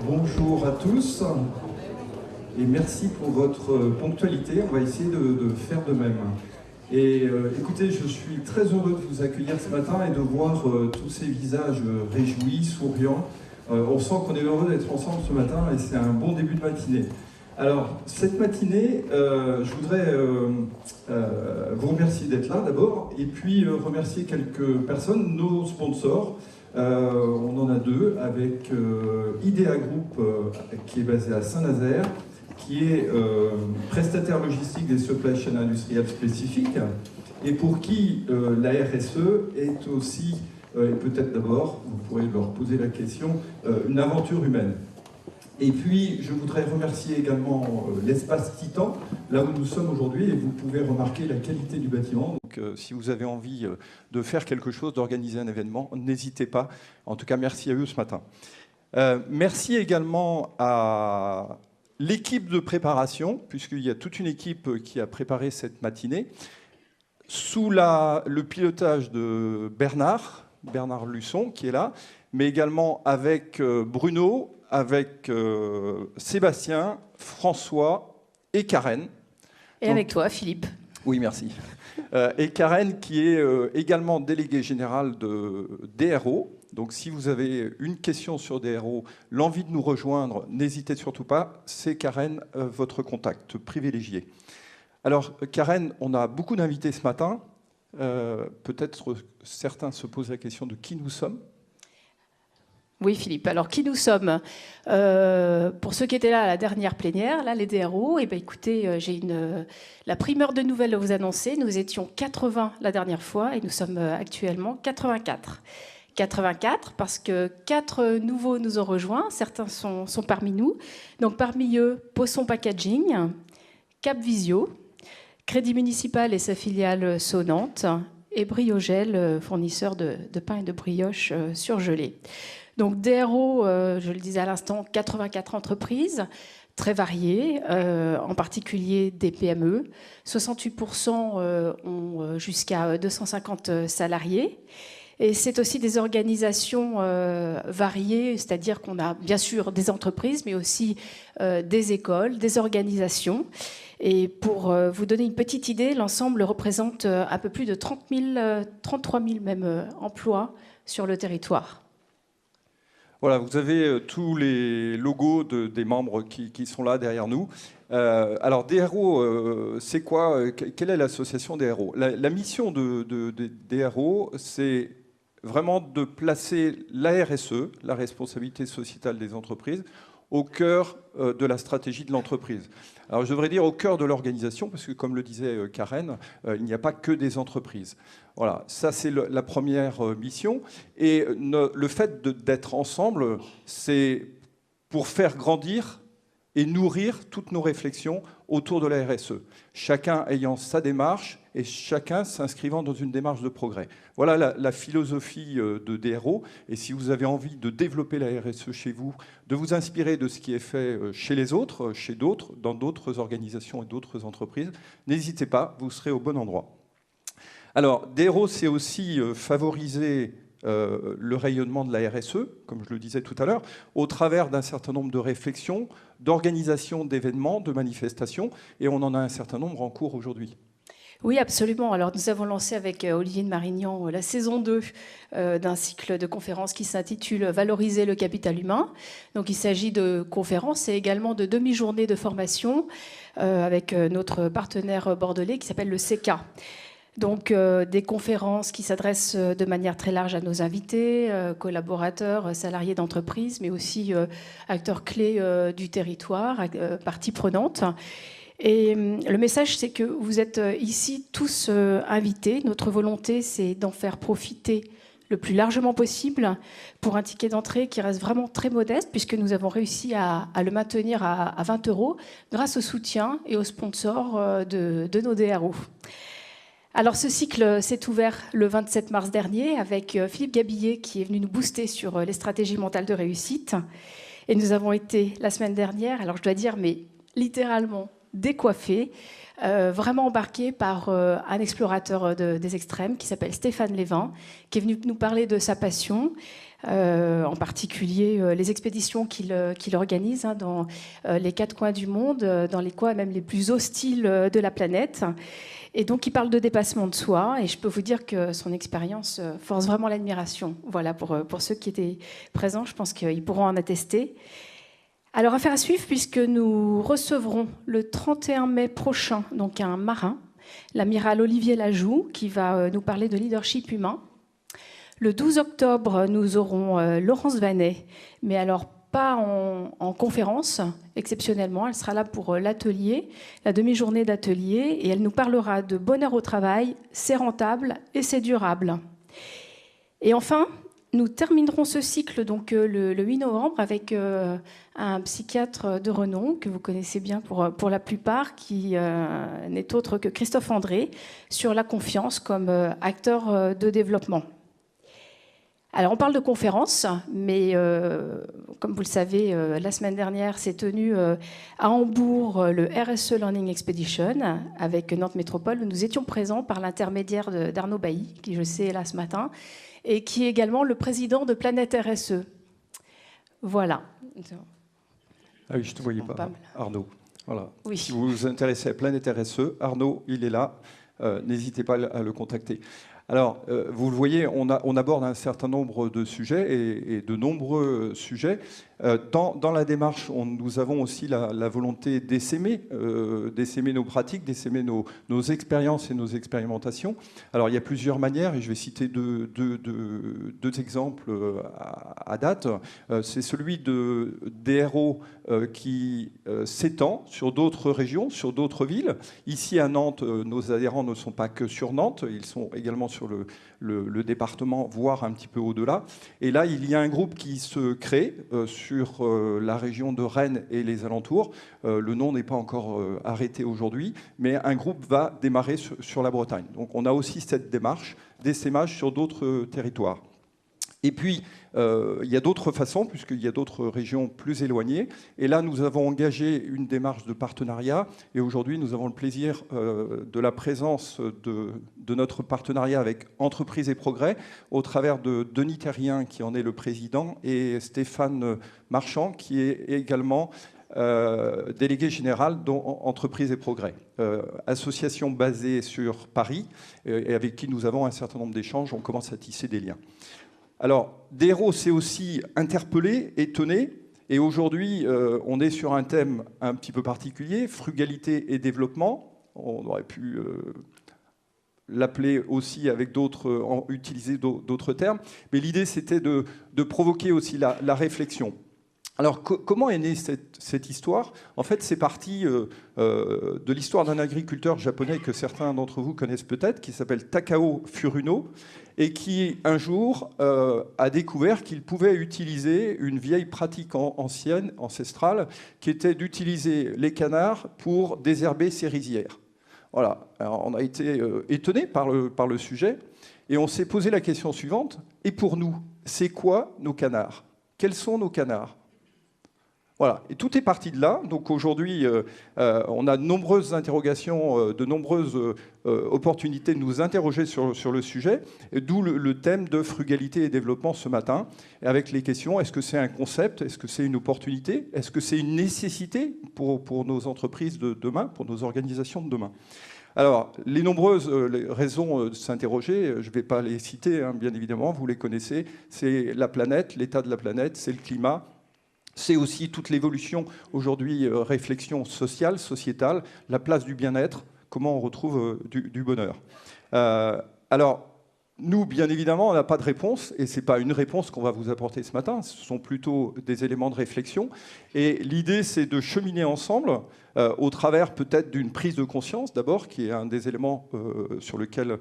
Bonjour à tous et merci pour votre ponctualité. On va essayer de faire de même. Et écoutez, je suis très heureux de vous accueillir ce matin et de voir tous ces visages réjouis, souriants. On sent qu'on est heureux d'être ensemble ce matin et c'est un bon début de matinée. Alors, cette matinée, je voudrais vous remercier d'être là d'abord et puis remercier quelques personnes, nos sponsors. On en a deux avec IDEA Group qui est basé à Saint-Nazaire, qui est prestataire logistique des supply chain industriels spécifiques et pour qui la RSE est aussi, et peut-être d'abord, vous pourrez leur poser la question, une aventure humaine. Et puis, je voudrais remercier également l'espace Titan, là où nous sommes aujourd'hui, et vous pouvez remarquer la qualité du bâtiment. Donc, si vous avez envie de faire quelque chose, d'organiser un événement, n'hésitez pas. En tout cas, merci à eux ce matin. Merci également à l'équipe de préparation, puisqu'il y a toute une équipe qui a préparé cette matinée, sous le pilotage de Bernard Luçon, qui est là, mais également avec Bruno, avec Sébastien, François et Karen. Et donc, avec toi, Philippe. Oui, merci. Et Karen, qui est également déléguée générale de DRO. Donc, si vous avez une question sur DRO, l'envie de nous rejoindre, n'hésitez surtout pas. C'est Karen, votre contact privilégié. Alors, Karen, on a beaucoup d'invités ce matin. Peut-être certains se posent la question de qui nous sommes. Oui, Philippe. Alors, qui nous sommes? Pour ceux qui étaient là à la dernière plénière, là, les DRO, eh bien, écoutez, j'ai la primeur de nouvelles à vous annoncer. Nous étions 80 la dernière fois et nous sommes actuellement 84. 84 parce que 4 nouveaux nous ont rejoints. Certains sont parmi nous. Donc, parmi eux, Posson Packaging, Capvisio, Crédit Municipal et sa filiale Sonnante et Briogel, fournisseur de pain et de brioche surgelés. Donc DRO, je le disais à l'instant, 84 entreprises, très variées, en particulier des PME. 68% ont jusqu'à 250 salariés. Et c'est aussi des organisations variées, c'est-à-dire qu'on a bien sûr des entreprises, mais aussi des écoles, des organisations. Et pour vous donner une petite idée, l'ensemble représente un peu plus de 33 000 même emplois sur le territoire. Voilà, vous avez tous les logos des membres qui sont là derrière nous. Alors, DRO, c'est quoi? Quelle est l'association DRO? La mission de DRO, c'est vraiment de placer la RSE, la responsabilité sociétale des entreprises, au cœur de la stratégie de l'entreprise. Alors je devrais dire au cœur de l'organisation, parce que comme le disait Karen, il n'y a pas que des entreprises. Voilà, ça c'est la première mission. Et le fait d'être ensemble, c'est pour faire grandir et nourrir toutes nos réflexions autour de la RSE. Chacun ayant sa démarche et chacun s'inscrivant dans une démarche de progrès. Voilà la philosophie de DRO. Et si vous avez envie de développer la RSE chez vous, de vous inspirer de ce qui est fait chez les autres, chez d'autres, dans d'autres organisations et d'autres entreprises, n'hésitez pas, vous serez au bon endroit. Alors, DRO, c'est aussi favoriser le rayonnement de la RSE, comme je le disais tout à l'heure, au travers d'un certain nombre de réflexions, d'organisations d'événements, de manifestations, et on en a un certain nombre en cours aujourd'hui. Oui, absolument. Alors, nous avons lancé avec Olivier de Marignan la saison 2 d'un cycle de conférences qui s'intitule « Valoriser le capital humain ». Donc, il s'agit de conférences et également de demi-journées de formation avec notre partenaire bordelais qui s'appelle le CK. Donc, des conférences qui s'adressent de manière très large à nos invités, collaborateurs, salariés d'entreprise, mais aussi acteurs clés du territoire, parties prenantes. Et le message, c'est que vous êtes ici tous invités. Notre volonté, c'est d'en faire profiter le plus largement possible pour un ticket d'entrée qui reste vraiment très modeste, puisque nous avons réussi à le maintenir à 20 € grâce au soutien et aux sponsors de nos DRO. Alors ce cycle s'est ouvert le 27 mars dernier avec Philippe Gabillet qui est venu nous booster sur les stratégies mentales de réussite. Et nous avons été la semaine dernière, alors je dois dire, mais littéralement décoiffés, vraiment embarqué par un explorateur des extrêmes qui s'appelle Stéphane Lévin, qui est venu nous parler de sa passion, en particulier les expéditions qu'il organise dans les 4 coins du monde, dans les coins même les plus hostiles de la planète. Et donc, il parle de dépassement de soi, et je peux vous dire que son expérience force vraiment l'admiration. Voilà, pour ceux qui étaient présents, je pense qu'ils pourront en attester. Alors, affaire à suivre, puisque nous recevrons le 31 mai prochain donc un marin, l'amiral Olivier Lajoux, qui va nous parler de leadership humain. Le 12 octobre, nous aurons Laurence Vanet, mais alors pas en conférence, exceptionnellement. Elle sera là pour l'atelier, la demi-journée d'atelier, et elle nous parlera de bonheur au travail, c'est rentable et c'est durable. Et enfin, nous terminerons ce cycle donc, le 8 novembre avec un psychiatre de renom que vous connaissez bien pour la plupart, qui n'est autre que Christophe André, sur la confiance comme acteur de développement. Alors, on parle de conférences, mais comme vous le savez, la semaine dernière s'est tenu à Hambourg le RSE Learning Expedition avec Nantes Métropole, où nous étions présents par l'intermédiaire d'Arnaud Bailly, qui je sais est là ce matin, et qui est également le président de Planète RSE. Voilà. Ah oui, je ne te voyais pas, Arnaud. Voilà. Oui. Si vous vous intéressez à Planète RSE, Arnaud, il est là. N'hésitez pas à le contacter. Alors, vous le voyez, on aborde un certain nombre de sujets et de nombreux sujets. Dans la démarche, nous avons aussi la volonté d'essaimer nos pratiques, d'essaimer nos expériences et nos expérimentations. Alors, il y a plusieurs manières, et je vais citer deux exemples à date. C'est celui de DRO qui s'étend sur d'autres régions, sur d'autres villes. Ici, à Nantes, nos adhérents ne sont pas que sur Nantes, ils sont également sur le département, voire un petit peu au-delà. Et là, il y a un groupe qui se crée sur la région de Rennes et les alentours. Le nom n'est pas encore arrêté aujourd'hui, mais un groupe va démarrer sur la Bretagne. Donc on a aussi cette démarche d'essaimage sur d'autres territoires. Et puis, il y a d'autres façons, puisqu'il y a d'autres régions plus éloignées. Et là, nous avons engagé une démarche de partenariat. Et aujourd'hui, nous avons le plaisir de la présence de notre partenariat avec Entreprises et Progrès, au travers de Denis Terrien, qui en est le président, et Stéphane Marchand, qui est également délégué général d'Entreprises et Progrès. Association basée sur Paris, et avec qui nous avons un certain nombre d'échanges. On commence à tisser des liens. Alors, DRO s'est aussi interpellé, étonné, et aujourd'hui, on est sur un thème un petit peu particulier, frugalité et développement. On aurait pu l'appeler aussi avec utiliser d'autres termes, mais l'idée, c'était de provoquer aussi la réflexion. Alors, comment est née cette histoire? En fait, c'est parti de l'histoire d'un agriculteur japonais que certains d'entre vous connaissent peut-être, qui s'appelle Takao Furuno, et qui, un jour, a découvert qu'il pouvait utiliser une vieille pratique ancienne, ancestrale, qui était d'utiliser les canards pour désherber ses rizières. Voilà. Alors, on a été étonnés par le sujet, et on s'est posé la question suivante. Et pour nous, c'est quoi nos canards? Quels sont nos canards? Voilà, et tout est parti de là. Donc aujourd'hui, on a de nombreuses interrogations, de nombreuses opportunités de nous interroger sur le sujet, d'où le thème de frugalité et développement ce matin, avec les questions, est-ce que c'est un concept, est-ce que c'est une opportunité, est-ce que c'est une nécessité pour nos entreprises de demain, pour nos organisations de demain? Alors, les nombreuses raisons de s'interroger, je ne vais pas les citer, hein, bien évidemment, vous les connaissez, c'est la planète, l'état de la planète, c'est le climat. C'est aussi toute l'évolution aujourd'hui, réflexion sociale, sociétale, la place du bien-être, comment on retrouve du bonheur. Alors, nous, bien évidemment, on n'a pas de réponse, et ce n'est pas une réponse qu'on va vous apporter ce matin, ce sont plutôt des éléments de réflexion. Et l'idée, c'est de cheminer ensemble, au travers peut-être d'une prise de conscience, d'abord, qui est un des éléments sur lequel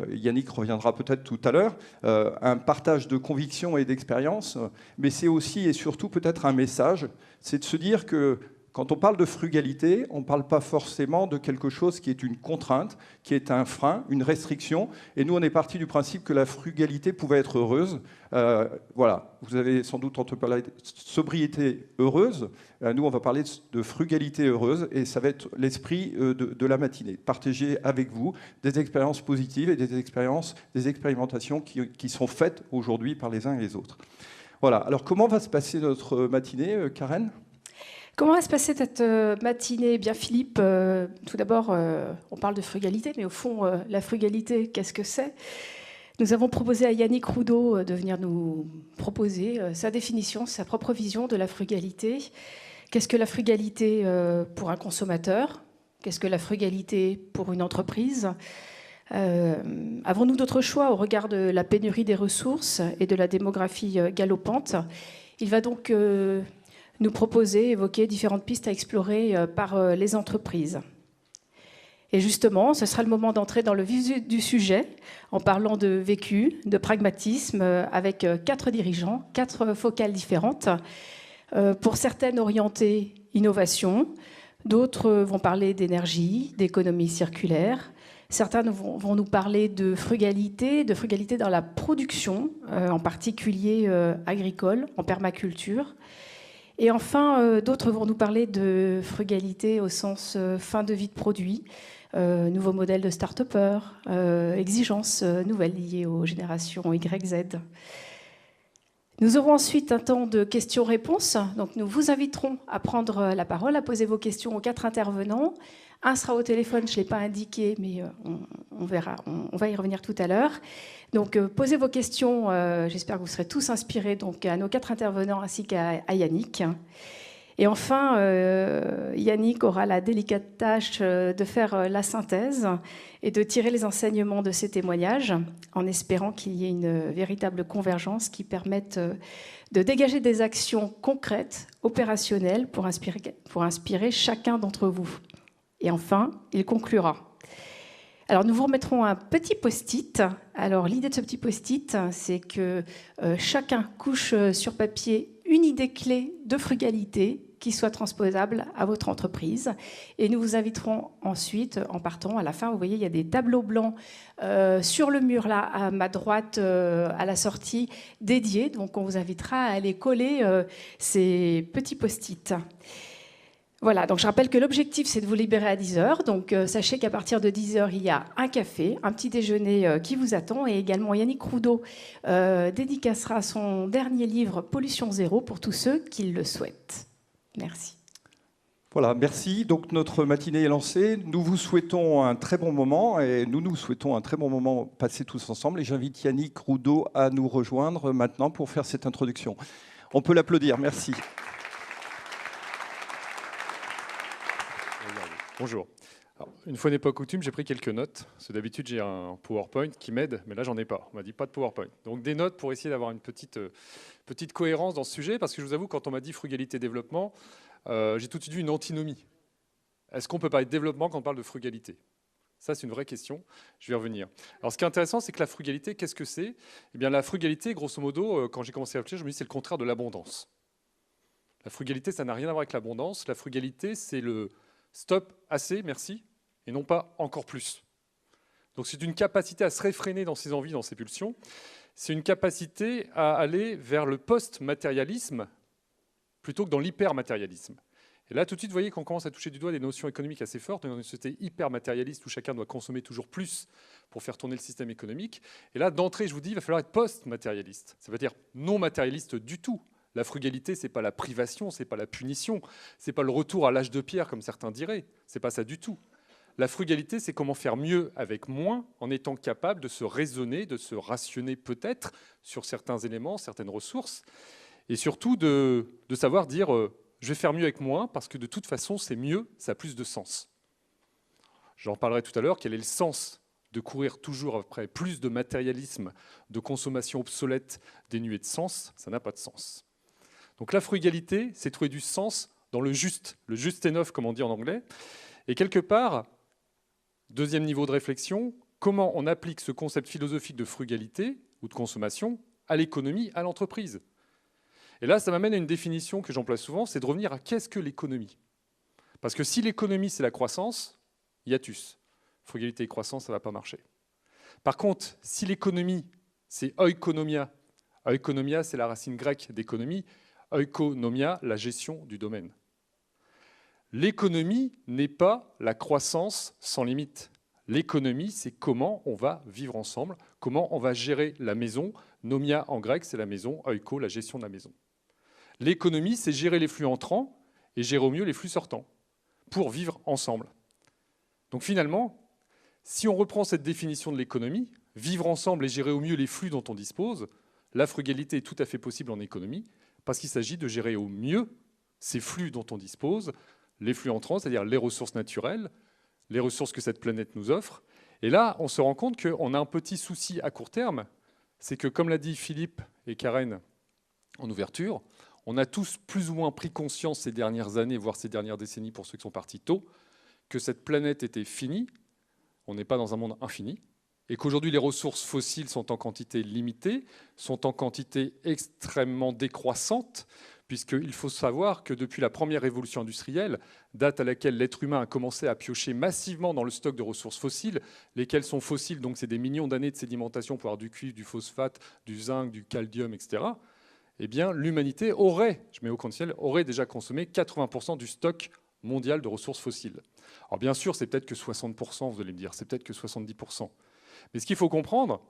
Yannick reviendra peut-être tout à l'heure, un partage de convictions et d'expériences, mais c'est aussi et surtout peut-être un message, c'est de se dire que quand on parle de frugalité, on ne parle pas forcément de quelque chose qui est une contrainte, qui est un frein, une restriction. Et nous, on est parti du principe que la frugalité pouvait être heureuse. Voilà, vous avez sans doute entendu parler de sobriété heureuse. Nous, on va parler de frugalité heureuse, et ça va être l'esprit de la matinée. Partager avec vous des expériences positives et des expérimentations qui sont faites aujourd'hui par les uns et les autres. Voilà, alors comment va se passer notre matinée, Karen ? Comment va se passer cette matinée ? Eh bien, Philippe, tout d'abord, on parle de frugalité, mais au fond, la frugalité, qu'est-ce que c'est ? Nous avons proposé à Yannick Roudot de venir nous proposer sa définition, sa propre vision de la frugalité. Qu'est-ce que la frugalité pour un consommateur ? Qu'est-ce que la frugalité pour une entreprise ? Avons-nous d'autres choix au regard de la pénurie des ressources et de la démographie galopante ? Il va donc nous proposer, évoquer différentes pistes à explorer par les entreprises. Et justement, ce sera le moment d'entrer dans le vif du sujet en parlant de vécu, de pragmatisme, avec 4 dirigeants, 4 focales différentes. Pour certaines orientées innovation, d'autres vont parler d'énergie, d'économie circulaire. Certains vont nous parler de frugalité dans la production, en particulier agricole, en permaculture. Et enfin, d'autres vont nous parler de frugalité au sens fin de vie de produit, nouveaux modèles de start-upers, exigences nouvelles liées aux générations Y-Z. Nous aurons ensuite un temps de questions-réponses. Donc nous vous inviterons à prendre la parole, à poser vos questions aux 4 intervenants. Un sera au téléphone, je ne l'ai pas indiqué, mais on verra, on va y revenir tout à l'heure. Donc posez vos questions, j'espère que vous serez tous inspirés donc, à nos 4 intervenants ainsi qu'à Yannick. Et enfin, Yannick aura la délicate tâche de faire la synthèse et de tirer les enseignements de ces témoignages, en espérant qu'il y ait une véritable convergence qui permette de dégager des actions concrètes, opérationnelles, pour inspirer chacun d'entre vous. Et enfin, il conclura. Alors, nous vous remettrons un petit post-it. Alors, l'idée de ce petit post-it, c'est que chacun couche sur papier une idée clé de frugalité qui soit transposable à votre entreprise. Et nous vous inviterons ensuite, en partant, à la fin, vous voyez, il y a des tableaux blancs sur le mur, là, à ma droite, à la sortie, dédiés. Donc, on vous invitera à aller coller ces petits post-it. Voilà, donc je rappelle que l'objectif, c'est de vous libérer à 10h. Donc, sachez qu'à partir de 10h, il y a un café, un petit déjeuner qui vous attend. Et également, Yannick Roudot dédicacera son dernier livre, Pollution zéro, pour tous ceux qui le souhaitent. Merci. Voilà, merci. Donc, notre matinée est lancée. Nous vous souhaitons un très bon moment et nous souhaitons un très bon moment passé tous ensemble. Et j'invite Yannick Roudot à nous rejoindre maintenant pour faire cette introduction. On peut l'applaudir. Merci. Bonjour. Alors, une fois n'est pas coutume, j'ai pris quelques notes. Parce que d'habitude, j'ai un PowerPoint qui m'aide, mais là, j'en ai pas. On m'a dit pas de PowerPoint. Donc, des notes pour essayer d'avoir une petite cohérence dans ce sujet. Parce que je vous avoue, quand on m'a dit frugalité développement, j'ai tout de suite vu une antinomie. Est-ce qu'on peut parler de développement quand on parle de frugalité ? Ça, c'est une vraie question. Je vais y revenir. Alors, ce qui est intéressant, c'est que la frugalité, qu'est-ce que c'est ? Eh bien, la frugalité, grosso modo, quand j'ai commencé à réfléchir, je me dis que c'est le contraire de l'abondance. La frugalité, ça n'a rien à voir avec l'abondance. La frugalité, c'est le stop, assez, merci, et non pas encore plus. Donc c'est une capacité à se réfréner dans ses envies, dans ses pulsions. C'est une capacité à aller vers le post-matérialisme plutôt que dans l'hyper-matérialisme. Et là, tout de suite, vous voyez qu'on commence à toucher du doigt des notions économiques assez fortes. On est dans une société hyper-matérialiste où chacun doit consommer toujours plus pour faire tourner le système économique. Et là, d'entrée, je vous dis, il va falloir être post-matérialiste. Ça veut dire non matérialiste du tout. La frugalité, ce n'est pas la privation, ce n'est pas la punition, ce n'est pas le retour à l'âge de pierre, comme certains diraient. Ce n'est pas ça du tout. La frugalité, c'est comment faire mieux avec moins en étant capable de se raisonner, de se rationner peut-être sur certains éléments, certaines ressources, et surtout de savoir dire je vais faire mieux avec moins parce que de toute façon, c'est mieux, ça a plus de sens. J'en parlerai tout à l'heure, quel est le sens de courir toujours après plus de matérialisme, de consommation obsolète, dénuée de sens, ça n'a pas de sens. Donc la frugalité, c'est trouver du sens dans le juste enough, comme on dit en anglais. Et quelque part, deuxième niveau de réflexion, comment on applique ce concept philosophique de frugalité ou de consommation à l'économie, à l'entreprise. Et là, ça m'amène à une définition que j'emploie souvent, c'est de revenir à qu'est-ce que l'économie ? Parce que si l'économie, c'est la croissance, hiatus. Frugalité et croissance, ça ne va pas marcher. Par contre, si l'économie, c'est oikonomia, oikonomia, c'est la racine grecque d'économie, oikonomia, la gestion du domaine. L'économie n'est pas la croissance sans limite. L'économie, c'est comment on va vivre ensemble, comment on va gérer la maison. Nomia en grec, c'est la maison, oiko, la gestion de la maison. L'économie, c'est gérer les flux entrants et gérer au mieux les flux sortants pour vivre ensemble. Donc finalement, si on reprend cette définition de l'économie, vivre ensemble et gérer au mieux les flux dont on dispose, la frugalité est tout à fait possible en économie parce qu'il s'agit de gérer au mieux ces flux dont on dispose, les flux entrants, c'est-à-dire les ressources naturelles, les ressources que cette planète nous offre. Et là, on se rend compte qu'on a un petit souci à court terme, c'est que, comme l'a dit Philippe et Karen en ouverture, on a tous plus ou moins pris conscience ces dernières années, voire ces dernières décennies pour ceux qui sont partis tôt, que cette planète était finie, on n'est pas dans un monde infini, et qu'aujourd'hui les ressources fossiles sont en quantité limitée, sont en quantité extrêmement décroissante, puisqu'il faut savoir que depuis la première révolution industrielle, date à laquelle l'être humain a commencé à piocher massivement dans le stock de ressources fossiles, lesquelles sont fossiles, donc c'est des millions d'années de sédimentation pour avoir du cuivre, du phosphate, du zinc, du calcium, etc., eh bien l'humanité aurait, je mets au conditionnel, aurait déjà consommé 80% du stock mondial de ressources fossiles. Alors bien sûr, c'est peut-être que 60%, vous allez me dire, c'est peut-être que 70%. Mais ce qu'il faut comprendre,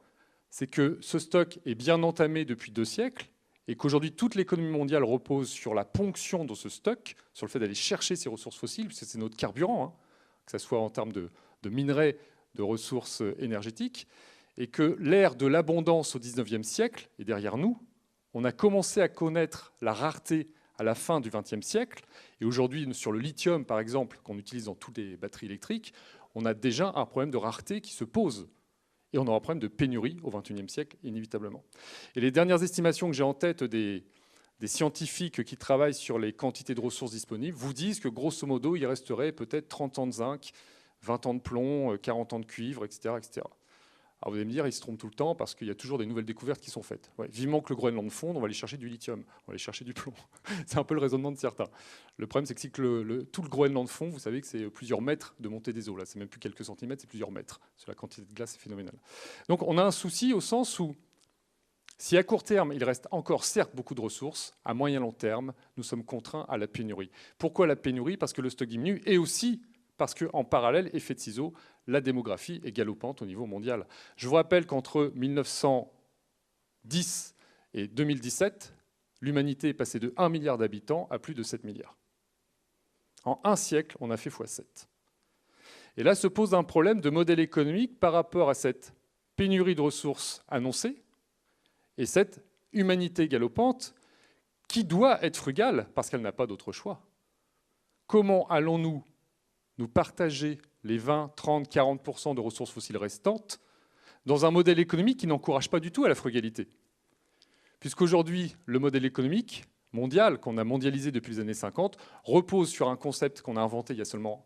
c'est que ce stock est bien entamé depuis 2 siècles et qu'aujourd'hui, toute l'économie mondiale repose sur la ponction de ce stock, sur le fait d'aller chercher ces ressources fossiles, puisque c'est notre carburant, hein, que ce soit en termes de minerais, de ressources énergétiques, et que l'ère de l'abondance au XIXe siècle est derrière nous. On a commencé à connaître la rareté à la fin du XXe siècle, et aujourd'hui, sur le lithium, par exemple, qu'on utilise dans toutes les batteries électriques, on a déjà un problème de rareté qui se pose. Et on aura un problème de pénurie au XXIe siècle, inévitablement. Et les dernières estimations que j'ai en tête des scientifiques qui travaillent sur les quantités de ressources disponibles vous disent que, grosso modo, il resterait peut-être 30 ans de zinc, 20 ans de plomb, 40 ans de cuivre, etc., etc. Alors vous allez me dire, ils se trompent tout le temps parce qu'il y a toujours des nouvelles découvertes qui sont faites. Ouais, vivement que le Groenland fonde, on va aller chercher du lithium, on va aller chercher du plomb. C'est un peu le raisonnement de certains. Le problème, c'est que si tout le Groenland fond, vous savez que c'est plusieurs mètres de montée des eaux. Là, c'est même plus quelques centimètres, c'est plusieurs mètres. La quantité de glace est phénoménale. Donc on a un souci au sens où, si à court terme, il reste encore certes beaucoup de ressources, à moyen long terme, nous sommes contraints à la pénurie. Pourquoi la pénurie? Parce que le stock diminue et aussi parce qu'en parallèle, effet de ciseaux, la démographie est galopante au niveau mondial. Je vous rappelle qu'entre 1910 et 2017, l'humanité est passée de 1 milliard d'habitants à plus de 7 milliards. En un siècle, on a fait x7. Et là se pose un problème de modèle économique par rapport à cette pénurie de ressources annoncée et cette humanité galopante qui doit être frugale parce qu'elle n'a pas d'autre choix. Comment allons-nous nous partager les 20, 30, 40% de ressources fossiles restantes dans un modèle économique qui n'encourage pas du tout à la frugalité? Puisqu'aujourd'hui, le modèle économique mondial, qu'on a mondialisé depuis les années 50, repose sur un concept qu'on a inventé il y a seulement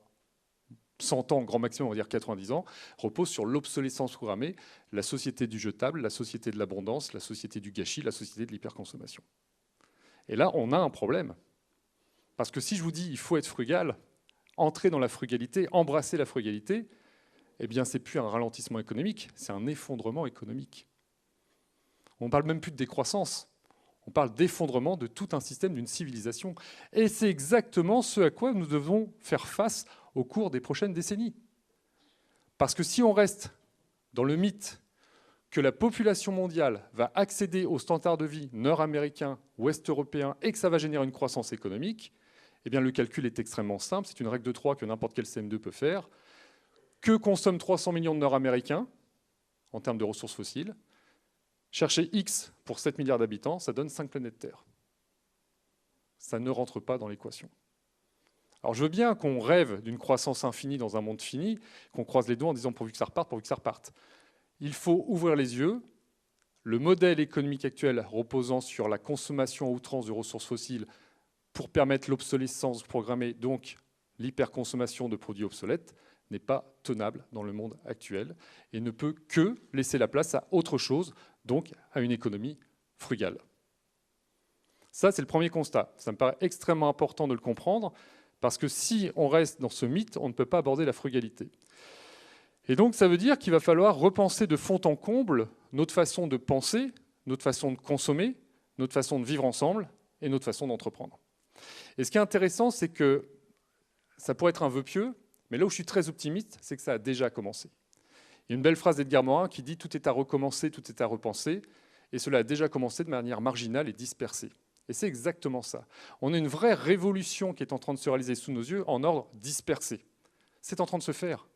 100 ans, grand maximum, on va dire 90 ans, repose sur l'obsolescence programmée, la société du jetable, la société de l'abondance, la société du gâchis, la société de l'hyperconsommation. Et là, on a un problème. Parce que si je vous dis il faut être frugal, entrer dans la frugalité, embrasser la frugalité, eh bien, c'est plus un ralentissement économique, c'est un effondrement économique. On ne parle même plus de décroissance, on parle d'effondrement de tout un système, d'une civilisation. Et c'est exactement ce à quoi nous devons faire face au cours des prochaines décennies. Parce que si on reste dans le mythe que la population mondiale va accéder aux standards de vie nord-américains, ouest-européens, et que ça va générer une croissance économique, eh bien, le calcul est extrêmement simple. C'est une règle de 3 que n'importe quel CM2 peut faire. Que consomment 300 millions de Nord-Américains en termes de ressources fossiles? Chercher X pour 7 milliards d'habitants, ça donne 5 planètes Terre. Ça ne rentre pas dans l'équation. Alors je veux bien qu'on rêve d'une croissance infinie dans un monde fini, qu'on croise les doigts en disant pourvu que ça reparte, pourvu que ça reparte. Il faut ouvrir les yeux. Le modèle économique actuel reposant sur la consommation à outrance de ressources fossiles pour permettre l'obsolescence programmée, donc l'hyperconsommation de produits obsolètes, n'est pas tenable dans le monde actuel et ne peut que laisser la place à autre chose, donc à une économie frugale. Ça, c'est le premier constat. Ça me paraît extrêmement important de le comprendre Parce que si on reste dans ce mythe, on ne peut pas aborder la frugalité. Et donc, ça veut dire qu'il va falloir repenser de fond en comble notre façon de penser, notre façon de consommer, notre façon de vivre ensemble et notre façon d'entreprendre. Et ce qui est intéressant, c'est que ça pourrait être un vœu pieux, mais là où je suis très optimiste, c'est que ça a déjà commencé. Il y a une belle phrase d'Edgar Morin qui dit « Tout est à recommencer, tout est à repenser », et cela a déjà commencé de manière marginale et dispersée. Et c'est exactement ça. On a une vraie révolution qui est en train de se réaliser sous nos yeux en ordre dispersé. C'est en train de se faire.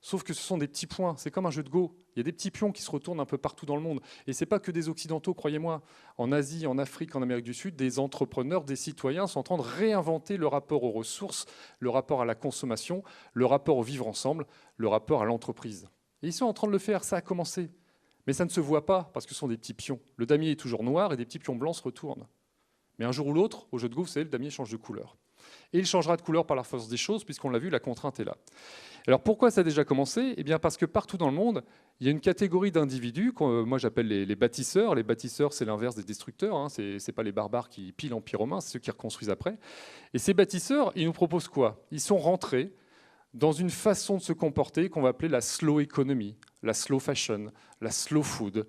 Sauf que ce sont des petits points, c'est comme un jeu de Go. Il y a des petits pions qui se retournent un peu partout dans le monde. Et ce n'est pas que des Occidentaux, croyez-moi. En Asie, en Afrique, en Amérique du Sud, des entrepreneurs, des citoyens sont en train de réinventer le rapport aux ressources, le rapport à la consommation, le rapport au vivre ensemble, le rapport à l'entreprise. Et ils sont en train de le faire, ça a commencé. Mais ça ne se voit pas parce que ce sont des petits pions. Le damier est toujours noir et des petits pions blancs se retournent. Mais un jour ou l'autre, au jeu de Go, vous savez, le damier change de couleur. Et il changera de couleur par la force des choses, puisqu'on l'a vu, la contrainte est là. Alors pourquoi ça a déjà commencé ? Eh bien parce que partout dans le monde, il y a une catégorie d'individus, que moi j'appelle les bâtisseurs. Les bâtisseurs, c'est l'inverse des destructeurs, hein. Ce n'est pas les barbares qui pillent l'Empire romain, c'est ceux qui reconstruisent après. Et ces bâtisseurs, ils nous proposent quoi ? Ils sont rentrés dans une façon de se comporter qu'on va appeler la slow economy, la slow fashion, la slow food.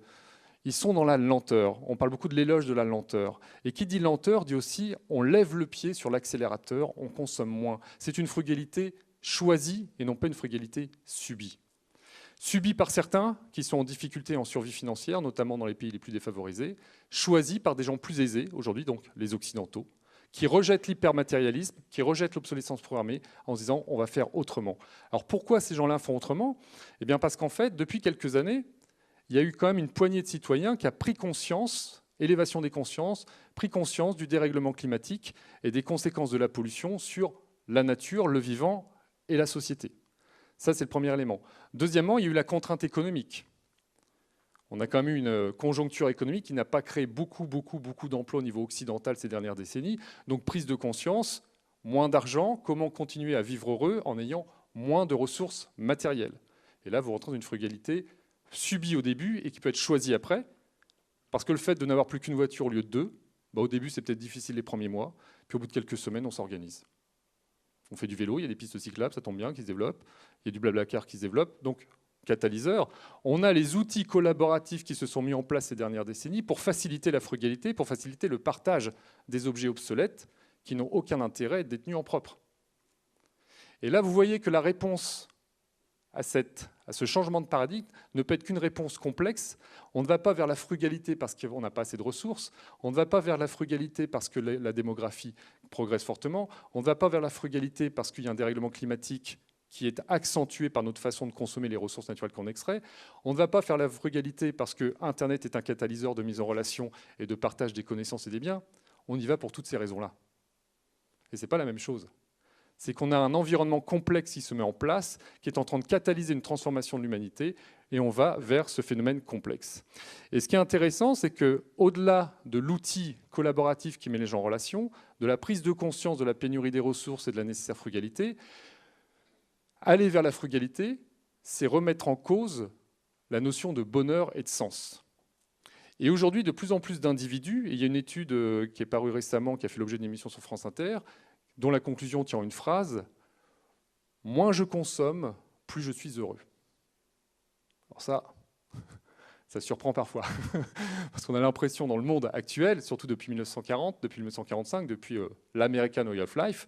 Ils sont dans la lenteur. On parle beaucoup de l'éloge de la lenteur. Et qui dit lenteur dit aussi on lève le pied sur l'accélérateur, on consomme moins. C'est une frugalité choisie et non pas une frugalité subie. Subie par certains qui sont en difficulté en survie financière, notamment dans les pays les plus défavorisés, choisie par des gens plus aisés, aujourd'hui donc les Occidentaux, qui rejettent l'hypermatérialisme, qui rejettent l'obsolescence programmée en se disant on va faire autrement. Alors pourquoi ces gens-là font autrement ? Eh bien parce qu'en fait, depuis quelques années, il y a eu quand même une poignée de citoyens qui a pris conscience, élévation des consciences, pris conscience du dérèglement climatique et des conséquences de la pollution sur la nature, le vivant et la société. Ça, c'est le premier élément. Deuxièmement, il y a eu la contrainte économique. On a quand même eu une conjoncture économique qui n'a pas créé beaucoup d'emplois au niveau occidental ces dernières décennies. Donc prise de conscience, moins d'argent, comment continuer à vivre heureux en ayant moins de ressources matérielles. Et là, vous rentrez dans une frugalité subie au début et qui peut être choisie après, parce que le fait de n'avoir plus qu'une voiture au lieu de deux, au début c'est peut-être difficile les premiers mois, puis au bout de quelques semaines on s'organise. On fait du vélo, il y a des pistes cyclables, ça tombe bien, qui se développent, il y a du blablacar qui se développe, donc catalyseur. On a les outils collaboratifs qui se sont mis en place ces dernières décennies pour faciliter la frugalité, pour faciliter le partage des objets obsolètes qui n'ont aucun intérêt à être détenus en propre. Et là vous voyez que la réponse à ce changement de paradigme ne peut être qu'une réponse complexe. On ne va pas vers la frugalité parce qu'on n'a pas assez de ressources, on ne va pas vers la frugalité parce que la démographie progresse fortement, on ne va pas vers la frugalité parce qu'il y a un dérèglement climatique qui est accentué par notre façon de consommer les ressources naturelles qu'on extrait, on ne va pas faire la frugalité parce que Internet est un catalyseur de mise en relation et de partage des connaissances et des biens, on y va pour toutes ces raisons-là. Et ce n'est pas la même chose. C'est qu'on a un environnement complexe qui se met en place, qui est en train de catalyser une transformation de l'humanité, et on va vers ce phénomène complexe. Et ce qui est intéressant, c'est qu'au-delà de l'outil collaboratif qui met les gens en relation, de la prise de conscience de la pénurie des ressources et de la nécessaire frugalité, aller vers la frugalité, c'est remettre en cause la notion de bonheur et de sens. Et aujourd'hui, de plus en plus d'individus, et il y a une étude qui est parue récemment, qui a fait l'objet d'une émission sur France Inter, dont la conclusion tient une phrase « Moins je consomme, plus je suis heureux ». Alors ça surprend parfois, parce qu'on a l'impression dans le monde actuel, surtout depuis 1940, depuis 1945, depuis l'American Way of Life,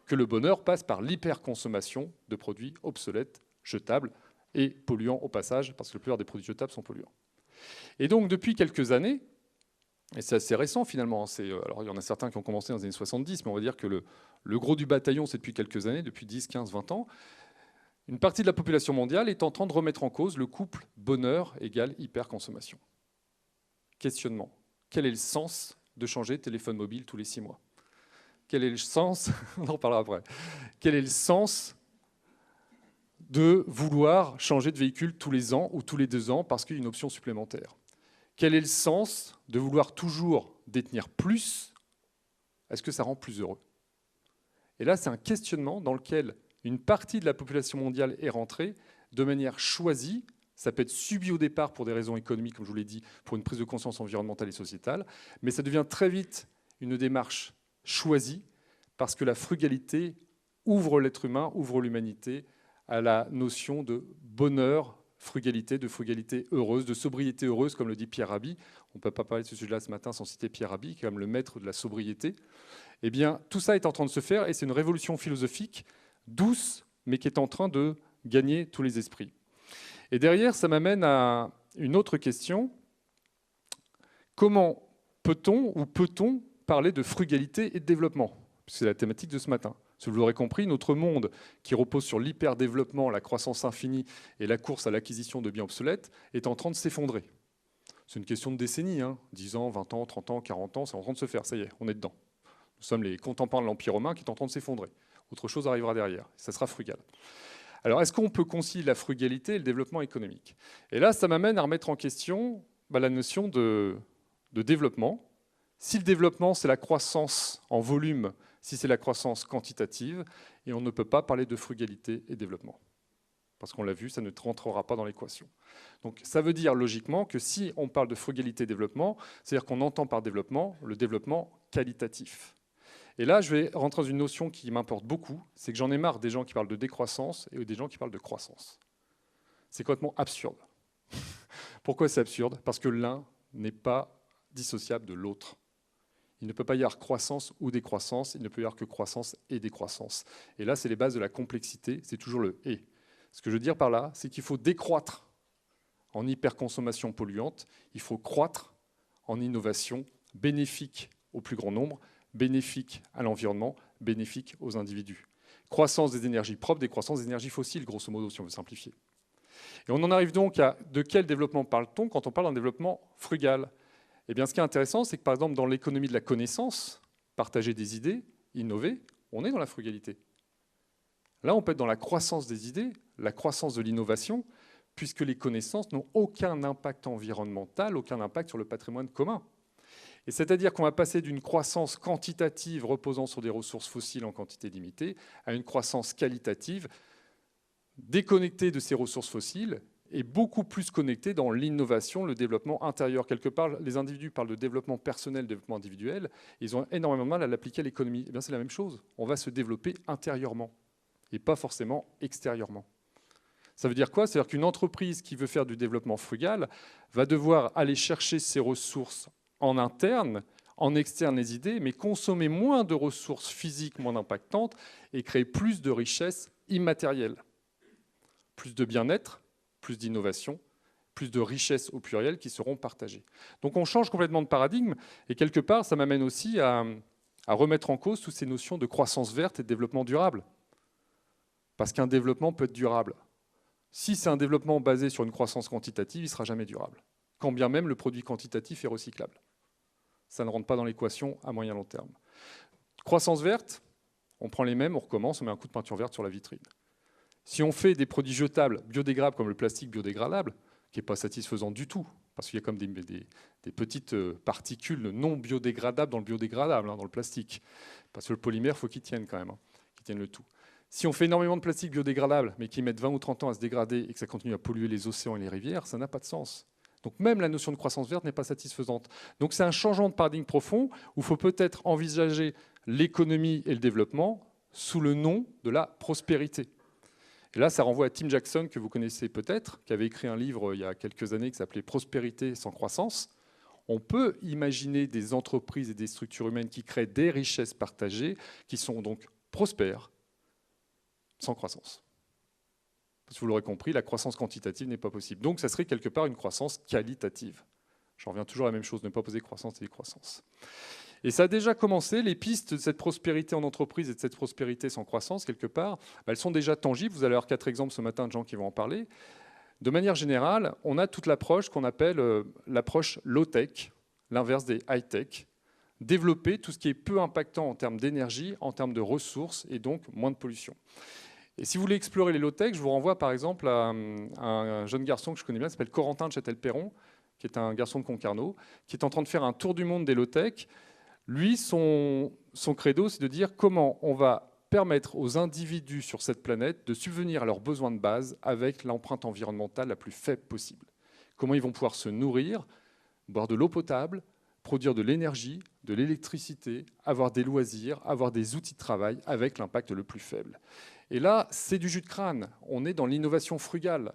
que le bonheur passe par l'hyperconsommation de produits obsolètes, jetables et polluants au passage, parce que la plupart des produits jetables sont polluants. Et donc depuis quelques années, et c'est assez récent finalement, alors il y en a certains qui ont commencé dans les années 70, mais on va dire que le gros du bataillon c'est depuis quelques années, depuis 10, 15, 20 ans, une partie de la population mondiale est en train de remettre en cause le couple bonheur égale hyperconsommation. Questionnement. Quel est le sens de changer de téléphone mobile tous les 6 mois ? Quel est le sens, on en parlera après, quel est le sens de vouloir changer de véhicule tous les ans ou tous les 2 ans parce qu'il y a une option supplémentaire ? Quel est le sens de vouloir toujours détenir plus ? Est-ce que ça rend plus heureux ? Et là, c'est un questionnement dans lequel une partie de la population mondiale est rentrée de manière choisie. Ça peut être subi au départ pour des raisons économiques, comme je vous l'ai dit, pour une prise de conscience environnementale et sociétale, mais ça devient très vite une démarche choisie parce que la frugalité ouvre l'être humain, ouvre l'humanité à la notion de bonheur, frugalité, de frugalité heureuse, de sobriété heureuse, comme le dit Pierre Rabhi. On ne peut pas parler de ce sujet-là ce matin sans citer Pierre Rabhi, qui est quand même le maître de la sobriété. Eh bien, tout ça est en train de se faire et c'est une révolution philosophique douce, mais qui est en train de gagner tous les esprits. Et derrière, ça m'amène à une autre question. Comment peut-on parler de frugalité et de développement? C'est la thématique de ce matin. Si vous l'aurez compris, notre monde qui repose sur l'hyper-développement, la croissance infinie et la course à l'acquisition de biens obsolètes est en train de s'effondrer. C'est une question de décennies, 10 ans, 20 ans, 30 ans, 40 ans, c'est en train de se faire, ça y est, on est dedans. Nous sommes les contemporains de l'Empire romain qui est en train de s'effondrer. Autre chose arrivera derrière, ça sera frugal. Alors, est-ce qu'on peut concilier la frugalité et le développement économique? Et là, ça m'amène à remettre en question la notion de développement. Si le développement, c'est la croissance en volume, si c'est la croissance quantitative, et on ne peut pas parler de frugalité et développement. Parce qu'on l'a vu, ça ne rentrera pas dans l'équation. Donc ça veut dire logiquement que si on parle de frugalité et développement, c'est-à-dire qu'on entend par développement le développement qualitatif. Et là, je vais rentrer dans une notion qui m'importe beaucoup, c'est que j'en ai marre des gens qui parlent de décroissance et des gens qui parlent de croissance. C'est complètement absurde. Pourquoi c'est absurde? Parce que l'un n'est pas dissociable de l'autre. Il ne peut pas y avoir croissance ou décroissance, il ne peut y avoir que croissance et décroissance. Et là, c'est les bases de la complexité, c'est toujours le « et ». Ce que je veux dire par là, c'est qu'il faut décroître en hyperconsommation polluante, il faut croître en innovation bénéfique au plus grand nombre, bénéfique à l'environnement, bénéfique aux individus. Croissance des énergies propres, décroissance des énergies fossiles, grosso modo, si on veut simplifier. Et on en arrive donc à de quel développement parle-t-on quand on parle d'un développement frugal? Eh bien, ce qui est intéressant, c'est que par exemple, dans l'économie de la connaissance, partager des idées, innover, on est dans la frugalité. Là, on peut être dans la croissance des idées, la croissance de l'innovation, puisque les connaissances n'ont aucun impact environnemental, aucun impact sur le patrimoine commun. Et c'est-à-dire qu'on va passer d'une croissance quantitative reposant sur des ressources fossiles en quantité limitée à une croissance qualitative déconnectée de ces ressources fossiles et beaucoup plus connectée dans l'innovation, le développement intérieur. Quelque part, les individus parlent de développement personnel, développement individuel, ils ont énormément de mal à l'appliquer à l'économie. Eh bien, c'est la même chose. On va se développer intérieurement et pas forcément extérieurement. Ça veut dire quoi? C'est-à-dire qu'une entreprise qui veut faire du développement frugal va devoir aller chercher ses ressources en interne, en externe les idées, mais consommer moins de ressources physiques moins impactantes et créer plus de richesses immatérielles. Plus de bien-être, plus d'innovation, plus de richesses au pluriel qui seront partagées. Donc on change complètement de paradigme et quelque part ça m'amène aussi à remettre en cause toutes ces notions de croissance verte et de développement durable. Parce qu'un développement peut être durable. Si c'est un développement basé sur une croissance quantitative, il ne sera jamais durable. Quand bien même le produit quantitatif est recyclable. Ça ne rentre pas dans l'équation à moyen long terme. Croissance verte, on prend les mêmes, on recommence, on met un coup de peinture verte sur la vitrine. Si on fait des produits jetables, biodégradables comme le plastique biodégradable, qui n'est pas satisfaisant du tout, parce qu'il y a comme des petites particules non biodégradables dans le biodégradable, dans le plastique. Parce que le polymère, il faut qu'il tienne quand même, qu'il tienne le tout. Si on fait énormément de plastique biodégradable, mais qui mettent 20 ou 30 ans à se dégrader et que ça continue à polluer les océans et les rivières, ça n'a pas de sens. Donc même la notion de croissance verte n'est pas satisfaisante. Donc c'est un changement de paradigme profond où il faut peut-être envisager l'économie et le développement sous le nom de la prospérité. Et là, ça renvoie à Tim Jackson, que vous connaissez peut-être, qui avait écrit un livre il y a quelques années qui s'appelait « Prospérité sans croissance ». On peut imaginer des entreprises et des structures humaines qui créent des richesses partagées, qui sont donc prospères, sans croissance. Parce que vous l'aurez compris, la croissance quantitative n'est pas possible. Donc ça serait quelque part une croissance qualitative. J'en reviens toujours à la même chose, ne pas opposer croissance et décroissance. Et ça a déjà commencé, les pistes de cette prospérité en entreprise et de cette prospérité sans croissance, quelque part, elles sont déjà tangibles. Vous allez avoir 4 exemples ce matin de gens qui vont en parler. De manière générale, on a toute l'approche qu'on appelle l'approche low-tech, l'inverse des high-tech, développer tout ce qui est peu impactant en termes d'énergie, en termes de ressources et donc moins de pollution. Et si vous voulez explorer les low-tech, je vous renvoie par exemple à un jeune garçon que je connais bien, qui s'appelle Corentin de Châtel-Perron, qui est un garçon de Concarneau, qui est en train de faire un tour du monde des low-tech. Lui, son credo, c'est de dire comment on va permettre aux individus sur cette planète de subvenir à leurs besoins de base avec l'empreinte environnementale la plus faible possible. Comment ils vont pouvoir se nourrir, boire de l'eau potable, produire de l'énergie, de l'électricité, avoir des loisirs, avoir des outils de travail avec l'impact le plus faible. Et là, c'est du jus de crâne. On est dans l'innovation frugale.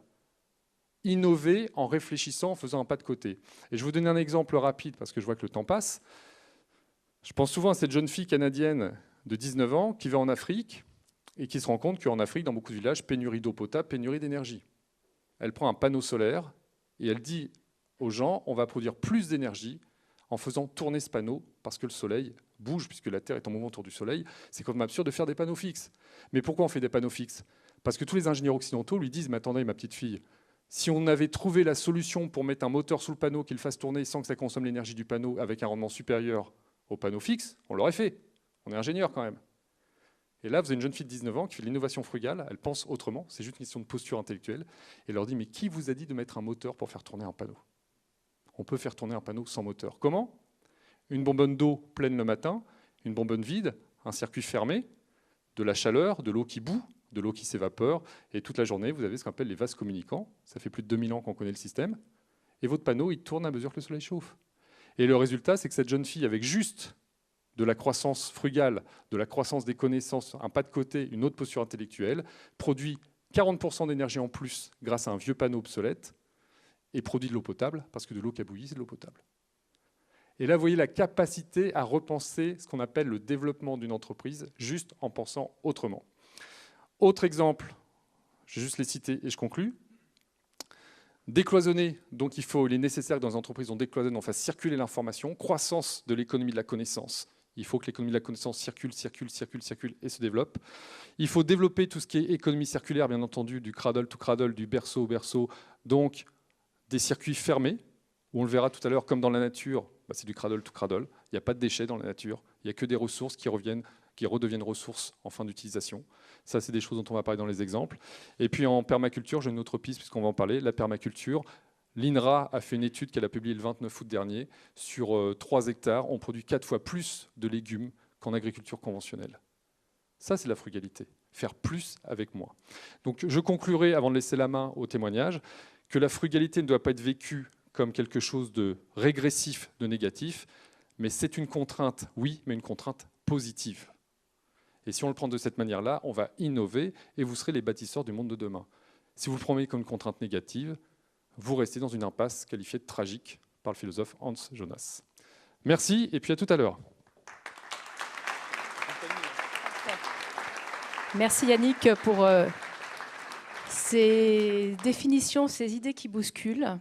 Innover en réfléchissant, en faisant un pas de côté. Et je vais vous donner un exemple rapide, parce que je vois que le temps passe. Je pense souvent à cette jeune fille canadienne de 19 ans qui va en Afrique et qui se rend compte qu'en Afrique, dans beaucoup de villages, pénurie d'eau potable, pénurie d'énergie. Elle prend un panneau solaire et elle dit aux gens, on va produire plus d'énergie en faisant tourner ce panneau, parce que le soleil bouge, puisque la Terre est en mouvement autour du soleil. C'est quand même absurde de faire des panneaux fixes. Mais pourquoi on fait des panneaux fixes? Parce que tous les ingénieurs occidentaux lui disent, mais attendez, ma petite fille, si on avait trouvé la solution pour mettre un moteur sous le panneau qui le fasse tourner sans que ça consomme l'énergie du panneau avec un rendement supérieur au panneau fixe, on l'aurait fait. On est ingénieur quand même. Et là, vous avez une jeune fille de 19 ans qui fait de l'innovation frugale, elle pense autrement, c'est juste une question de posture intellectuelle, et elle leur dit, mais qui vous a dit de mettre un moteur pour faire tourner un panneau? On peut faire tourner un panneau sans moteur. Comment? Une bonbonne d'eau pleine le matin, une bonbonne vide, un circuit fermé, de la chaleur, de l'eau qui bout, de l'eau qui s'évapore, et toute la journée, vous avez ce qu'on appelle les vases communicants. Ça fait plus de 2000 ans qu'on connaît le système. Et votre panneau, il tourne à mesure que le soleil chauffe. Et le résultat, c'est que cette jeune fille, avec juste de la croissance frugale, de la croissance des connaissances, un pas de côté, une autre posture intellectuelle, produit 40% d'énergie en plus grâce à un vieux panneau obsolète, et produit de l'eau potable, parce que de l'eau qui a bouilli, c'est de l'eau potable. Et là, vous voyez la capacité à repenser ce qu'on appelle le développement d'une entreprise, juste en pensant autrement. Autre exemple, je vais juste les citer et je conclus. Décloisonner, donc il est nécessaire que dans les entreprises, on décloisonne, on fasse circuler l'information. Croissance de l'économie de la connaissance. Il faut que l'économie de la connaissance circule et se développe. Il faut développer tout ce qui est économie circulaire, bien entendu, du cradle to cradle, du berceau au berceau, donc des circuits fermés, où on le verra tout à l'heure, comme dans la nature, c'est du cradle to cradle. Il n'y a pas de déchets dans la nature, il n'y a que des ressources qui redeviennent ressources en fin d'utilisation. Ça, c'est des choses dont on va parler dans les exemples. Et puis en permaculture, j'ai une autre piste, puisqu'on va en parler, la permaculture. L'INRA a fait une étude qu'elle a publiée le 29 août dernier. Sur 3 hectares, on produit 4 fois plus de légumes qu'en agriculture conventionnelle. Ça, c'est la frugalité. Faire plus avec moins. Donc je conclurai, avant de laisser la main au témoignage, que la frugalité ne doit pas être vécue comme quelque chose de régressif, de négatif, mais c'est une contrainte, oui, mais une contrainte positive. Et si on le prend de cette manière-là, on va innover et vous serez les bâtisseurs du monde de demain. Si vous le prenez comme une contrainte négative, vous restez dans une impasse qualifiée de tragique par le philosophe Hans Jonas. Merci et puis à tout à l'heure. Merci Yannick pour ces définitions, ces idées qui bousculent.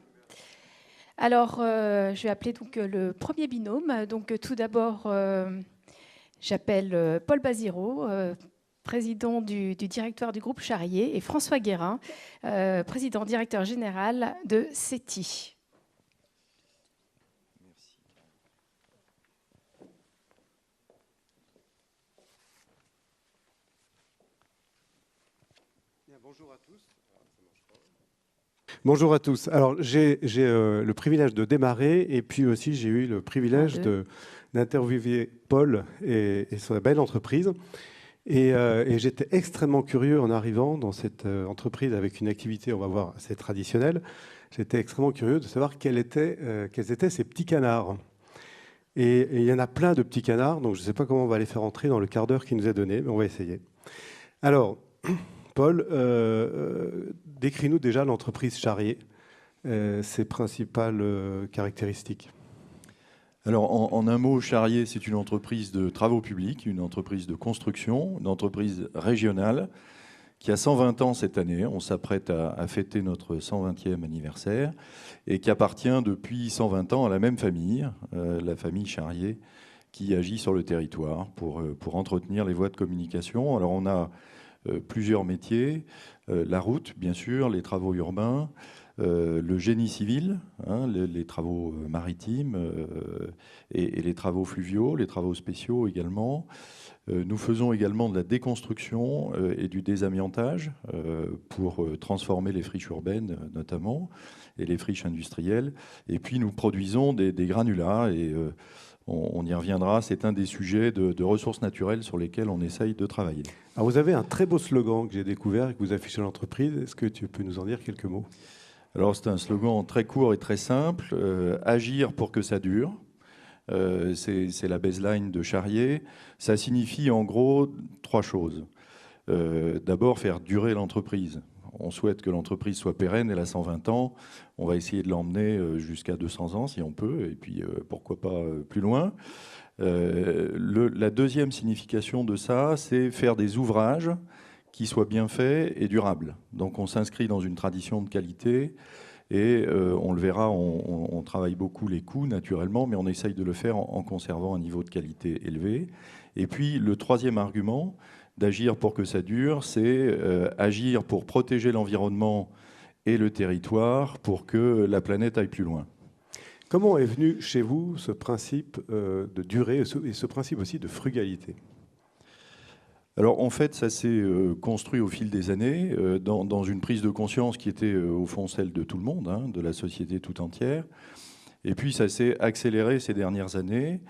Alors, je vais appeler donc le premier binôme. Donc, tout d'abord, j'appelle Paul Baziro, président du directoire du groupe Charrier, et François Guérin, président directeur général de CETI. Bonjour à tous. Bonjour à tous. Alors, j'ai le privilège de démarrer et puis aussi j'ai eu le privilège d'interviewer Paul et sa belle entreprise. Et j'étais extrêmement curieux en arrivant dans cette entreprise avec une activité, on va voir, assez traditionnelle. J'étais extrêmement curieux de savoir quels étaient ces petits canards. Et il y en a plein de petits canards, donc je ne sais pas comment on va les faire entrer dans le quart d'heure qui nous est donné, mais on va essayer. Alors, Paul, décris-nous déjà l'entreprise Charrier, ses principales caractéristiques. Alors, en un mot, Charrier, c'est une entreprise de travaux publics, une entreprise de construction, une entreprise régionale qui a 120 ans cette année. On s'apprête à fêter notre 120e anniversaire et qui appartient depuis 120 ans à la même famille, la famille Charrier, qui agit sur le territoire pour entretenir les voies de communication. Alors, on a plusieurs métiers, la route, bien sûr, les travaux urbains, le génie civil, les travaux maritimes et les travaux fluviaux, les travaux spéciaux également. Nous faisons également de la déconstruction et du désamiantage pour transformer les friches urbaines notamment et les friches industrielles. Et puis nous produisons des granulats et on y reviendra, c'est un des sujets de ressources naturelles sur lesquels on essaye de travailler. Alors vous avez un très beau slogan que j'ai découvert et que vous affichez à l'entreprise. Est-ce que tu peux nous en dire quelques mots ? Alors c'est un slogan très court et très simple, agir pour que ça dure. c'est la baseline de Charrier. Ça signifie en gros 3 choses. D'abord, faire durer l'entreprise. On souhaite que l'entreprise soit pérenne, elle a 120 ans. On va essayer de l'emmener jusqu'à 200 ans si on peut, et puis pourquoi pas plus loin. La deuxième signification de ça, c'est faire des ouvrages qui soient bien faits et durables. Donc on s'inscrit dans une tradition de qualité et on le verra, on travaille beaucoup les coûts naturellement, mais on essaye de le faire en conservant un niveau de qualité élevé. Et puis le troisième argument, d'agir pour que ça dure, c'est agir pour protéger l'environnement et le territoire pour que la planète aille plus loin. Comment est venu chez vous ce principe de durée et ce principe aussi de frugalité ? Alors en fait, ça s'est construit au fil des années dans une prise de conscience qui était au fond celle de tout le monde, hein, de la société tout entière. Et puis ça s'est accéléré ces dernières années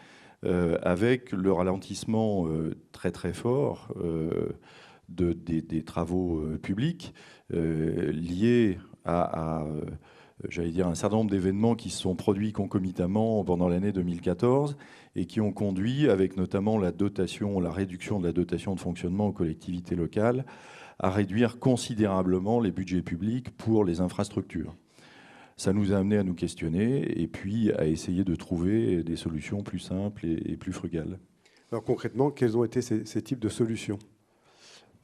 avec le ralentissement très très fort des travaux publics liés à j'allais dire, un certain nombre d'événements qui se sont produits concomitamment pendant l'année 2014 et qui ont conduit, avec notamment la réduction de la dotation de fonctionnement aux collectivités locales, à réduire considérablement les budgets publics pour les infrastructures. Ça nous a amené à nous questionner et puis à essayer de trouver des solutions plus simples et plus frugales. Alors concrètement, quels ont été ces types de solutions ?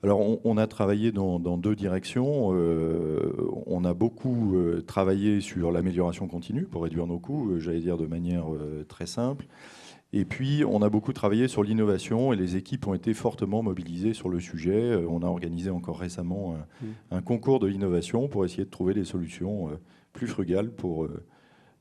Alors, on a travaillé dans 2 directions. On a beaucoup travaillé sur l'amélioration continue pour réduire nos coûts, j'allais dire de manière très simple. Et puis, on a beaucoup travaillé sur l'innovation et les équipes ont été fortement mobilisées sur le sujet. On a organisé encore récemment un concours de l'innovation pour essayer de trouver des solutions plus frugales pour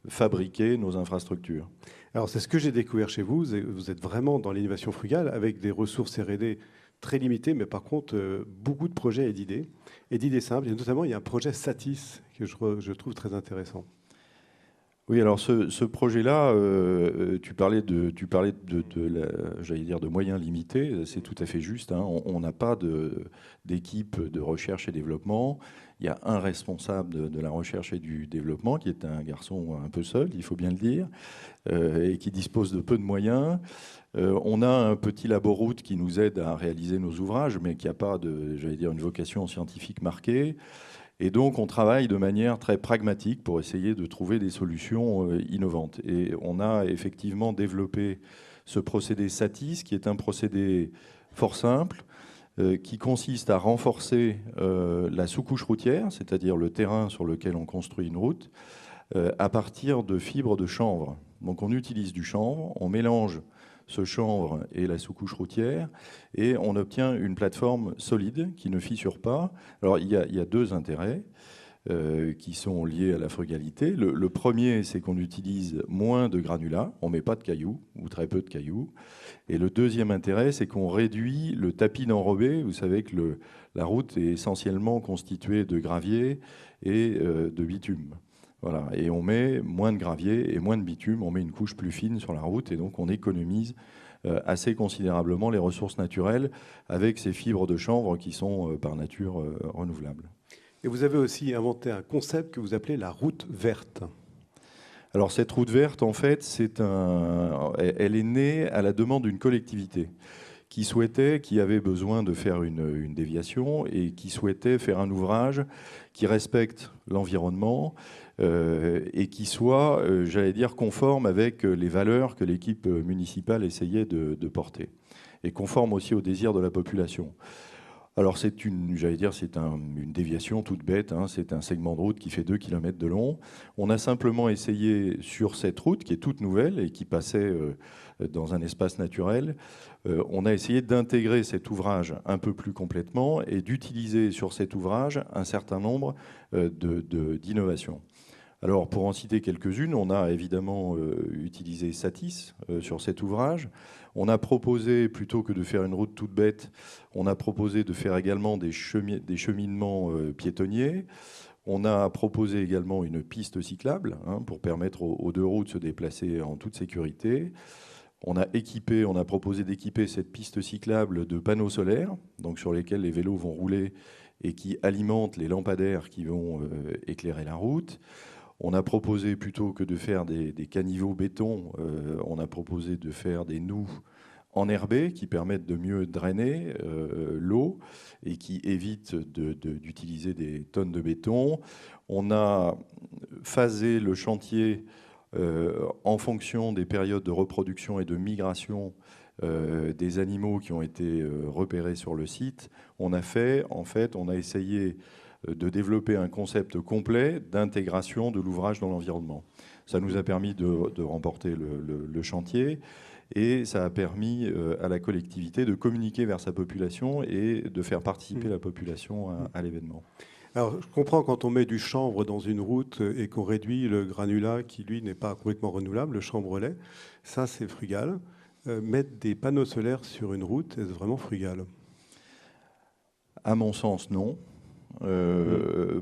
fabriquer nos infrastructures. Alors, c'est ce que j'ai découvert chez vous. Vous êtes vraiment dans l'innovation frugale avec des ressources R&D très limité, mais par contre, beaucoup de projets et d'idées simples. Et notamment, il y a un projet Satis que je trouve très intéressant. Oui, alors ce projet-là, tu parlais j'allais dire de moyens limités, c'est tout à fait juste. Hein. On n'a pas d'équipe de recherche et développement. Il y a un responsable de la recherche et du développement qui est un garçon un peu seul, il faut bien le dire, et qui dispose de peu de moyens. On a un petit laboroute qui nous aide à réaliser nos ouvrages, mais qui n'a pas une vocation scientifique marquée. Et donc, on travaille de manière très pragmatique pour essayer de trouver des solutions innovantes. Et on a effectivement développé ce procédé Satis, qui est un procédé fort simple, qui consiste à renforcer la sous-couche routière, c'est-à-dire le terrain sur lequel on construit une route, à partir de fibres de chanvre. Donc, on utilise du chanvre, on mélange ce chanvre et la sous-couche routière, et on obtient une plateforme solide qui ne fissure pas. Alors il y a 2 intérêts qui sont liés à la frugalité. Le premier, c'est qu'on utilise moins de granulats, on ne met pas de cailloux, ou très peu de cailloux. Et le deuxième intérêt, c'est qu'on réduit le tapis d'enrobé. Vous savez que la route est essentiellement constituée de gravier et de bitume. Voilà. Et on met moins de gravier et moins de bitume, on met une couche plus fine sur la route et donc on économise assez considérablement les ressources naturelles avec ces fibres de chanvre qui sont par nature renouvelables. Et vous avez aussi inventé un concept que vous appelez la route verte. Alors cette route verte, en fait, elle est née à la demande d'une collectivité qui avait besoin de faire une déviation et qui souhaitait faire un ouvrage qui respecte l'environnement et qui soit, j'allais dire, conforme avec les valeurs que l'équipe municipale essayait de porter et conforme aussi aux désirs de la population. Alors c'est une déviation toute bête, hein, c'est un segment de route qui fait 2 km de long. On a simplement essayé sur cette route qui est toute nouvelle et qui passait dans un espace naturel, on a essayé d'intégrer cet ouvrage un peu plus complètement et d'utiliser sur cet ouvrage un certain nombre d'innovations. Alors pour en citer quelques-unes, on a évidemment utilisé Satis sur cet ouvrage. On a proposé, plutôt que de faire une route toute bête, on a proposé de faire également des cheminements piétonniers. On a proposé également une piste cyclable pour permettre aux 2 roues de se déplacer en toute sécurité. On a proposé d'équiper cette piste cyclable de panneaux solaires, donc sur lesquels les vélos vont rouler et qui alimentent les lampadaires qui vont éclairer la route. On a proposé, plutôt que de faire des caniveaux béton, on a proposé de faire des noues enherbés qui permettent de mieux drainer l'eau et qui évitent d'utiliser des tonnes de béton. On a phasé le chantier en fonction des périodes de reproduction et de migration des animaux qui ont été repérés sur le site. On a essayé de développer un concept complet d'intégration de l'ouvrage dans l'environnement. Ça nous a permis de remporter le chantier. Et ça a permis à la collectivité de communiquer vers sa population et de faire participer la population à l'événement. Alors, je comprends quand on met du chanvre dans une route et qu'on réduit le granulat qui, lui, n'est pas complètement renouvelable, le chanvre-lait, ça, c'est frugal. Mettre des panneaux solaires sur une route, est-ce vraiment frugal? À mon sens, non.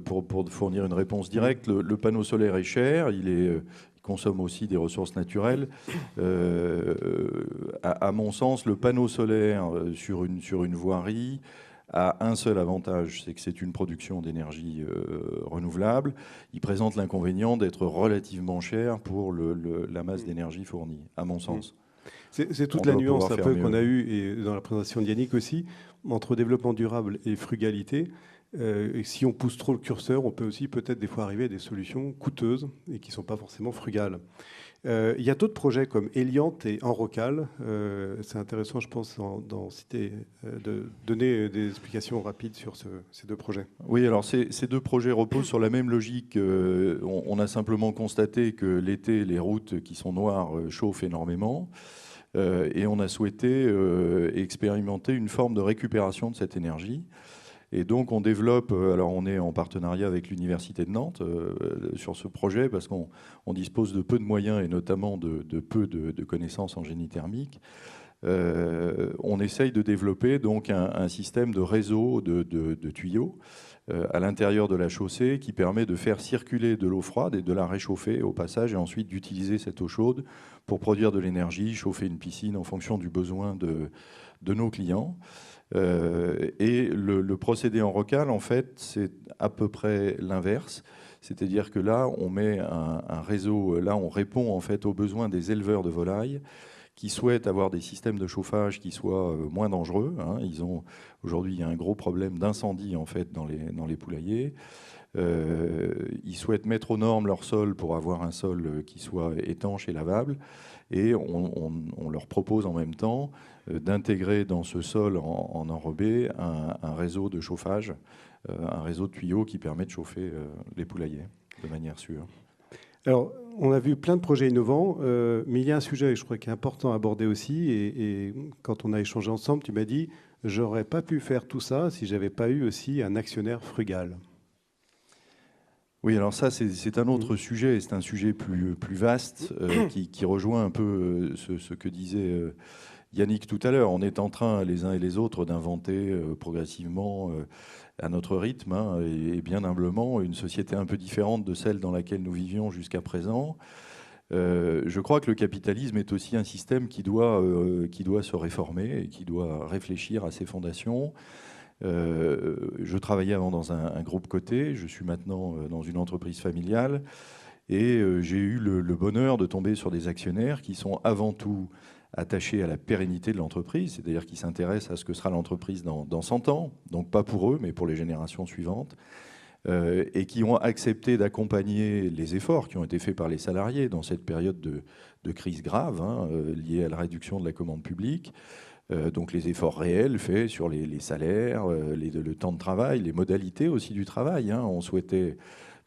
Pour fournir une réponse directe, le panneau solaire est cher, il consomme aussi des ressources naturelles. À mon sens, le panneau solaire sur une voirie a un seul avantage, c'est que c'est une production d'énergie renouvelable. Il présente l'inconvénient d'être relativement cher pour la masse d'énergie fournie, à mon sens. C'est toute la nuance un peu qu'on a eue, et dans la présentation de Yannick aussi, entre développement durable et frugalité. Et si on pousse trop le curseur, on peut aussi peut-être des fois arriver à des solutions coûteuses et qui ne sont pas forcément frugales. Il y a d'autres projets comme Eliante et Enrocal. C'est intéressant, je pense, de donner des explications rapides sur ces deux projets. Oui, alors ces deux projets reposent sur la même logique. On a simplement constaté que l'été, les routes qui sont noires chauffent énormément. Et on a souhaité expérimenter une forme de récupération de cette énergie. Et donc on développe, alors on est en partenariat avec l'Université de Nantes sur ce projet parce qu'on dispose de peu de moyens et notamment de peu de connaissances en génie thermique. On essaye de développer donc un système de réseau de tuyaux à l'intérieur de la chaussée qui permet de faire circuler de l'eau froide et de la réchauffer au passage et ensuite d'utiliser cette eau chaude pour produire de l'énergie, chauffer une piscine en fonction du besoin de nos clients. Et le procédé Enrocal, en fait, c'est à peu près l'inverse. C'est-à-dire que là, on met un réseau, là, on répond en fait aux besoins des éleveurs de volailles qui souhaitent avoir des systèmes de chauffage qui soient moins dangereux. Aujourd'hui, il y a un gros problème d'incendie en fait dans les poulaillers. Ils souhaitent mettre aux normes leur sol pour avoir un sol qui soit étanche et lavable. Et on leur propose en même temps d'intégrer dans ce sol en enrobé un réseau de chauffage, un réseau de tuyaux qui permet de chauffer les poulaillers de manière sûre. Alors, on a vu plein de projets innovants, mais il y a un sujet, je crois, qui est important à aborder aussi. Et quand on a échangé ensemble, tu m'as dit « j'aurais pas pu faire tout ça si j'avais pas eu aussi un actionnaire frugal ». Oui, alors ça, c'est un autre sujet, c'est un sujet plus vaste qui rejoint un peu ce que disait Yannick tout à l'heure. On est en train, les uns et les autres, d'inventer progressivement, à notre rythme, et bien humblement, une société un peu différente de celle dans laquelle nous vivions jusqu'à présent. Je crois que le capitalisme est aussi un système qui doit se réformer et qui doit réfléchir à ses fondations. Je travaillais avant dans un groupe coté, je suis maintenant dans une entreprise familiale et j'ai eu le bonheur de tomber sur des actionnaires qui sont avant tout attachés à la pérennité de l'entreprise, c'est-à-dire qui s'intéressent à ce que sera l'entreprise dans 100 ans, donc pas pour eux, mais pour les générations suivantes, et qui ont accepté d'accompagner les efforts qui ont été faits par les salariés dans cette période de crise grave liée à la réduction de la commande publique. Donc les efforts réels faits sur les salaires, le temps de travail, les modalités aussi du travail. On souhaitait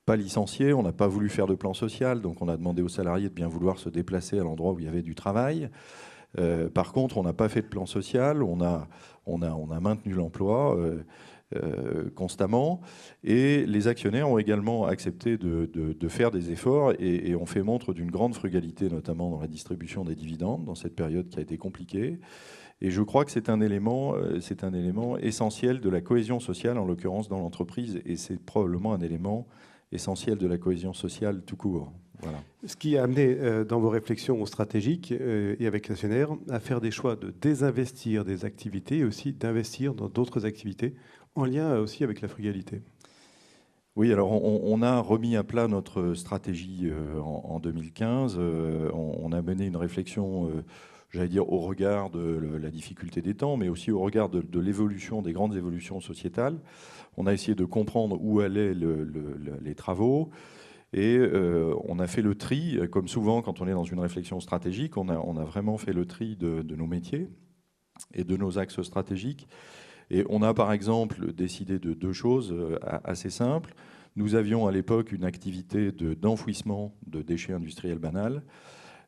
pas licencier, on n'a pas voulu faire de plan social, donc on a demandé aux salariés de bien vouloir se déplacer à l'endroit où il y avait du travail. Par contre, on n'a pas fait de plan social, on a maintenu l'emploi constamment, et les actionnaires ont également accepté de faire des efforts et ont fait montre d'une grande frugalité, notamment dans la distribution des dividendes, dans cette période qui a été compliquée. Et je crois que c'est un élément essentiel de la cohésion sociale, en l'occurrence dans l'entreprise, et c'est probablement un élément essentiel de la cohésion sociale tout court. Voilà. Ce qui a amené dans vos réflexions stratégiques et avec l'actionnaire à faire des choix de désinvestir des activités et aussi d'investir dans d'autres activités en lien aussi avec la frugalité. Oui, alors on a remis à plat notre stratégie en 2015. On a mené une réflexion, j'allais dire, au regard de la difficulté des temps, mais aussi au regard de l'évolution, des grandes évolutions sociétales. On a essayé de comprendre où allaient les travaux. Et on a fait le tri, comme souvent quand on est dans une réflexion stratégique, on a vraiment fait le tri de nos métiers et de nos axes stratégiques. Et on a par exemple décidé de deux choses assez simples. Nous avions à l'époque une activité d'enfouissement de déchets industriels banals.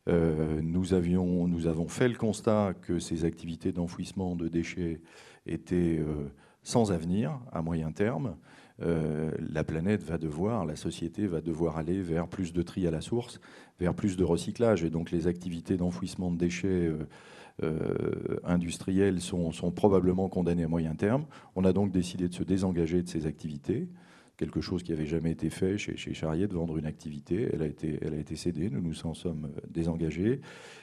Nous avons fait le constat que ces activités d'enfouissement de déchets étaient sans avenir à moyen terme. La planète va devoir, la société va devoir aller vers plus de tri à la source, vers plus de recyclage. Et donc les activités d'enfouissement de déchets industriels sont probablement condamnées à moyen terme. On a donc décidé de se désengager de ces activités, quelque chose qui n'avait jamais été fait chez Charrier, de vendre une activité. Elle a été cédée, nous nous en sommes désengagés.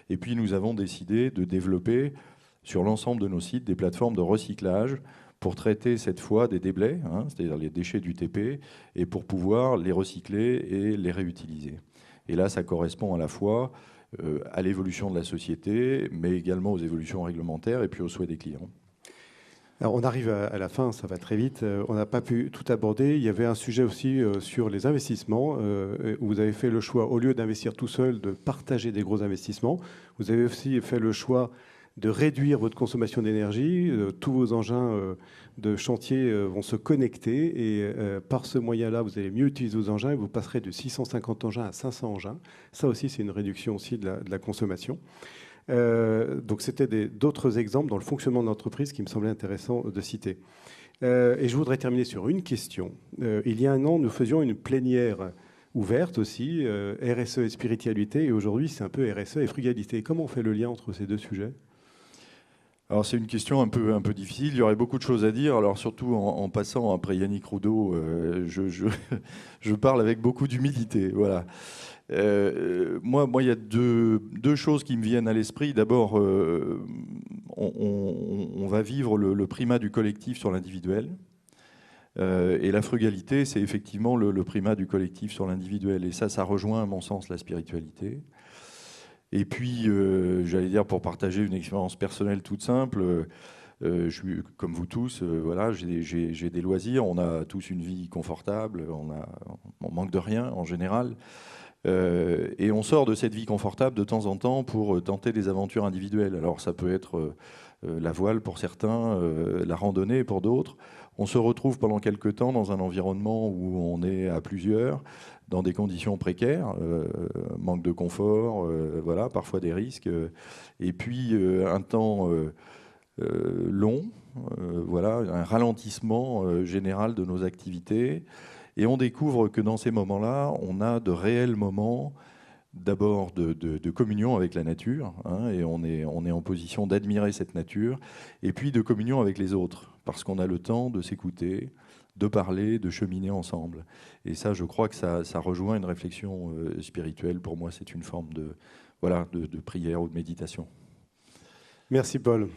Et puis nous avons décidé de développer sur l'ensemble de nos sites des plateformes de recyclage pour traiter cette fois des déblais, c'est-à-dire les déchets du TP, et pour pouvoir les recycler et les réutiliser. Et là, ça correspond à la fois à l'évolution de la société, mais également aux évolutions réglementaires et puis aux souhaits des clients. Alors on arrive à la fin, ça va très vite. On n'a pas pu tout aborder. Il y avait un sujet aussi sur les investissements. Où vous avez fait le choix, au lieu d'investir tout seul, de partager des gros investissements. Vous avez aussi fait le choix de réduire votre consommation d'énergie. Tous vos engins de chantier vont se connecter et par ce moyen-là, vous allez mieux utiliser vos engins et vous passerez de 650 engins à 500 engins. Ça aussi, c'est une réduction aussi de la consommation. Donc c'était d'autres exemples dans le fonctionnement de l'entreprise qui me semblait intéressant de citer. Et je voudrais terminer sur une question. Il y a un an, nous faisions une plénière ouverte aussi, RSE et spiritualité, et aujourd'hui c'est un peu RSE et frugalité. Comment on fait le lien entre ces deux sujets ? Alors c'est une question un peu difficile, il y aurait beaucoup de choses à dire, alors surtout en passant après Yannick Roudot, je parle avec beaucoup d'humilité, voilà. Moi, il y a deux choses qui me viennent à l'esprit. D'abord, on va vivre le primat du collectif sur l'individuel. Et la frugalité, c'est effectivement le primat du collectif sur l'individuel. Et ça rejoint, à mon sens, la spiritualité. Et puis, j'allais dire, pour partager une expérience personnelle toute simple, comme vous tous, voilà, j'ai des loisirs, on a tous une vie confortable, on manque de rien en général. Et on sort de cette vie confortable de temps en temps pour tenter des aventures individuelles. Alors ça peut être la voile pour certains, la randonnée pour d'autres. On se retrouve pendant quelques temps dans un environnement où on est à plusieurs, dans des conditions précaires, manque de confort, voilà, parfois des risques. Et puis un temps long, voilà, un ralentissement général de nos activités. Et on découvre que dans ces moments-là, on a de réels moments d'abord de communion avec la nature, et on est en position d'admirer cette nature, et puis de communion avec les autres, parce qu'on a le temps de s'écouter, de parler, de cheminer ensemble. Et ça, je crois que ça rejoint une réflexion spirituelle. Pour moi, c'est une forme de prière ou de méditation. Merci Paul.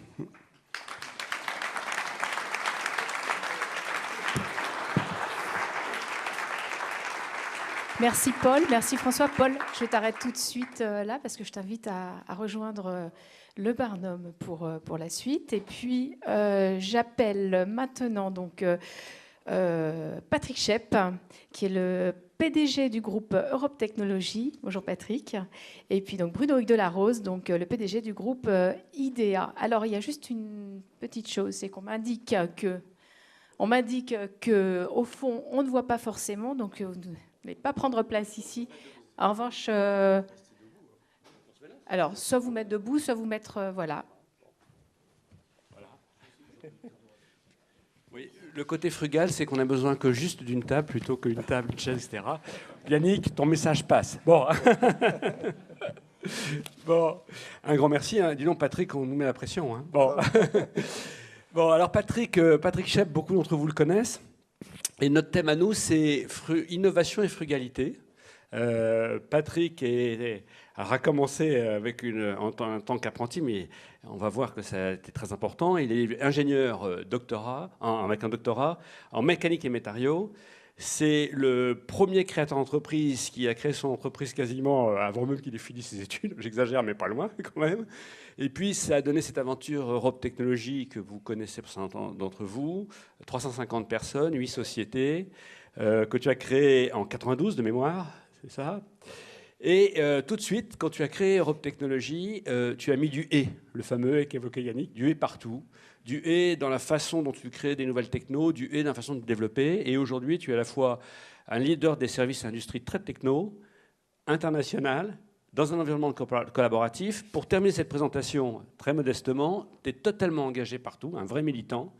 Merci Paul, merci François. Paul, je t'arrête tout de suite là parce que je t'invite à rejoindre le Barnum pour la suite. Et puis j'appelle maintenant donc Patrick Schepp, qui est le PDG du groupe Europe Technologies. Bonjour Patrick. Et puis donc Bruno Hugues de la Rose, donc le PDG du groupe IDEA. Alors il y a juste une petite chose, c'est qu'on m'indique que au fond on ne voit pas forcément, donc ne pas prendre place ici. En revanche, alors soit vous mettre debout, soit vous mettre voilà. Oui, le côté frugal, c'est qu'on a besoin que juste d'une table plutôt qu'une table, une chaise, etc. Yannick, ton message passe. Bon, bon, un grand merci. Dis donc, Patrick, on nous met la pression. Bon, bon, alors Patrick Schepp, beaucoup d'entre vous le connaissent. Et notre thème à nous, c'est innovation et frugalité. Patrick a recommencé en tant qu'apprenti, mais on va voir que ça a été très important. Il est ingénieur avec un doctorat en mécanique et matériaux. C'est le premier créateur d'entreprise qui a créé son entreprise quasiment avant même qu'il ait fini ses études. J'exagère, mais pas loin quand même. Et puis, ça a donné cette aventure Europe Technologie que vous connaissez pour certains d'entre vous. 350 personnes, 8 sociétés, que tu as créées en 92 de mémoire, c'est ça. Et tout de suite, quand tu as créé Europe Technologie, tu as mis du « et », le fameux « et » qu'évoquait Yannick, du « et » partout. Du « et » dans la façon dont tu crées des nouvelles technos, du « et » dans la façon de développer. Et aujourd'hui, tu es à la fois un leader des services industrie très techno, international, dans un environnement collaboratif. Pour terminer cette présentation, très modestement, tu es totalement engagé partout, un vrai militant.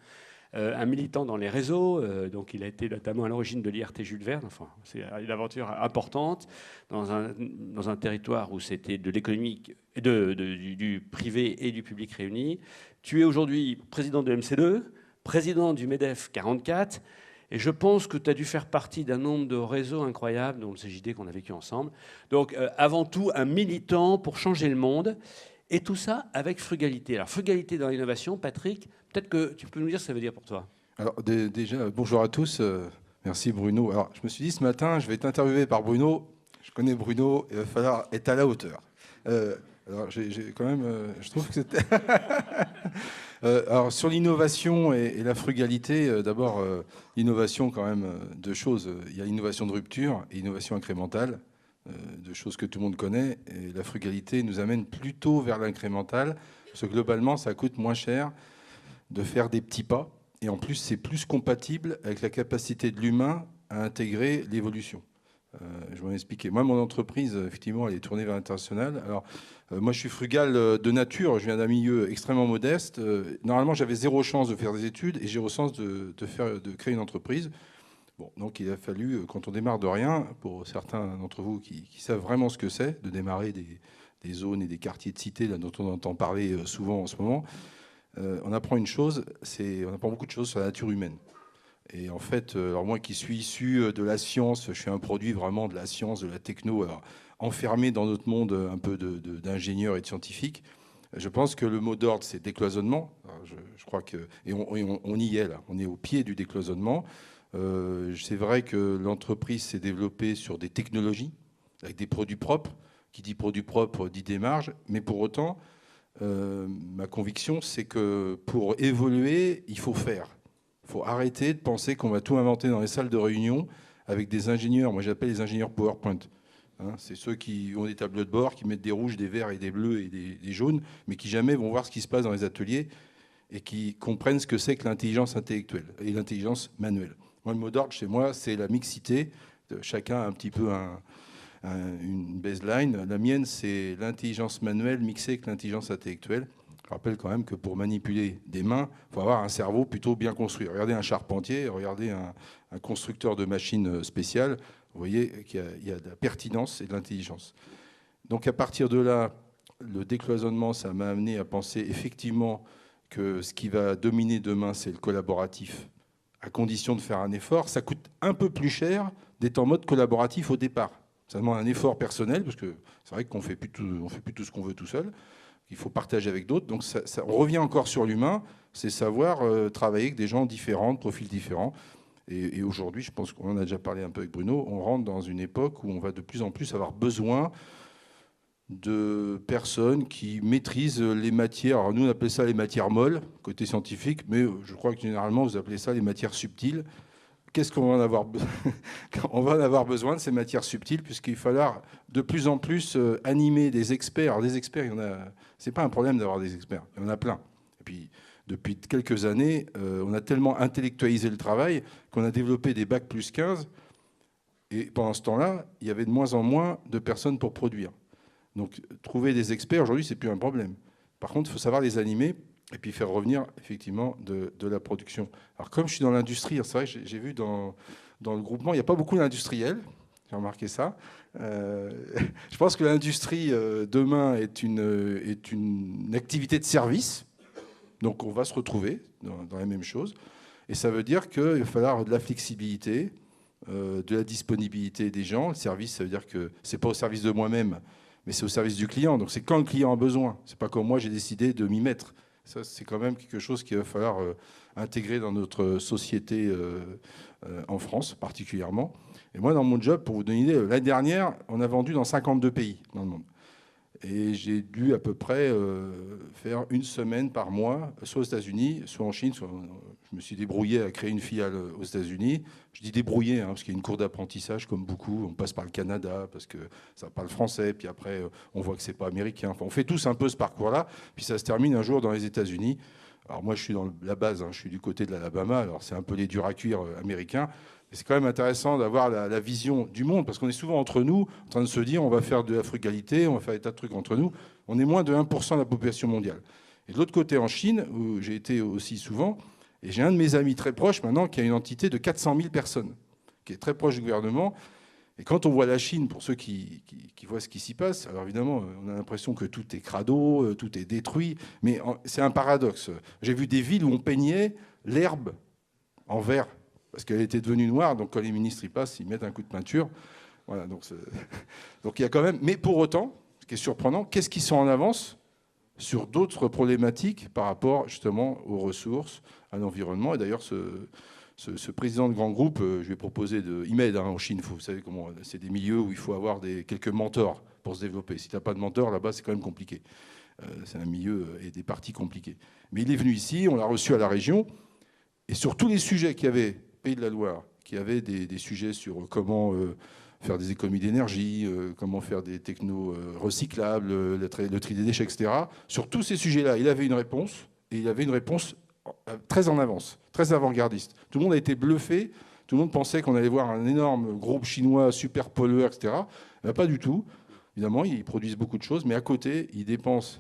Un militant dans les réseaux, donc il a été notamment à l'origine de l'IRT Jules Verne, enfin, c'est une aventure importante, dans un territoire où c'était de l'économie, du privé et du public réunis. Tu es aujourd'hui président de MC2, président du MEDEF 44, et je pense que tu as dû faire partie d'un nombre de réseaux incroyables, dont le CJD qu'on a vécu ensemble. Donc avant tout, un militant pour changer le monde. Et tout ça avec frugalité. Alors, frugalité dans l'innovation, Patrick, peut-être que tu peux nous dire ce que ça veut dire pour toi. Alors, déjà, bonjour à tous. Merci Bruno. Alors, je me suis dit ce matin, je vais être interviewé par Bruno. Je connais Bruno, il va falloir être à la hauteur. Alors, j'ai quand même, je trouve que c'était... alors, sur l'innovation et la frugalité, d'abord, l'innovation, quand même, deux choses. Il y a l'innovation de rupture et l'innovation incrémentale. De choses que tout le monde connaît, et la frugalité nous amène plutôt vers l'incrémental, parce que globalement, ça coûte moins cher de faire des petits pas, et en plus, c'est plus compatible avec la capacité de l'humain à intégrer l'évolution. Je vais m'expliquer. Moi, mon entreprise, effectivement, elle est tournée vers l'international. Alors, moi, je suis frugal de nature, je viens d'un milieu extrêmement modeste. Normalement, j'avais zéro chance de faire des études, et j'ai zéro chance de créer une entreprise. Bon, donc il a fallu, quand on démarre de rien, pour certains d'entre vous qui savent vraiment ce que c'est, de démarrer des zones et des quartiers de cité là, dont on entend parler souvent en ce moment, on apprend une chose, on apprend beaucoup de choses sur la nature humaine. Et en fait, alors moi qui suis issu de la science, je suis un produit vraiment de la science, de la techno, alors, enfermé dans notre monde un peu d'ingénieurs et de scientifiques. Je pense que le mot d'ordre, c'est décloisonnement. Alors, je crois que, et on y est là, on est au pied du décloisonnement. C'est vrai que l'entreprise s'est développée sur des technologies, avec des produits propres. Qui dit produit propre dit des marges. Mais pour autant, ma conviction, c'est que pour évoluer, il faut faire. Il faut arrêter de penser qu'on va tout inventer dans les salles de réunion avec des ingénieurs. Moi, j'appelle les ingénieurs PowerPoint. Hein, c'est ceux qui ont des tableaux de bord, qui mettent des rouges, des verts et des bleus et des jaunes, mais qui jamais vont voir ce qui se passe dans les ateliers et qui comprennent ce que c'est que l'intelligence intellectuelle et l'intelligence manuelle. Moi, le mot d'ordre chez moi, c'est la mixité. Chacun a un petit peu une baseline. La mienne, c'est l'intelligence manuelle mixée avec l'intelligence intellectuelle. Je rappelle quand même que pour manipuler des mains, il faut avoir un cerveau plutôt bien construit. Regardez un charpentier, regardez un constructeur de machines spéciales. Vous voyez qu'il y a de la pertinence et de l'intelligence. Donc à partir de là, le décloisonnement, ça m'a amené à penser effectivement que ce qui va dominer demain, c'est le collaboratif, à condition de faire un effort. Ça coûte un peu plus cher d'être en mode collaboratif au départ. Ça demande un effort personnel, parce que c'est vrai qu'on ne fait plus tout ce qu'on veut tout seul. Il faut partager avec d'autres. Donc on revient encore sur l'humain, c'est savoir travailler avec des gens différents, de profils différents. Et aujourd'hui, je pense qu'on en a déjà parlé un peu avec Bruno, on rentre dans une époque où on va de plus en plus avoir besoin de personnes qui maîtrisent les matières. Alors nous, on appelle ça les matières molles, côté scientifique, mais je crois que généralement, vous appelez ça les matières subtiles. Qu'est-ce qu'on va en avoir besoin? On va en avoir besoin de ces matières subtiles, puisqu'il va falloir de plus en plus animer des experts. Alors des experts, c'est pas un problème d'avoir des experts, il y en a plein. Et puis, depuis quelques années, on a tellement intellectualisé le travail qu'on a développé des bacs plus 15. Et pendant ce temps-là, il y avait de moins en moins de personnes pour produire. Donc, trouver des experts, aujourd'hui, c'est plus un problème. Par contre, il faut savoir les animer et puis faire revenir, effectivement, de la production. Alors, comme je suis dans l'industrie, c'est vrai que j'ai vu dans le groupement, il n'y a pas beaucoup d'industriels. J'ai remarqué ça. Je pense que l'industrie, demain, est une activité de service. Donc, on va se retrouver dans les mêmes choses. Et ça veut dire qu'il va falloir de la flexibilité, de la disponibilité des gens. Le service, ça veut dire que ce n'est pas au service de moi-même, mais c'est au service du client. Donc c'est quand le client a besoin. C'est pas comme moi, j'ai décidé de m'y mettre. Ça, c'est quand même quelque chose qu'il va falloir intégrer dans notre société en France particulièrement. Et moi, dans mon job, pour vous donner une idée, l'année dernière, on a vendu dans 52 pays dans le monde. Et j'ai dû à peu près faire une semaine par mois, soit aux États-Unis, soit en Chine. Je me suis débrouillé à créer une filiale aux États-Unis. Je dis débrouillé, parce qu'il y a une cour d'apprentissage, comme beaucoup. On passe par le Canada, parce que ça parle français. Puis après, on voit que c'est pas américain. Enfin, on fait tous un peu ce parcours-là. Puis ça se termine un jour dans les États-Unis. Alors moi, je suis dans la base. Je suis du côté de l'Alabama. Alors c'est un peu les durs à cuire américains. C'est quand même intéressant d'avoir la vision du monde, parce qu'on est souvent entre nous, en train de se dire on va faire de la frugalité, on va faire des tas de trucs entre nous. On est moins de 1% de la population mondiale. Et de l'autre côté, en Chine, où j'ai été aussi souvent, et j'ai un de mes amis très proches maintenant qui a une entité de 400 000 personnes, qui est très proche du gouvernement. Et quand on voit la Chine, pour ceux qui voient ce qui s'y passe, alors évidemment, on a l'impression que tout est crado, tout est détruit, mais c'est un paradoxe. J'ai vu des villes où on peignait l'herbe en vert, parce qu'elle était devenue noire, donc quand les ministres y passent, ils mettent un coup de peinture. Voilà, donc il y a quand même... Mais pour autant, ce qui est surprenant, qu'est-ce qu'ils sont en avance sur d'autres problématiques par rapport justement aux ressources, à l'environnement. Et d'ailleurs, ce président de grand groupe, je vais proposer il m'aide en Chine. Vous savez comment c'est des milieux où il faut avoir quelques mentors pour se développer. Si tu n'as pas de mentor, là-bas, c'est quand même compliqué. C'est un milieu et des parties compliquées. Mais il est venu ici, on l'a reçu à la région, et sur tous les sujets qu'il y avait, Pays de la Loire, qui avait des sujets sur comment faire des économies d'énergie, comment faire des technos recyclables, le tri des déchets, etc. Sur tous ces sujets-là, il avait une réponse, et il avait une réponse très en avance, très avant-gardiste. Tout le monde a été bluffé, tout le monde pensait qu'on allait voir un énorme groupe chinois super pollueur, etc. Pas du tout. Évidemment, ils produisent beaucoup de choses, mais à côté, ils dépensent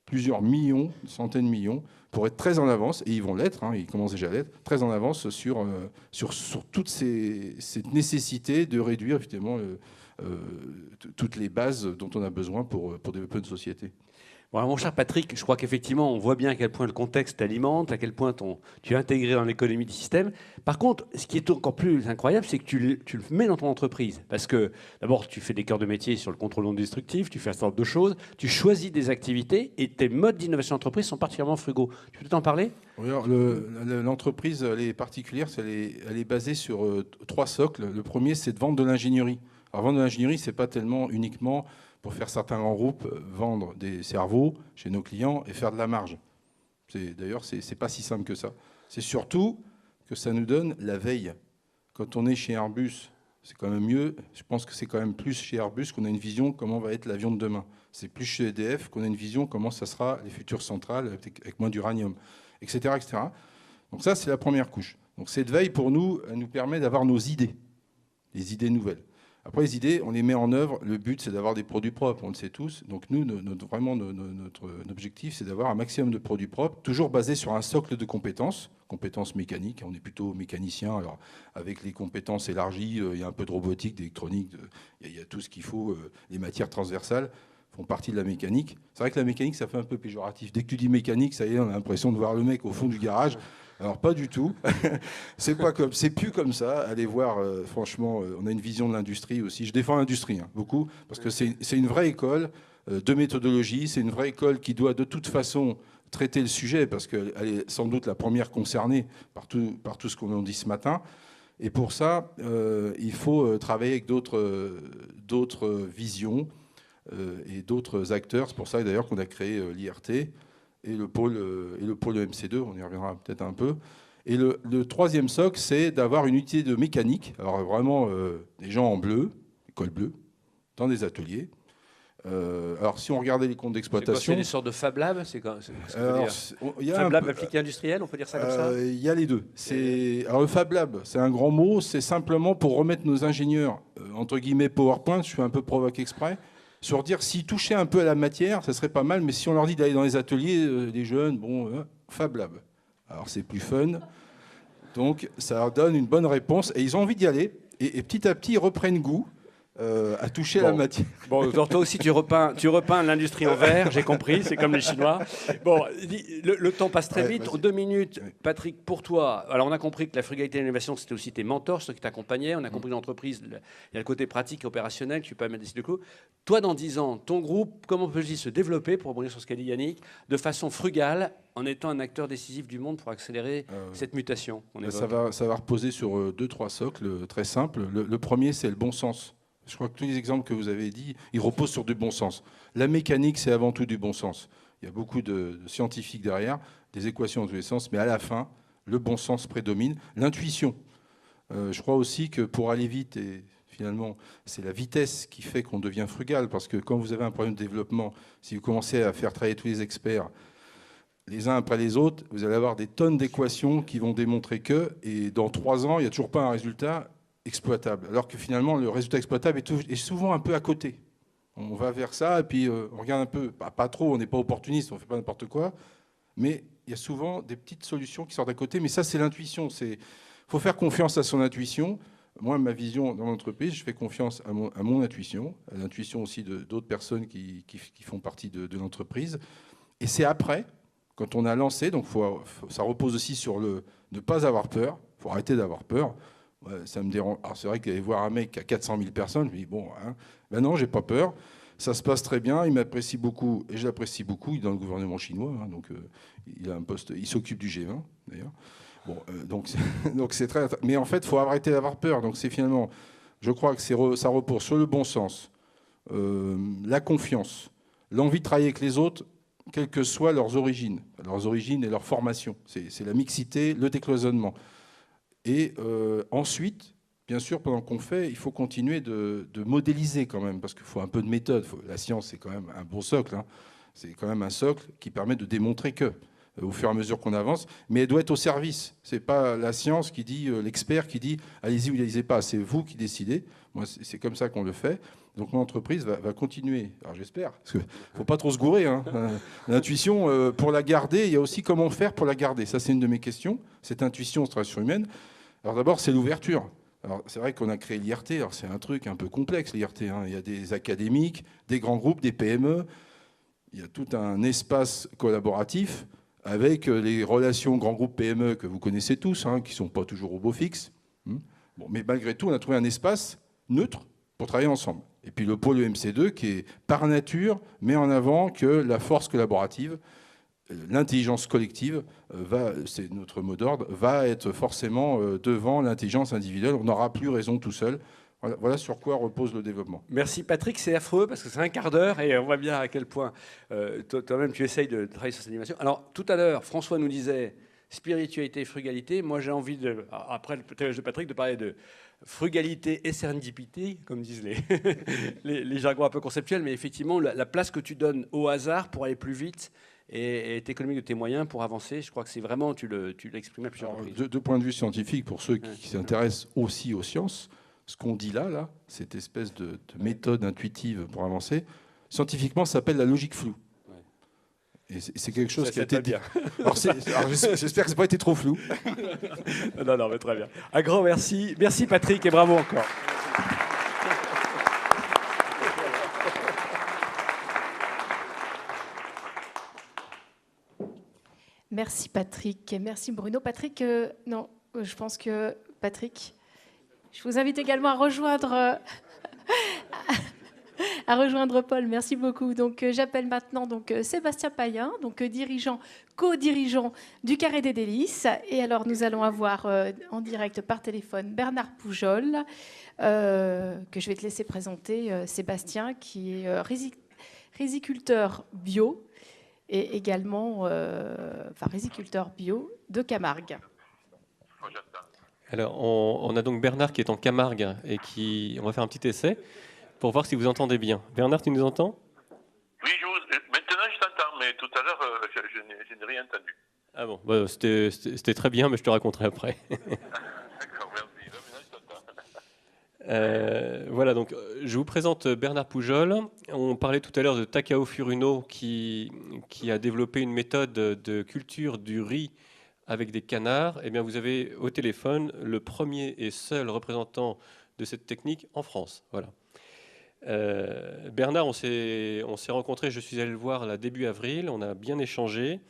plusieurs millions, centaines de millions, pour être très en avance, et ils vont l'être, ils commencent déjà à l'être, très en avance sur toute cette nécessité de réduire effectivement toutes les bases dont on a besoin pour développer une société. Bon, alors, mon cher Patrick, je crois qu'effectivement, on voit bien à quel point le contexte t'alimente, à quel point tu es intégré dans l'économie du système. Par contre, ce qui est encore plus incroyable, c'est que tu le mets dans ton entreprise. Parce que, d'abord, tu fais des cœurs de métier sur le contrôle non destructif, tu fais un certain nombre de choses, tu choisis des activités et tes modes d'innovation d'entreprise sont particulièrement frugaux. Tu peux t'en parler ? Oui, alors l'entreprise, elle est particulière, elle est basée sur 3 socles. Le premier, c'est de vendre de l'ingénierie. Alors, vendre de l'ingénierie, ce n'est pas tellement uniquement... pour faire certains grands groupes, vendre des cerveaux chez nos clients et faire de la marge. D'ailleurs, ce n'est pas si simple que ça. C'est surtout que ça nous donne la veille. Quand on est chez Airbus, c'est quand même mieux. Je pense que c'est quand même plus chez Airbus qu'on a une vision comment va être l'avion de demain. C'est plus chez EDF qu'on a une vision comment ça sera les futures centrales avec moins d'uranium, etc., etc. Donc ça, c'est la première couche. Donc cette veille, pour nous, elle nous permet d'avoir nos idées, les idées nouvelles. Après, les idées, on les met en œuvre. Le but, c'est d'avoir des produits propres, on le sait tous. Donc nous, vraiment, notre objectif, c'est d'avoir un maximum de produits propres, toujours basés sur un socle de compétences mécaniques. On est plutôt mécanicien. Alors, avec les compétences élargies, il y a un peu de robotique, d'électronique, il y a tout ce qu'il faut. Les matières transversales font partie de la mécanique. C'est vrai que la mécanique, ça fait un peu péjoratif. Dès que tu dis mécanique, ça y est, on a l'impression de voir le mec au fond du garage. Alors pas du tout, c'est plus comme ça. Allez voir, franchement, on a une vision de l'industrie aussi. Je défends l'industrie beaucoup, parce que c'est une vraie école de méthodologie, c'est une vraie école qui doit de toute façon traiter le sujet, parce qu'elle est sans doute la première concernée par tout ce qu'on a dit ce matin. Et pour ça, il faut travailler avec d'autres visions et d'autres acteurs. C'est pour ça d'ailleurs qu'on a créé l'IRT. Et le pôle MC2, on y reviendra peut-être un peu. Et le troisième socle, c'est d'avoir une unité de mécanique. Alors vraiment, des gens en bleu, col bleu, dans des ateliers. Alors si on regardait les comptes d'exploitation... C'est des sortes de Fab Lab, c'est quoi, Fab Lab appliqué industriel, on peut dire ça comme ça ? Il y a les deux. Alors le Fab Lab, c'est un grand mot, c'est simplement pour remettre nos ingénieurs, entre guillemets PowerPoint, je fais un peu provoque exprès, sur dire s'ils touchaient un peu à la matière, ça serait pas mal, mais si on leur dit d'aller dans les ateliers, les jeunes, Fab Lab. Alors c'est plus fun, donc ça leur donne une bonne réponse, et ils ont envie d'y aller, et petit à petit ils reprennent goût, à toucher la matière. Bon, toi aussi, tu repeins l'industrie en vert, j'ai compris, c'est comme les Chinois. Bon, le temps passe très vite. En 2 minutes, Patrick, pour toi, alors on a compris que la frugalité et l'innovation, c'était aussi tes mentors, ceux qui t'accompagnaient. On a compris que l'entreprise, il y a le côté pratique et opérationnel, que tu peux mettre des sites de clous. Toi, dans 10 ans, ton groupe, comment peut-il se développer, pour rebondir sur ce qu'a dit Yannick, de façon frugale, en étant un acteur décisif du monde pour accélérer cette mutation ça va reposer sur 2-3 socles très simples. Le premier, c'est le bon sens. Je crois que tous les exemples que vous avez dit, ils reposent sur du bon sens. La mécanique, c'est avant tout du bon sens. Il y a beaucoup de scientifiques derrière, des équations dans tous les sens, mais à la fin, le bon sens prédomine. L'intuition. Je crois aussi que pour aller vite, et finalement, c'est la vitesse qui fait qu'on devient frugal, parce que quand vous avez un problème de développement, si vous commencez à faire travailler tous les experts, les uns après les autres, vous allez avoir des tonnes d'équations qui vont démontrer que, et dans 3 ans, il n'y a toujours pas un résultat exploitable. Alors que finalement, le résultat exploitable est souvent un peu à côté. On va vers ça, et puis on regarde un peu, pas trop, on n'est pas opportuniste, on ne fait pas n'importe quoi, mais il y a souvent des petites solutions qui sortent à côté. Mais ça, c'est l'intuition. Il faut faire confiance à son intuition. Moi, ma vision dans l'entreprise, je fais confiance à mon intuition, à l'intuition aussi d'autres personnes qui font partie de l'entreprise. Et c'est après, quand on a lancé, donc ça repose aussi sur ne pas avoir peur, il faut arrêter d'avoir peur. Ouais, ça me dérange. Alors c'est vrai qu'aller voir un mec qui a 400 000 personnes, je me dis, bon, ben non, j'ai pas peur. Ça se passe très bien, il m'apprécie beaucoup, et je l'apprécie beaucoup. Il est dans le gouvernement chinois, donc il a un poste, il s'occupe du G20, d'ailleurs. Bon, donc c'est très... Mais en fait, il faut arrêter d'avoir peur. Donc c'est finalement, je crois que ça repose sur le bon sens, la confiance, l'envie de travailler avec les autres, quelles que soient leurs origines et leur formation. C'est la mixité, le décloisonnement. Et ensuite, bien sûr, pendant qu'on fait, il faut continuer de modéliser quand même, parce qu'il faut un peu de méthode. La science, c'est quand même un bon socle. Hein. C'est quand même un socle qui permet de démontrer que, au fur et à mesure qu'on avance, mais elle doit être au service. C'est pas la science qui dit, l'expert qui dit, allez-y ou allez-y pas. C'est vous qui décidez. Moi, c'est comme ça qu'on le fait. Donc mon entreprise va continuer. Alors j'espère, parce qu'il ne faut pas trop se gourer. Hein. L'intuition, pour la garder, il y a aussi comment faire pour la garder. Ça, c'est une de mes questions. Cette intuition en stratégie humaine. Alors d'abord, c'est l'ouverture. Alors c'est vrai qu'on a créé l'IRT. Alors c'est un truc un peu complexe, l'IRT. Hein. Il y a des académiques, des grands groupes, des PME. Il y a tout un espace collaboratif avec les relations grands groupes PME que vous connaissez tous, hein, qui ne sont pas toujours au beau fixe. Bon, mais malgré tout, on a trouvé un espace neutre pour travailler ensemble. Et puis le pôle EMC2 qui est par nature met en avant que la force collaborative, l'intelligence collective, c'est notre mot d'ordre, va être forcément devant l'intelligence individuelle. On n'aura plus raison tout seul. Voilà sur quoi repose le développement. Merci Patrick, c'est affreux parce que c'est un quart d'heure et on voit bien à quel point toi-même tu essayes de travailler sur cette animation. Alors tout à l'heure, François nous disait spiritualité et frugalité. Moi j'ai envie, après le témoignage de Patrick, de parler de frugalité et serendipité, comme disent les jargons un peu conceptuels, mais effectivement la place que tu donnes au hasard pour aller plus vite et t'économiser de tes moyens pour avancer, je crois que c'est vraiment, tu l'exprimes à plusieurs reprises. De point de vue scientifique, pour ceux qui s'intéressent aussi aux sciences, ce qu'on dit là, cette espèce de méthode intuitive pour avancer, scientifiquement, ça s'appelle la logique floue. Et c'est quelque chose qui a été bien. Alors j'espère que ça n'a pas été trop flou. Non, mais très bien. Un grand merci. Merci Patrick et bravo encore. Merci Patrick et merci Bruno. Patrick, non, je pense que Patrick, je vous invite également à rejoindre Paul. Merci beaucoup. Donc j'appelle maintenant Sébastien Payen, co-dirigeant du Carré des Délices. Et alors nous allons avoir en direct par téléphone Bernard Poujol, que je vais te laisser présenter. Sébastien, qui est riziculteur bio et également riziculteur bio de Camargue. Alors, on a donc Bernard qui est en Camargue et on va faire un petit essai pour voir si vous entendez bien. Bernard, tu nous entends ? Oui, maintenant je t'entends, mais tout à l'heure, je n'ai rien entendu. Ah bon, c'était très bien, mais je te raconterai après. D'accord, merci. Là, maintenant je t'entends. Voilà, donc je vous présente Bernard Poujol. On parlait tout à l'heure de Takao Furuno qui a développé une méthode de culture du riz avec des canards. Eh bien, vous avez au téléphone le premier et seul représentant de cette technique en France. Voilà. Bernard, on s'est rencontrés, je suis allé le voir là, début avril, on a bien échangé.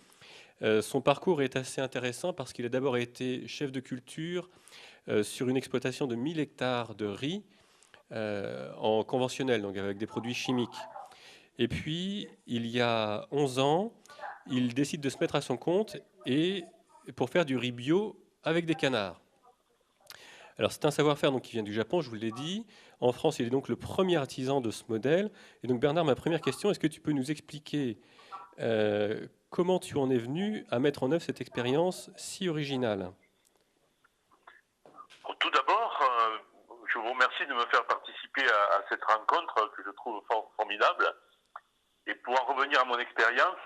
Son parcours est assez intéressant parce qu'il a d'abord été chef de culture sur une exploitation de 1000 hectares de riz en conventionnel, donc avec des produits chimiques. Et puis, il y a 11 ans, il décide de se mettre à son compte et pour faire du riz bio avec des canards. Alors, c'est un savoir-faire donc, qui vient du Japon, je vous l'ai dit. En France, il est donc le premier artisan de ce modèle. Et donc, Bernard, ma première question, est-ce que tu peux nous expliquer comment tu en es venu à mettre en œuvre cette expérience si originale? Tout d'abord, je vous remercie de me faire participer à cette rencontre que je trouve formidable. Et pour en revenir à mon expérience,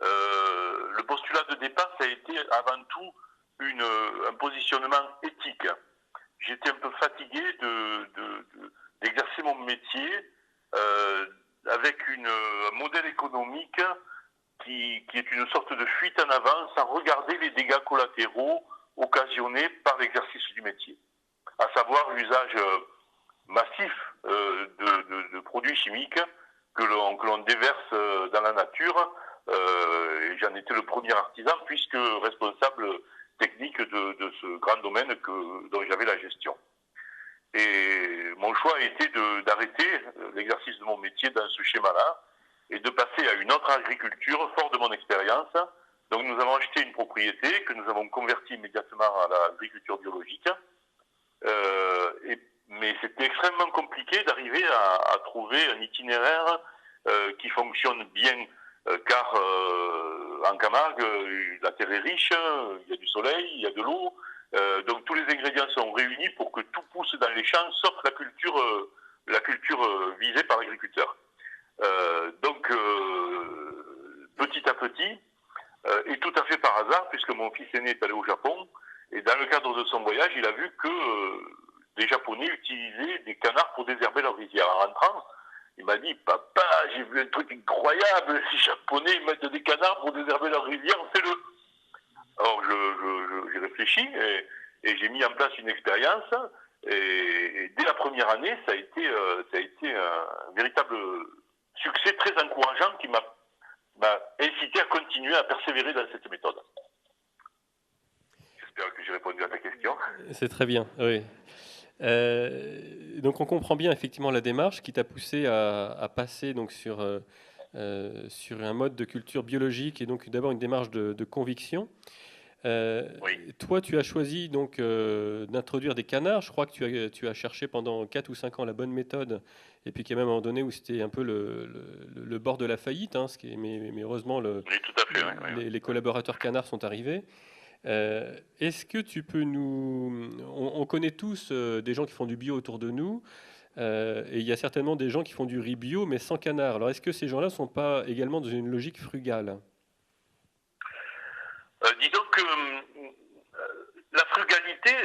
le postulat de départ, ça a été avant tout un positionnement éthique. J'étais un peu fatigué d'exercer mon métier avec un modèle économique qui est une sorte de fuite en avant sans regarder les dégâts collatéraux occasionnés par l'exercice du métier, à savoir l'usage massif de produits chimiques que l'on déverse dans la nature. Et j'en étais le premier artisan puisque responsable technique de ce grand domaine dont j'avais la gestion. Et mon choix a été d'arrêter l'exercice de mon métier dans ce schéma-là et de passer à une autre agriculture fort de mon expérience. Donc nous avons acheté une propriété que nous avons convertie immédiatement à l'agriculture biologique. Mais c'était extrêmement compliqué d'arriver à trouver un itinéraire qui fonctionne bien, car en Camargue, la terre est riche, il y a du soleil, il y a de l'eau, donc tous les ingrédients sont réunis pour que tout pousse dans les champs, sauf la culture visée par l'agriculteur. Donc petit à petit, et tout à fait par hasard, puisque mon fils aîné est allé au Japon, et dans le cadre de son voyage, il a vu que des Japonais utilisaient des canards pour désherber leur rizière. En rentrant, il m'a dit, papa, j'ai vu un truc incroyable, les Japonais mettent des canards pour désherber leur rizière, fais-le. Alors j'ai réfléchi et j'ai mis en place une expérience, et dès la première année, ça a été un véritable succès très encourageant qui m'a incité à continuer à persévérer dans cette méthode. J'espère que j'ai répondu à ta question. C'est très bien, oui. Donc on comprend bien effectivement la démarche qui t'a poussé à passer donc sur un mode de culture biologique et donc d'abord une démarche de conviction. Oui. Toi, tu as choisi donc d'introduire des canards. Je crois que tu as cherché pendant 4 ou 5 ans la bonne méthode, et puis qu'il y a même un moment donné où c'était un peu le bord de la faillite, hein, mais heureusement oui, tout à fait, oui. Les collaborateurs canards sont arrivés. Est-ce que tu peux on connaît tous des gens qui font du bio autour de nous, et il y a certainement des gens qui font du riz bio mais sans canard. Alors est-ce que ces gens-là ne sont pas également dans une logique frugale? Disons que la frugalité,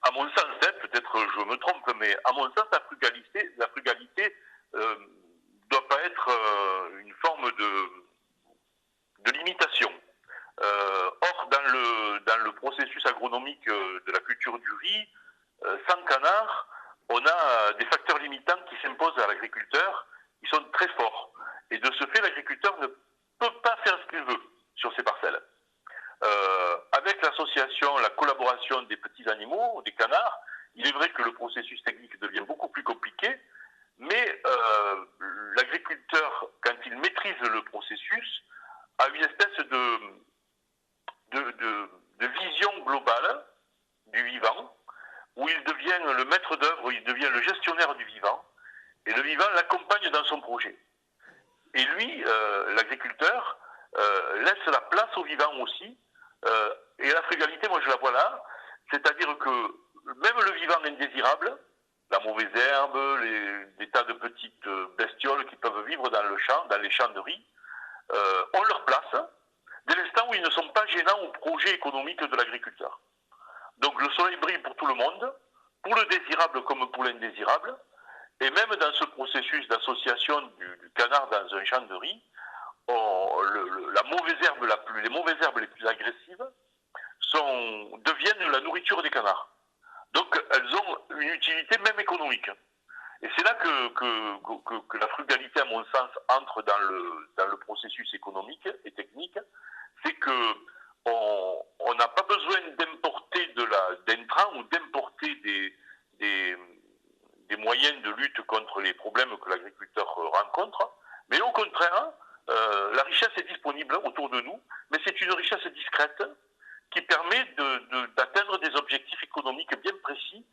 à mon sens, peut-être je me trompe, mais à mon sens, la frugalité doit pas être une forme de limitation. Or, dans le processus agronomique de la culture du riz, sans canard, on a des facteurs limitants qui s'imposent à l'agriculteur, qui sont très forts. Et de ce fait, l'agriculteur ne peut pas faire ce qu'il veut sur ses parcelles. Avec l'association, la collaboration des petits animaux, des canards, il est vrai que le processus technique devient beaucoup plus compliqué, mais l'agriculteur, quand il maîtrise le processus, a une espèce de vision globale du vivant, où il devient le maître d'œuvre, il devient le gestionnaire du vivant, et le vivant l'accompagne dans son projet. Et lui, l'agriculteur, laisse la place au vivant aussi, et la frugalité, moi je la vois là, c'est-à-dire que même le vivant indésirable, la mauvaise herbe, des tas de petites bestioles qui peuvent vivre dans les champs de riz, ont leur place, dès l'instant où ils ne sont pas gênants au projet économique de l'agriculteur. Donc le soleil brille pour tout le monde, pour le désirable comme pour l'indésirable, et même dans ce processus d'association du canard dans un champ de riz, les mauvaises herbes les plus agressives deviennent la nourriture des canards. Donc elles ont une utilité même économique. Et c'est là que la frugalité, à mon sens, entre dans le processus économique et technique, c'est que on n'a pas besoin d'importer d'intrants ou d'importer des moyens de lutte contre les problèmes que l'agriculteur rencontre, mais au contraire, la richesse est disponible autour de nous, mais c'est une richesse discrète qui permet d'atteindre des objectifs économiques bien précis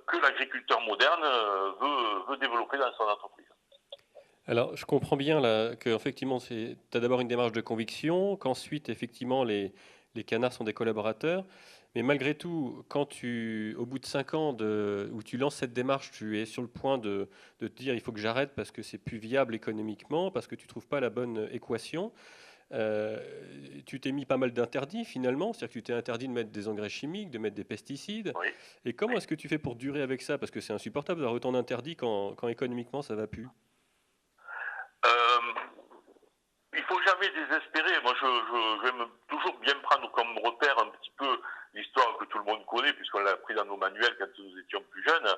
que l'agriculteur moderne veut développer dans son entreprise. Alors, je comprends bien là, que effectivement, tu as d'abord une démarche de conviction, qu'ensuite, effectivement, les canards sont des collaborateurs. Mais malgré tout, au bout de 5 ans où tu lances cette démarche, tu es sur le point de te dire il faut que j'arrête parce que c'est plus viable économiquement, parce que tu ne trouves pas la bonne équation. Tu t'es mis pas mal d'interdits finalement, c'est-à-dire que tu t'es interdit de mettre des engrais chimiques, de mettre des pesticides. Oui. Et comment est-ce que tu fais pour durer avec ça? Parce que c'est insupportable d'avoir autant d'interdits quand économiquement ça ne va plus. Il faut jamais désespérer. Moi, je vais toujours bien prendre comme repère un petit peu l'histoire que tout le monde connaît, puisqu'on l'a pris dans nos manuels quand nous étions plus jeunes,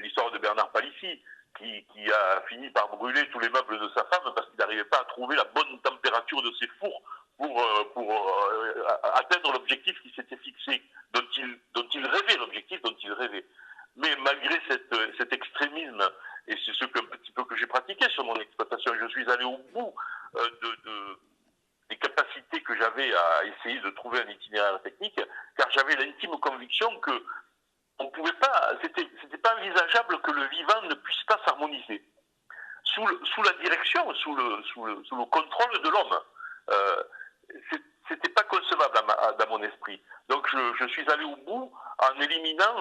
l'histoire de Bernard Palissy, qui a fini par brûler tous les meubles de sa femme parce qu'il n'arrivait pas à trouver la bonne température de ses fours pour atteindre l'objectif qu'il s'était fixé, dont il rêvait, l'objectif dont il rêvait. Mais malgré cet extrémisme, et c'est ce un petit peu que j'ai pratiqué sur mon exploitation, je suis allé au bout des capacités que j'avais à essayer de trouver un itinéraire technique, car j'avais l'intime conviction que on pouvait pas, c'était pas envisageable que le vivant ne puisse pas s'harmoniser sous la direction, sous le contrôle de l'homme. C'était pas concevable dans mon esprit. Donc je suis allé au bout en éliminant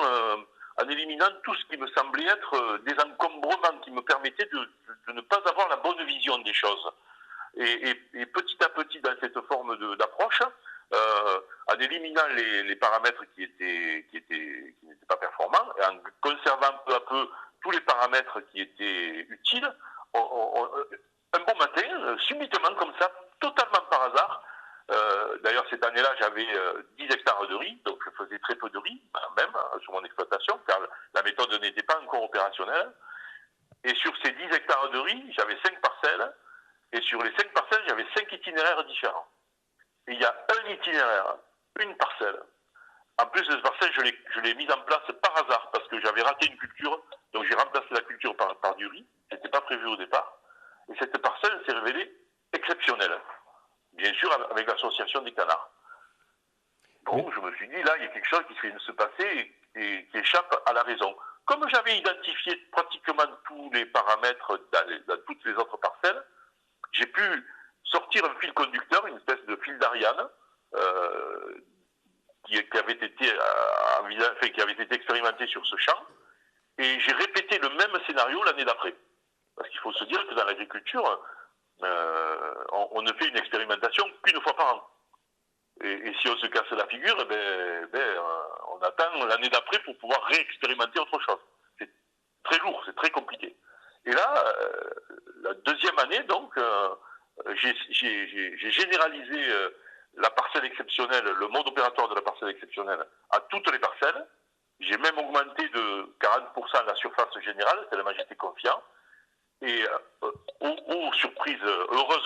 tout ce qui me semblait être des encombrements qui me permettaient de ne pas avoir la bonne vision des choses. Et petit à petit, dans cette forme d'approche, en éliminant les paramètres qui n'étaient pas performants, et en conservant peu à peu tous les paramètres qui étaient utiles, un bon matin, subitement comme ça, totalement par hasard, d'ailleurs cette année-là j'avais 10 hectares de riz, donc je faisais très peu de riz, même sur mon exploitation, car la méthode n'était pas encore opérationnelle, et sur ces 10 hectares de riz, j'avais 5 parcelles, et sur les 5 parcelles, j'avais 5 itinéraires différents. Et il y a un itinéraire, une parcelle. En plus, cette parcelle, je l'ai mise en place par hasard, parce que j'avais raté une culture, donc j'ai remplacé la culture par du riz, ce n'était pas prévu au départ. Et cette parcelle s'est révélée exceptionnelle, bien sûr avec l'association des canards. Donc je me suis dit, là, il y a quelque chose qui se se passer et qui échappe à la raison. Comme j'avais identifié pratiquement tous les paramètres dans toutes les autres parcelles, j'ai pu sortir un fil conducteur, une espèce de fil d'Ariane, qui avait été expérimenté sur ce champ, et j'ai répété le même scénario l'année d'après. Parce qu'il faut se dire que dans l'agriculture, on ne fait une expérimentation qu'une fois par an. Et si on se casse la figure, on attend l'année d'après pour pouvoir réexpérimenter autre chose. C'est très lourd, c'est très compliqué. Et là, la deuxième année, donc, j'ai généralisé la parcelle exceptionnelle, le mode opératoire de la parcelle exceptionnelle à toutes les parcelles. J'ai même augmenté de 40% la surface générale, tellement j'étais confiant. Et heureuse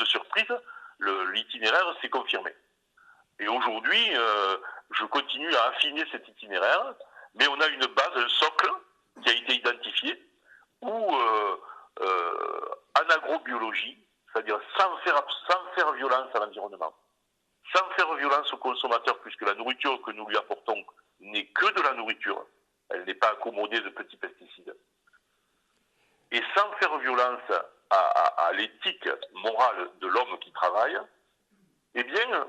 surprise, l'itinéraire s'est confirmé. Et aujourd'hui, je continue à affiner cet itinéraire, mais on a une base, un socle qui a été identifié, où en agrobiologie, c'est-à-dire sans faire violence à l'environnement, sans faire violence au consommateur, puisque la nourriture que nous lui apportons n'est que de la nourriture, elle n'est pas accommodée de petits pesticides, et sans faire violence à l'éthique morale de l'homme qui travaille, eh bien,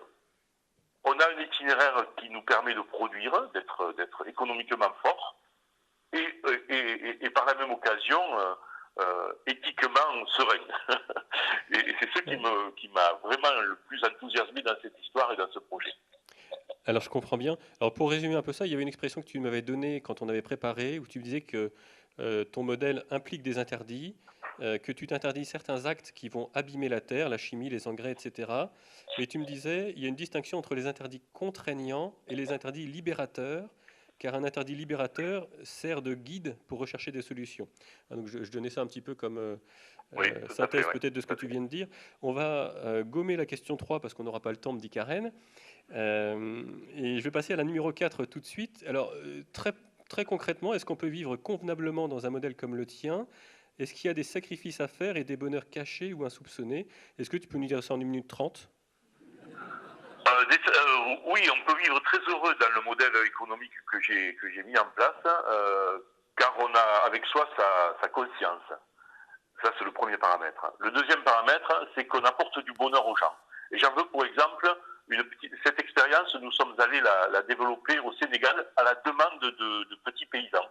on a un itinéraire qui nous permet de produire, d'être économiquement fort, et par la même occasion, éthiquement serein. Et c'est ce qui m'a vraiment le plus enthousiasmé dans cette histoire et dans ce projet. Alors je comprends bien. Alors pour résumer un peu ça, il y avait une expression que tu m'avais donnée quand on avait préparé, où tu disais que ton modèle implique des interdits, que tu t'interdis certains actes qui vont abîmer la terre, la chimie, les engrais, etc. Mais tu me disais, il y a une distinction entre les interdits contraignants et les interdits libérateurs. car un interdit libérateur sert de guide pour rechercher des solutions. Donc je donnais ça un petit peu comme synthèse peut-être de ce que tu viens de dire. On va gommer la question 3 parce qu'on n'aura pas le temps, me dit Karen. Et je vais passer à la numéro 4 tout de suite. Alors, très concrètement, est-ce qu'on peut vivre convenablement dans un modèle comme le tien ? Est-ce qu'il y a des sacrifices à faire et des bonheurs cachés ou insoupçonnés ? Est-ce que tu peux nous dire ça en 1 minute 30 ? Oui, on peut vivre très heureux dans le modèle économique que j'ai mis en place, car on a avec soi sa conscience. Ça, c'est le premier paramètre. Le deuxième paramètre, c'est qu'on apporte du bonheur aux gens. Et j'en veux pour exemple, cette expérience, nous sommes allés la développer au Sénégal à la demande de petits paysans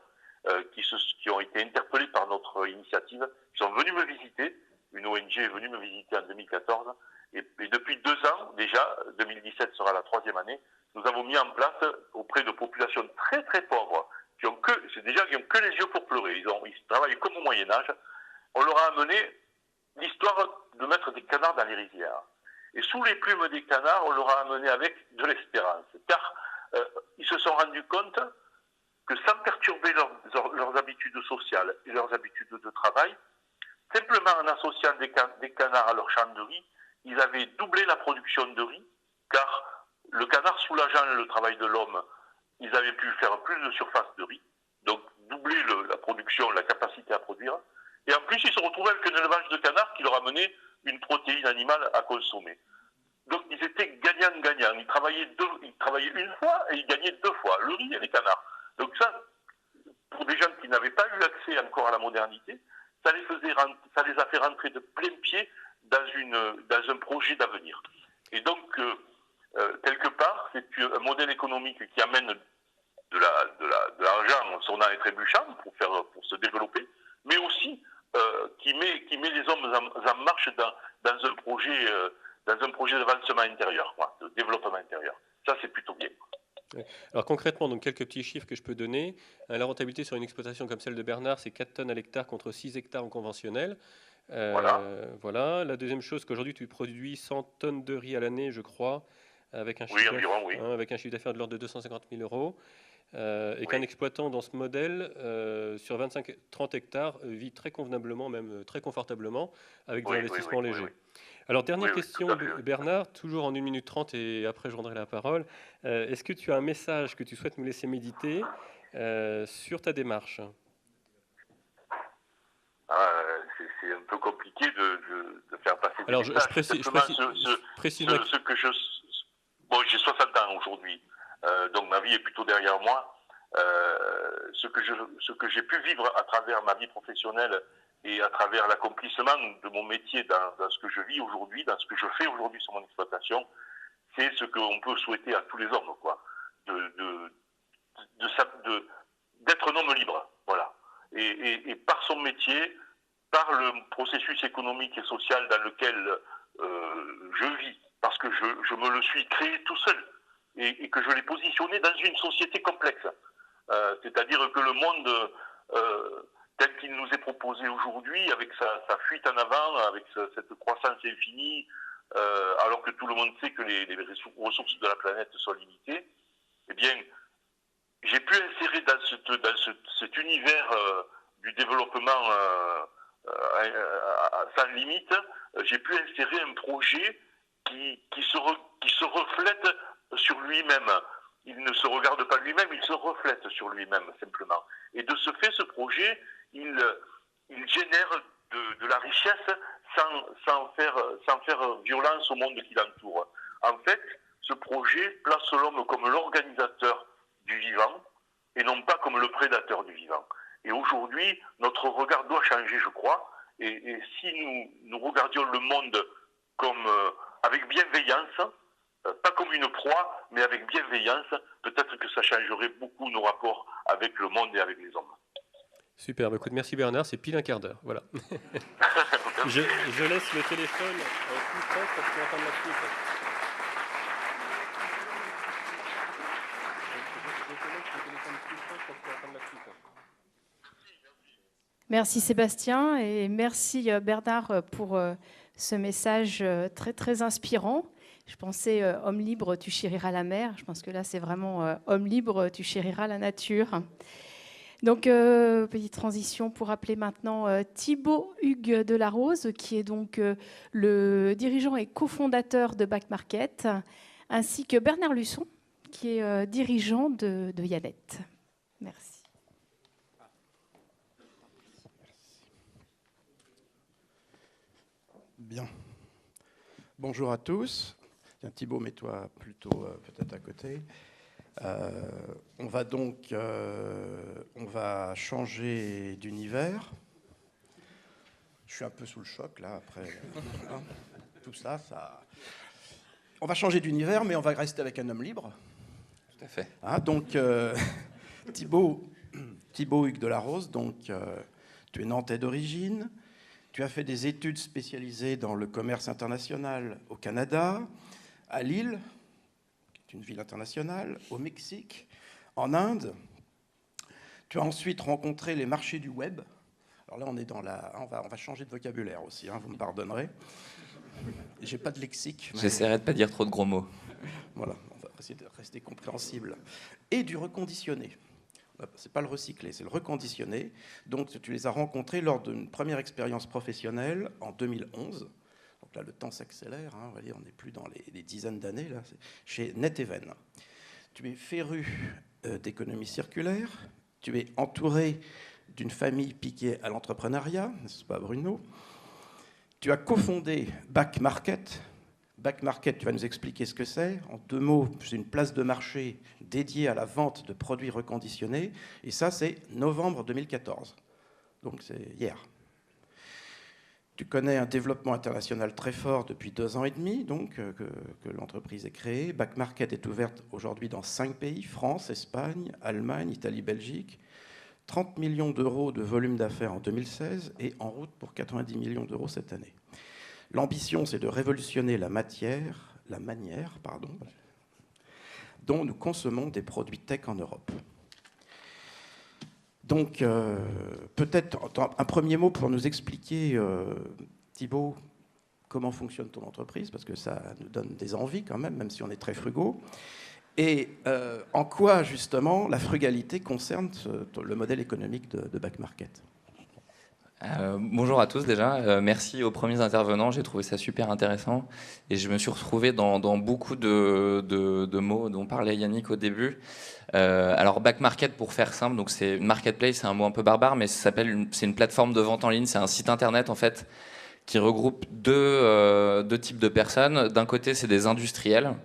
qui ont été interpellés par notre initiative, qui sont venus me visiter. Une ONG est venue me visiter en 2014. Et depuis 2 ans, déjà, 2017 sera la 3e année, nous avons mis en place auprès de populations très très pauvres, qui ont que les yeux pour pleurer. Ils travaillent comme au Moyen-Âge. On leur a amené l'histoire de mettre des canards dans les rizières. Et sous les plumes des canards, on leur a amené avec de l'espérance. Car ils se sont rendus compte que sans perturber leurs habitudes sociales et leurs habitudes de travail, simplement en associant des canards à leur champ de riz, ils avaient doublé la production de riz, car le canard soulageant le travail de l'homme, ils avaient pu faire plus de surface de riz, donc doubler la production, la capacité à produire. Et en plus, ils se retrouvaient avec un élevage de canards qui leur amenait une protéine animale à consommer. Donc ils étaient gagnants-gagnants. Ils travaillaient 1 fois et ils gagnaient 2 fois, le riz et les canards. Donc ça, pour des gens qui n'avaient pas eu accès encore à la modernité, ça les a fait rentrer de plein pied dans un projet d'avenir. Et donc, quelque part, c'est un modèle économique qui amène de l'argent sonnant et trébuchant pour se développer, mais aussi qui met les hommes en marche dans un projet d'avancement intérieur, de développement intérieur. Ça, c'est plutôt bien. Alors concrètement, donc quelques petits chiffres que je peux donner. La rentabilité sur une exploitation comme celle de Bernard, c'est 4 tonnes à l'hectare contre 6 hectares en conventionnel. Voilà. La deuxième chose, qu'aujourd'hui tu produis 100 tonnes de riz à l'année, je crois, avec un chiffre d'affaires de l'ordre de 250 000 euros. Et qu'un exploitant dans ce modèle, sur 25-30 hectares, vit très convenablement, même très confortablement, avec des investissements légers. Alors, dernière question, Bernard, toujours en 1 minute 30, et après je rendrai la parole. Est-ce que tu as un message que tu souhaites nous laisser méditer sur ta démarche ? C'est un peu compliqué de faire passer des Alors, messages. je précise j'ai 60 ans aujourd'hui, donc ma vie est plutôt derrière moi. Ce que j'ai pu vivre à travers ma vie professionnelle et à travers l'accomplissement de mon métier dans ce que je vis aujourd'hui, dans ce que je fais aujourd'hui sur mon exploitation, c'est ce qu'on peut souhaiter à tous les hommes, quoi, d'être un homme libre, voilà. Et par son métier, par le processus économique et social dans lequel je vis, parce que je me le suis créé tout seul et que je l'ai positionné dans une société complexe. C'est-à-dire que le monde tel qu'il nous est proposé aujourd'hui, avec sa fuite en avant, avec cette croissance infinie, alors que tout le monde sait que les ressources de la planète sont limitées, eh bien, j'ai pu insérer dans cet univers du développement sans limite, j'ai pu insérer un projet qui se reflète sur lui-même. Il ne se regarde pas lui-même, il se reflète sur lui-même, simplement. Et de ce fait, ce projet, il génère de la richesse sans faire violence au monde qui l'entoure. En fait, ce projet place l'homme comme l'organisateur du vivant et non pas comme le prédateur du vivant. Et aujourd'hui, notre regard doit changer, je crois. Et si nous regardions le monde avec bienveillance, pas comme une proie, mais avec bienveillance, peut-être que ça changerait beaucoup nos rapports avec le monde et avec les hommes. Super, écoute, merci Bernard, c'est pile un quart d'heure. Voilà. je laisse le téléphone tout prêt parce qu'on entend la suite. Merci Sébastien et merci Bernard pour ce message très très inspirant. Je pensais homme libre, tu chériras la mer. Je pense que là, c'est vraiment homme libre, tu chériras la nature. Donc, petite transition pour appeler maintenant Thibaut Hugues Delarose, qui est donc le dirigeant et cofondateur de Back Market, ainsi que Bernard Luçon, qui est dirigeant de Yannette. Merci. Bien. Bonjour à tous. Tiens, Thibaut, mets-toi plutôt peut-être à côté. On va donc on va changer d'univers. Je suis un peu sous le choc là après tout ça. On va changer d'univers, mais on va rester avec un homme libre. Tout à fait. Ah, donc Thibaut Hugues Delarose, donc tu es nantais d'origine. Tu as fait des études spécialisées dans le commerce international au Canada, à Lille, qui est une ville internationale, au Mexique, en Inde. Tu as ensuite rencontré les marchés du web. Alors là, on est dans la... On va changer de vocabulaire aussi, hein, vous me pardonnerez. J'ai pas de lexique. J'essaierai de pas dire trop de gros mots. Voilà, on va essayer de rester compréhensible. Et du reconditionné. C'est pas le recyclé, c'est le reconditionné. Donc tu les as rencontrés lors d'une première expérience professionnelle en 2011. Donc là, le temps s'accélère, hein, on n'est plus dans les dizaines d'années, là, chez NetEven. Tu es féru d'économie circulaire, tu es entouré d'une famille piquée à l'entrepreneuriat, n'est-ce pas Bruno? Tu as cofondé Back Market. Back Market, tu vas nous expliquer ce que c'est. En 2 mots, c'est une place de marché dédiée à la vente de produits reconditionnés. Et ça, c'est novembre 2014. Donc, c'est hier. Tu connais un développement international très fort depuis 2 ans et demi, donc, que l'entreprise est créée. Back Market est ouverte aujourd'hui dans 5 pays, France, Espagne, Allemagne, Italie, Belgique. 30 millions d'euros de volume d'affaires en 2016 et en route pour 90 millions d'euros cette année. L'ambition, c'est de révolutionner la manière dont nous consommons des produits tech en Europe. Donc, peut-être un premier mot pour nous expliquer, Thibaut, comment fonctionne ton entreprise, parce que ça nous donne des envies quand même si on est très frugaux. Et en quoi, justement, la frugalité concerne le modèle économique de Back Market? Bonjour à tous déjà, merci aux premiers intervenants, j'ai trouvé ça super intéressant et je me suis retrouvé dans beaucoup de mots dont parlait Yannick au début. Alors Back Market, pour faire simple, donc c'est une marketplace, c'est un mot un peu barbare, mais c'est une plateforme de vente en ligne, c'est un site internet en fait qui regroupe deux types de personnes. D'un côté, c'est des industriels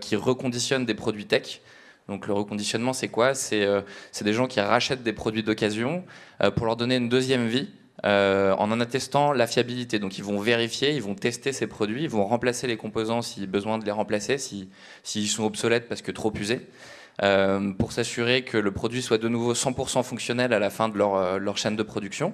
qui reconditionnent des produits tech. Donc le reconditionnement, c'est quoi? C'est des gens qui rachètent des produits d'occasion pour leur donner une deuxième vie. En attestant la fiabilité. Donc ils vont vérifier, ils vont tester ces produits, ils vont remplacer les composants s'il besoin de les remplacer, s'ils sont obsolètes parce que trop usés, pour s'assurer que le produit soit de nouveau 100% fonctionnel à la fin de leur chaîne de production,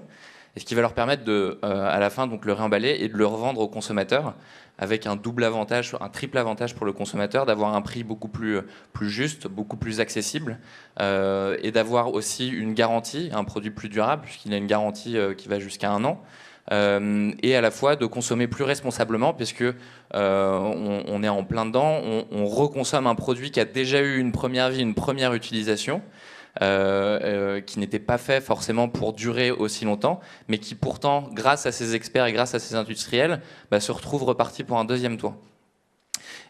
et ce qui va leur permettre de, à la fin, donc, le réemballer et de le revendre aux consommateurs avec un double avantage, un triple avantage pour le consommateur, d'avoir un prix beaucoup plus juste, beaucoup plus accessible, et d'avoir aussi une garantie, un produit plus durable, puisqu'il a une garantie qui va jusqu'à 1 an, et à la fois de consommer plus responsablement, puisque on est en plein dedans, on reconsomme un produit qui a déjà eu une première vie, une première utilisation, qui n'était pas fait forcément pour durer aussi longtemps, mais qui pourtant, grâce à ces experts et grâce à ces industriels, se retrouve reparti pour un deuxième tour.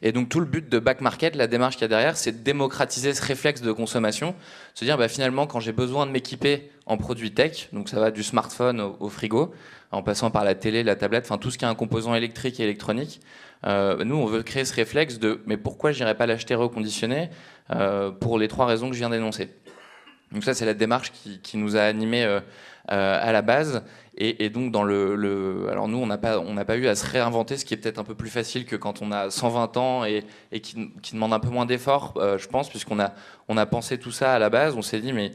Et donc tout le but de Back Market, la démarche qu'il y a derrière, c'est de démocratiser ce réflexe de consommation, se dire finalement quand j'ai besoin de m'équiper en produits tech, donc ça va du smartphone au frigo, en passant par la télé, la tablette, enfin tout ce qui est un composant électrique et électronique, nous on veut créer ce réflexe de mais pourquoi j'irais pas l'acheter reconditionné, pour les 3 raisons que je viens d'énoncer. Donc ça, c'est la démarche qui nous a animés à la base. Et donc, alors nous, on n'a pas eu à se réinventer, ce qui est peut-être un peu plus facile que quand on a 120 ans et qui demande un peu moins d'efforts, je pense, puisqu'on a pensé tout ça à la base. On s'est dit, mais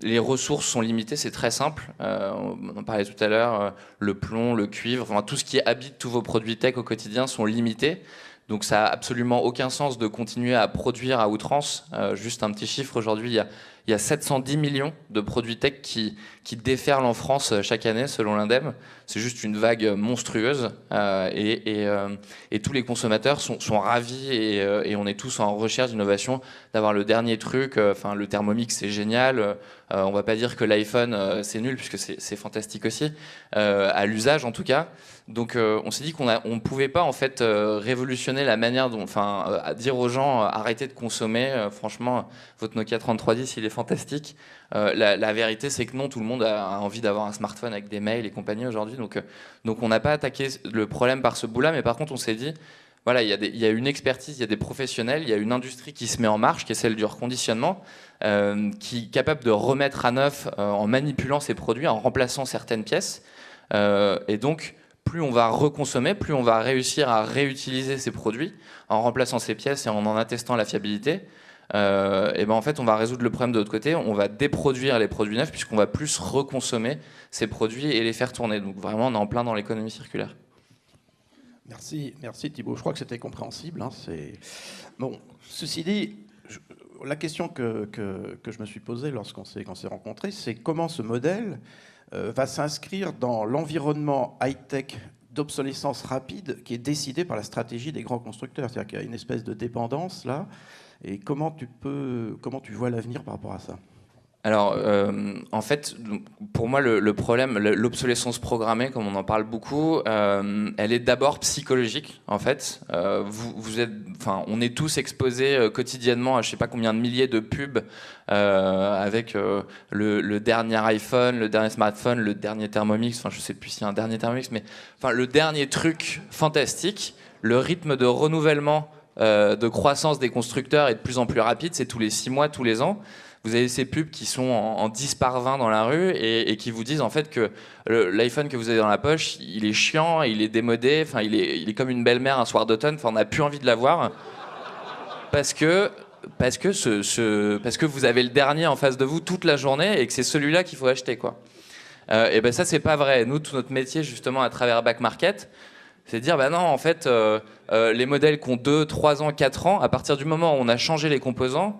les ressources sont limitées, c'est très simple. On en parlait tout à l'heure, le plomb, le cuivre, enfin, tout ce qui habite tous vos produits tech au quotidien sont limités. Donc ça n'a absolument aucun sens de continuer à produire à outrance. Juste un petit chiffre, aujourd'hui, il il y a 710 millions de produits tech qui déferlent en France chaque année, selon l'Indem. C'est juste une vague monstrueuse. Et tous les consommateurs sont ravis et on est tous en recherche d'innovation, d'avoir le dernier truc. Enfin, le Thermomix, c'est génial. On ne va pas dire que l'iPhone, c'est nul, puisque c'est fantastique aussi, à l'usage en tout cas. Donc on s'est dit qu'on ne pouvait pas en fait révolutionner la manière dont, dire aux gens arrêtez de consommer, franchement votre Nokia 3310 il est fantastique. La vérité c'est que non, tout le monde a envie d'avoir un smartphone avec des mails et compagnie aujourd'hui, donc on n'a pas attaqué le problème par ce bout-là, mais par contre on s'est dit voilà, il y a une expertise, il y a des professionnels, il y a une industrie qui se met en marche, qui est celle du reconditionnement, qui est capable de remettre à neuf en manipulant ces produits, en remplaçant certaines pièces, et donc plus on va reconsommer, plus on va réussir à réutiliser ces produits en remplaçant ces pièces et en attestant la fiabilité. Et ben en fait, on va résoudre le problème de l'autre côté. On va déproduire les produits neufs puisqu'on va plus reconsommer ces produits et les faire tourner. Donc vraiment, on est en plein dans l'économie circulaire. Merci Thibaut. Je crois que c'était compréhensible. Bon, ceci dit, la question que je me suis posée lorsqu'on s'est rencontrés, c'est comment ce modèle va s'inscrire dans l'environnement high-tech d'obsolescence rapide qui est décidé par la stratégie des grands constructeurs. C'est-à-dire qu'il y a une espèce de dépendance là. Et comment tu vois l'avenir par rapport à ça ? Alors, en fait, pour moi, le problème, l'obsolescence programmée, comme on en parle beaucoup, elle est d'abord psychologique, en fait. On est tous exposés quotidiennement à je ne sais pas combien de milliers de pubs avec le dernier iPhone, le dernier smartphone, le dernier Thermomix, je ne sais plus s'il y a un dernier Thermomix, mais le dernier truc fantastique, le rythme de renouvellement, de croissance des constructeurs est de plus en plus rapide, c'est tous les 6 mois, tous les ans. Vous avez ces pubs qui sont en 10 par 20 dans la rue et qui vous disent en fait que l'iPhone que vous avez dans la poche, il est chiant, il est démodé, il est comme une belle-mère un soir d'automne, on n'a plus envie de l'avoir parce que vous avez le dernier en face de vous toute la journée et que c'est celui-là qu'il faut acheter, quoi. Et ben ça, c'est pas vrai. Nous, tout notre métier, justement, à travers Back Market, c'est de dire, non, en fait, les modèles qui ont 2, 3 ans, 4 ans, à partir du moment où on a changé les composants,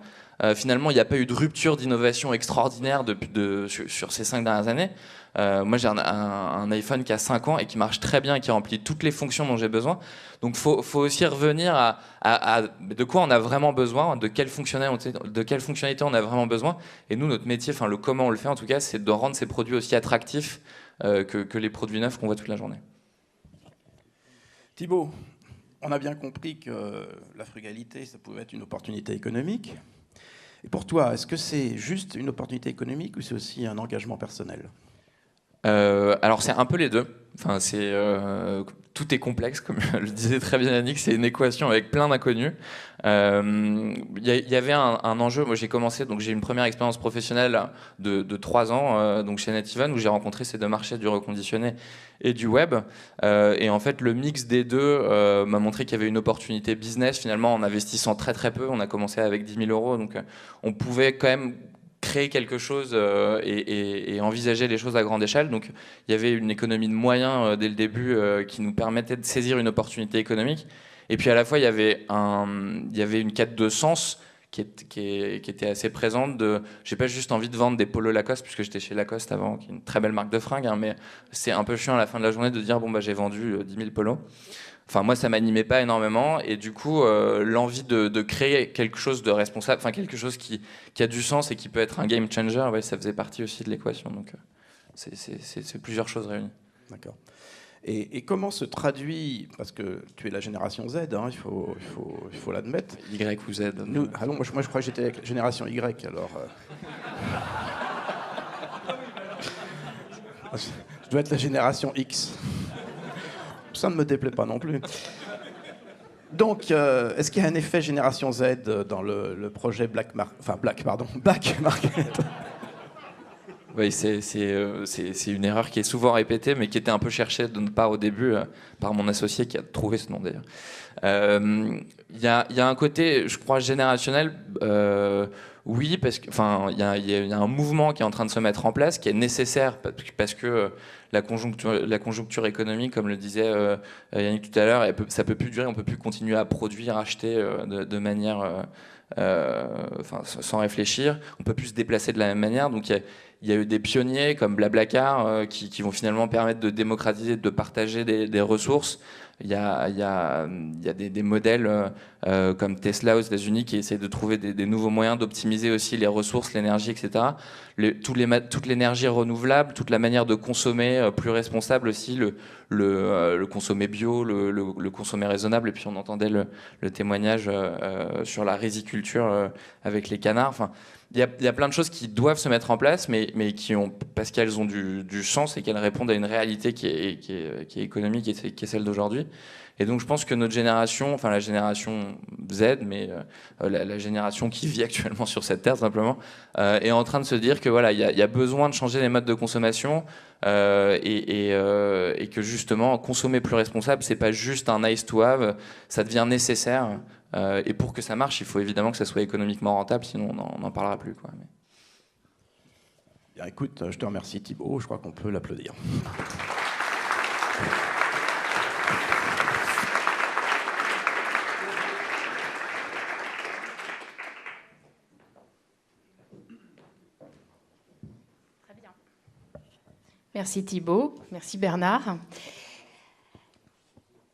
finalement, il n'y a pas eu de rupture d'innovation extraordinaire sur ces 5 dernières années. Moi, j'ai un iPhone qui a 5 ans et qui marche très bien et qui remplit toutes les fonctions dont j'ai besoin. Donc, faut aussi revenir à de quoi on a vraiment besoin, de quelle fonctionnalité on a vraiment besoin. Et nous, notre métier, le comment on le fait en tout cas, c'est de rendre ces produits aussi attractifs que les produits neufs qu'on voit toute la journée. Thibaut, on a bien compris que la frugalité, ça pouvait être une opportunité économique. Et pour toi, est-ce que c'est juste une opportunité économique ou c'est aussi un engagement personnel ? Alors c'est un peu les deux. Tout est complexe, comme le disait très bien Yannick, c'est une équation avec plein d'inconnus. Il y avait un enjeu. Moi j'ai commencé, donc j'ai une première expérience professionnelle de 3 ans donc chez Netivan, où j'ai rencontré ces deux marchés du reconditionné et du web. Et en fait le mix des deux m'a montré qu'il y avait une opportunité business finalement en investissant très très peu. On a commencé avec 10 000 €, donc on pouvait quand même créer quelque chose et envisager les choses à grande échelle. Donc il y avait une économie de moyens dès le début qui nous permettait de saisir une opportunité économique. Et puis à la fois il y avait une quête de sens qui était assez présente. J'ai pas juste envie de vendre des polos Lacoste, puisque j'étais chez Lacoste avant, qui est une très belle marque de fringues, mais c'est un peu chiant à la fin de la journée de dire j'ai vendu 10 000 polos. Enfin, moi, ça m'animait pas énormément, et du coup, l'envie de créer quelque chose de responsable, quelque chose qui a du sens et qui peut être un game changer, ça faisait partie aussi de l'équation. Donc, c'est plusieurs choses réunies. D'accord. Et comment se traduit, parce que tu es la génération Z, il faut l'admettre. Y ou Z. Moi, je crois que j'étais la génération Y, alors. Je dois être la génération X. Ça ne me déplaît pas non plus. Donc, est-ce qu'il y a un effet génération Z dans le projet Back Market ? Oui, c'est une erreur qui est souvent répétée, mais qui était un peu cherchée de notre part au début, par mon associé qui a trouvé ce nom d'ailleurs. Il y a un côté, je crois, générationnel. Oui, parce que, enfin, il y a un mouvement qui est en train de se mettre en place, qui est nécessaire parce que la conjoncture économique, comme le disait Yannick tout à l'heure, ça peut plus durer. On peut plus continuer à produire, acheter de manière, sans réfléchir. On peut plus se déplacer de la même manière. Donc il y a eu des pionniers comme Blablacar qui vont finalement permettre de démocratiser, de partager des ressources. Il y a des modèles comme Tesla aux États-Unis qui essaient de trouver des nouveaux moyens d'optimiser aussi les ressources, l'énergie, etc. Toute l'énergie renouvelable, toute la manière de consommer plus responsable aussi, le consommer bio, le consommer raisonnable. Et puis on entendait le témoignage sur la riziculture avec les canards. Enfin, il y a plein de choses qui doivent se mettre en place, mais parce qu'elles ont du sens et qu'elles répondent à une réalité qui est économique et qui est celle d'aujourd'hui. Et donc je pense que notre génération, enfin la génération Z, mais la génération qui vit actuellement sur cette terre simplement, est en train de se dire que voilà, il y a besoin de changer les modes de consommation et que justement consommer plus responsable, c'est pas juste un nice to have, ça devient nécessaire. Et pour que ça marche, il faut évidemment que ça soit économiquement rentable, sinon on n'en parlera plus, quoi. Bien, écoute, je te remercie Thibaut, je crois qu'on peut l'applaudir. Très bien. Merci Thibaut, merci Bernard.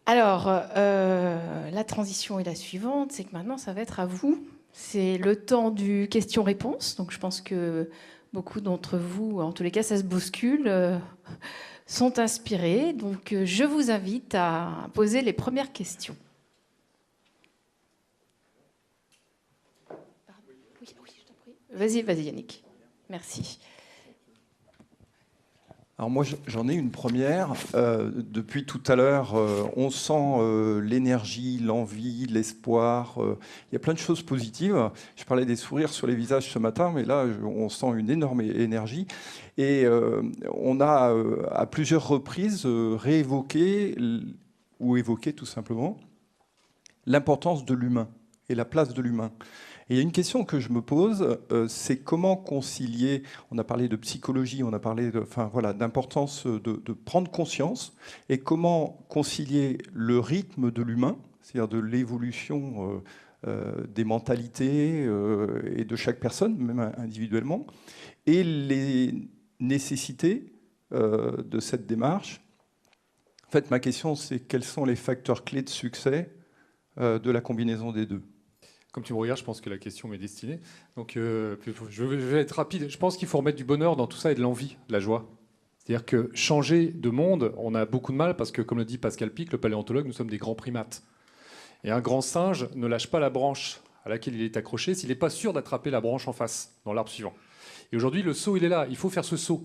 Alors, la transition est la suivante, c'est que maintenant, ça va être à vous. C'est le temps du question-réponse. Donc, je pense que beaucoup d'entre vous, en tous les cas, ça se bouscule, sont inspirés. Donc, je vous invite à poser les premières questions. Oui, je t'en prie. Vas-y, Yannick. Merci. Alors moi, j'en ai une première. Depuis tout à l'heure, on sent l'énergie, l'envie, l'espoir. Il y a plein de choses positives. Je parlais des sourires sur les visages ce matin, mais là, on sent une énorme énergie. Et on a, à plusieurs reprises, réévoqué, ou évoqué tout simplement, l'importance de l'humain et la place de l'humain. Et il y a une question que je me pose, c'est comment concilier, on a parlé de psychologie, on a parlé d'importance de prendre conscience, et comment concilier le rythme de l'humain, c'est-à-dire de l'évolution des mentalités et de chaque personne, même individuellement, et les nécessités de cette démarche. En fait, ma question, c'est quels sont les facteurs clés de succès de la combinaison des deux ? Comme tu me regardes, je pense que la question m'est destinée. Donc, je vais être rapide. Je pense qu'il faut remettre du bonheur dans tout ça et de l'envie, de la joie. C'est-à-dire que changer de monde, on a beaucoup de mal parce que, comme le dit Pascal Pic, le paléontologue, nous sommes des grands primates. Et un grand singe ne lâche pas la branche à laquelle il est accroché s'il n'est pas sûr d'attraper la branche en face, dans l'arbre suivant. Et aujourd'hui, le saut, il est là. Il faut faire ce saut.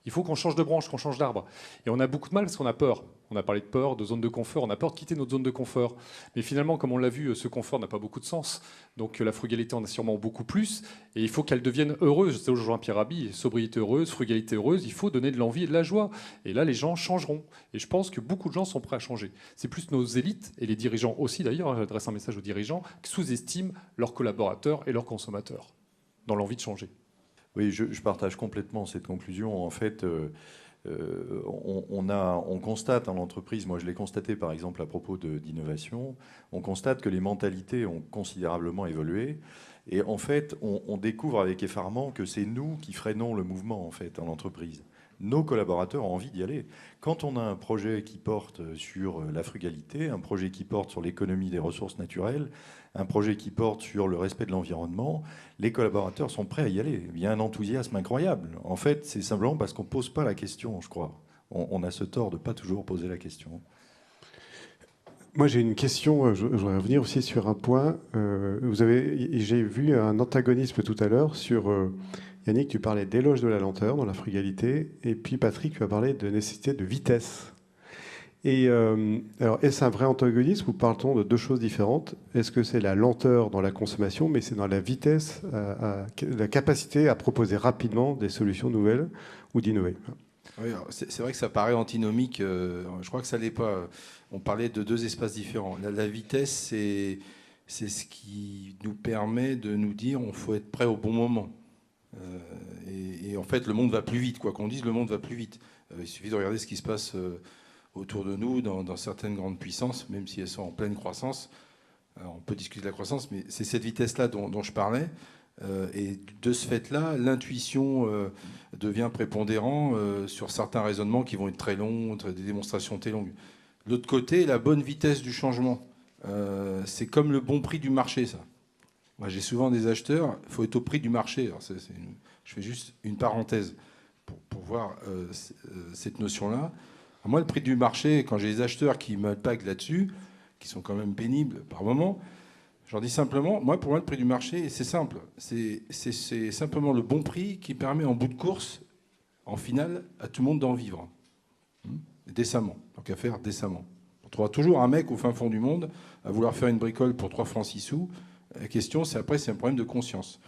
Il faut qu'on change de branche, qu'on change d'arbre. Et on a beaucoup de mal parce qu'on a peur. On a parlé de peur, de zone de confort. On a peur de quitter notre zone de confort. Mais finalement, comme on l'a vu, ce confort n'a pas beaucoup de sens. Donc la frugalité en a sûrement beaucoup plus. Et il faut qu'elle devienne heureuse. C'est aujourd'hui Pierre Rabhi, sobriété heureuse, frugalité heureuse. Il faut donner de l'envie et de la joie. Et là, les gens changeront. Et je pense que beaucoup de gens sont prêts à changer. C'est plus nos élites, et les dirigeants aussi d'ailleurs, j'adresse un message aux dirigeants, qui sous-estiment leurs collaborateurs et leurs consommateurs dans l'envie de changer. Oui, je partage complètement cette conclusion. En fait, on constate en entreprise, moi je l'ai constaté par exemple à propos d'innovation, on constate que les mentalités ont considérablement évolué. Et en fait, on découvre avec effarement que c'est nous qui freinons le mouvement en fait, en entreprise. Nos collaborateurs ont envie d'y aller. Quand on a un projet qui porte sur la frugalité, un projet qui porte sur l'économie des ressources naturelles, un projet qui porte sur le respect de l'environnement, les collaborateurs sont prêts à y aller. Il y a un enthousiasme incroyable. En fait, c'est simplement parce qu'on ne pose pas la question, je crois. On a ce tort de ne pas toujours poser la question. Moi, j'ai une question. Je voudrais revenir aussi sur un point. J'ai vu un antagonisme tout à l'heure sur... Yannick, tu parlais d'éloge de la lenteur dans la frugalité, et puis Patrick, tu as parlé de nécessité de vitesse. Et alors, est-ce un vrai antagonisme ou parle-t-on de deux choses différentes? Est-ce que c'est la lenteur dans la consommation, mais c'est dans la vitesse, la capacité à proposer rapidement des solutions nouvelles ou d'innover? Oui, c'est vrai que ça paraît antinomique. Je crois que ça l'est pas. On parlait de deux espaces différents. La vitesse, c'est ce qui nous permet de nous dire on faut être prêt au bon moment. Et en fait, le monde va plus vite. Quoi qu'on dise, le monde va plus vite. Il suffit de regarder ce qui se passe autour de nous dans certaines grandes puissances, même si elles sont en pleine croissance. Alors, on peut discuter de la croissance, mais c'est cette vitesse-là dont je parlais. Et de ce fait-là, l'intuition devient prépondérant sur certains raisonnements qui vont être très longs, des démonstrations très longues. De l'autre côté, la bonne vitesse du changement, c'est comme le bon prix du marché, ça. Moi, j'ai souvent des acheteurs, il faut être au prix du marché. Alors, je fais juste une parenthèse pour voir cette notion-là. Moi, le prix du marché, quand j'ai des acheteurs qui m'attaquent là-dessus, qui sont quand même pénibles par moment, j'en dis simplement, pour moi, le prix du marché, c'est simple. C'est simplement le bon prix qui permet en bout de course, en finale, à tout le monde d'en vivre. Décemment. Donc à faire décemment. On trouvera toujours un mec au fin fond du monde à vouloir faire une bricole pour 3 francs 6 sous. La question, c'est un problème de conscience.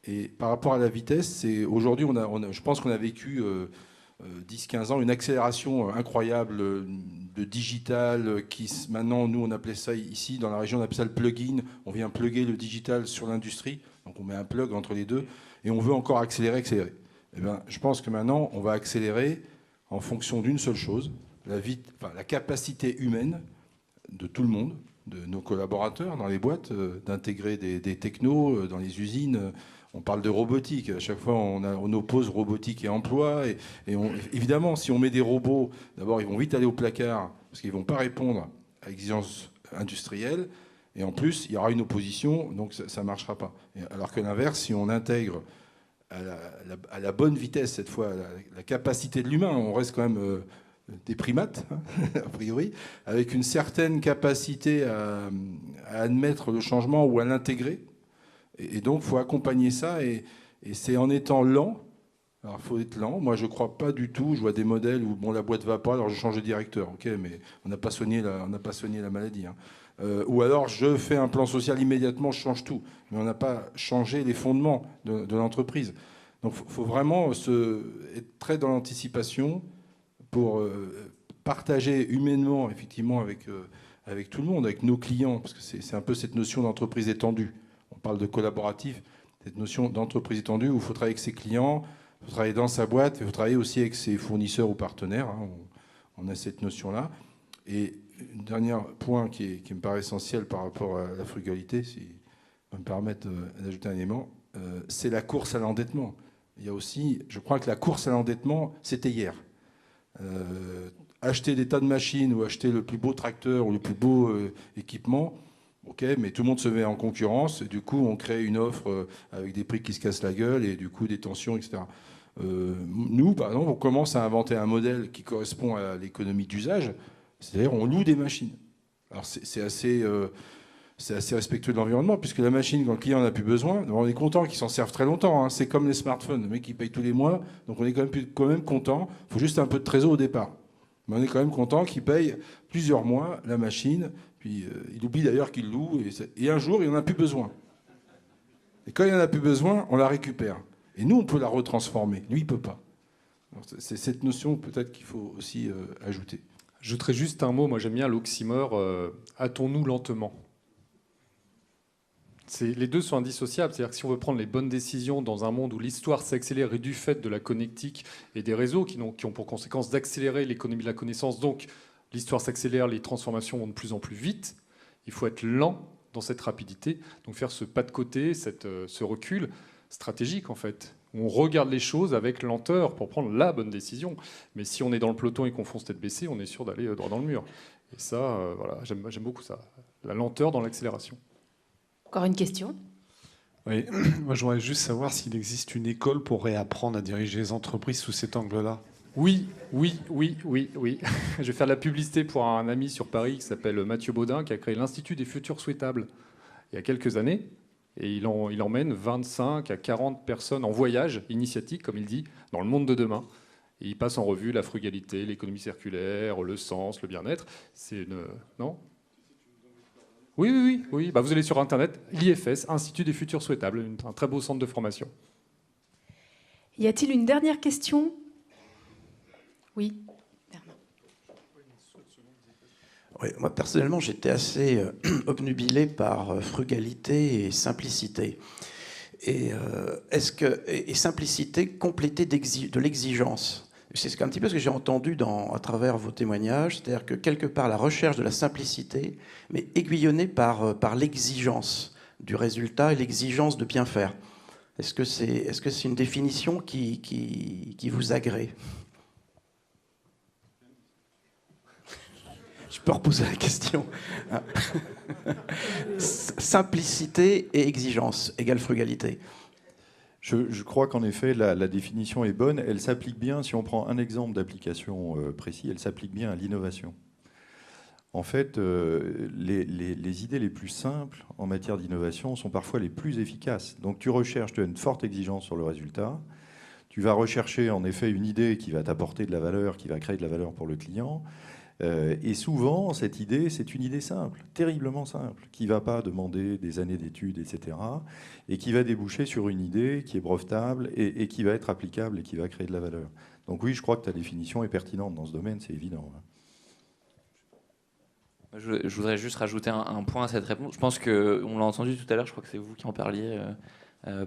Et par rapport à la vitesse, aujourd'hui, je pense qu'on a vécu 10-15 ans une accélération incroyable de digital qui, maintenant, nous, on appelait ça ici, dans la région, on appelle ça le plugin. On vient plugger le digital sur l'industrie. Donc on met un plug entre les deux. Et on veut encore accélérer. Eh bien, je pense que maintenant, on va accélérer en fonction d'une seule chose, la capacité humaine de tout le monde, de nos collaborateurs dans les boîtes, d'intégrer des technos dans les usines. On parle de robotique. À chaque fois, on oppose robotique et emploi. Évidemment, si on met des robots, d'abord, ils vont vite aller au placard parce qu'ils ne vont pas répondre à l'exigence industrielle. Et en plus, il y aura une opposition, donc ça ne marchera pas. Alors que l'inverse, si on intègre à la bonne vitesse, cette fois, la capacité de l'humain, on reste quand même des primates, hein, a priori, avec une certaine capacité à admettre le changement ou à l'intégrer. Et donc, il faut accompagner ça. Et c'est en étant lent. Alors, il faut être lent. Moi, je ne crois pas du tout. Je vois des modèles où la boîte ne va pas, alors je change de directeur. OK, mais on n'a pas soigné la maladie. Hein. Ou alors, je fais un plan social immédiatement, je change tout. Mais on n'a pas changé les fondements de l'entreprise. Donc, il faut vraiment être très dans l'anticipation pour partager humainement, effectivement, avec tout le monde, avec nos clients, parce que c'est un peu cette notion d'entreprise étendue. On parle de collaboratif, cette notion d'entreprise étendue où il faut travailler avec ses clients, il faut travailler dans sa boîte, il faut travailler aussi avec ses fournisseurs ou partenaires. Hein, on a cette notion-là. Et un dernier point qui me paraît essentiel par rapport à la frugalité, si je peux me permettre d'ajouter un élément, c'est la course à l'endettement. Il y a aussi, je crois que la course à l'endettement, c'était hier. Acheter des tas de machines ou acheter le plus beau tracteur ou le plus beau équipement, ok, mais tout le monde se met en concurrence, et du coup on crée une offre avec des prix qui se cassent la gueule et du coup des tensions, etc. Nous, par exemple, on commence à inventer un modèle qui correspond à l'économie d'usage, c'est-à-dire on loue des machines. Alors c'est assez respectueux de l'environnement, puisque la machine, quand le client n'a plus besoin, on est content qu'il s'en serve très longtemps. Hein. C'est comme les smartphones, le mec il paye tous les mois, donc on est quand même content. Il faut juste un peu de trésor au départ. Mais on est quand même content qu'il paye plusieurs mois la machine, puis il oublie d'ailleurs qu'il loue, et un jour il n'en a plus besoin. Et quand il n'en a plus besoin, on la récupère. Et nous, on peut la retransformer. Lui, il ne peut pas. C'est cette notion peut-être qu'il faut aussi ajouter. J'ajouterais juste un mot, moi j'aime bien l'oxymore, hâtons-nous lentement. Les deux sont indissociables, c'est-à-dire que si on veut prendre les bonnes décisions dans un monde où l'histoire s'accélère et du fait de la connectique et des réseaux qui ont pour conséquence d'accélérer l'économie de la connaissance, donc l'histoire s'accélère, les transformations vont de plus en plus vite, il faut être lent dans cette rapidité, donc faire ce pas de côté, ce recul stratégique en fait. On regarde les choses avec lenteur pour prendre la bonne décision, mais si on est dans le peloton et qu'on fonce tête baissée, on est sûr d'aller droit dans le mur. Et ça, voilà, j'aime beaucoup ça, la lenteur dans l'accélération. Encore une question ? Oui, moi je voudrais juste savoir s'il existe une école pour réapprendre à diriger les entreprises sous cet angle-là. Oui. Je vais faire de la publicité pour un ami sur Paris qui s'appelle Mathieu Baudin, qui a créé l'Institut des futurs souhaitables il y a quelques années. Et il emmène 25 à 40 personnes en voyage initiatique, comme il dit, dans le monde de demain. Et il passe en revue la frugalité, l'économie circulaire, le sens, le bien-être. C'est une... Non ? Oui. Bah, vous allez sur Internet, l'IFS, Institut des futurs souhaitables, un très beau centre de formation. Y a-t-il une dernière question ? Oui. Oui, moi, personnellement, j'étais assez obnubilé par frugalité et simplicité. Et simplicité complétée de l'exigence. C'est un petit peu ce que j'ai entendu à travers vos témoignages, c'est-à-dire que quelque part la recherche de la simplicité, mais aiguillonnée par l'exigence du résultat et l'exigence de bien faire. Est-ce que c'est une définition qui vous agrée ? Je peux reposer la question. Simplicité et exigence égale frugalité. Je crois qu'en effet, la définition est bonne. Elle s'applique bien, si on prend un exemple d'application précis, elle s'applique bien à l'innovation. En fait, les idées les plus simples en matière d'innovation sont parfois les plus efficaces. Donc tu recherches, tu as une forte exigence sur le résultat. Tu vas rechercher en effet une idée qui va t'apporter de la valeur, qui va créer de la valeur pour le client. Et souvent, cette idée, c'est une idée simple, terriblement simple, qui ne va pas demander des années d'études, etc., et qui va déboucher sur une idée qui est brevetable et qui va être applicable et qui va créer de la valeur. Donc oui, je crois que ta définition est pertinente dans ce domaine, c'est évident. Je voudrais juste rajouter un point à cette réponse. Je pense qu'on l'a entendu tout à l'heure, je crois que c'est vous qui en parliez,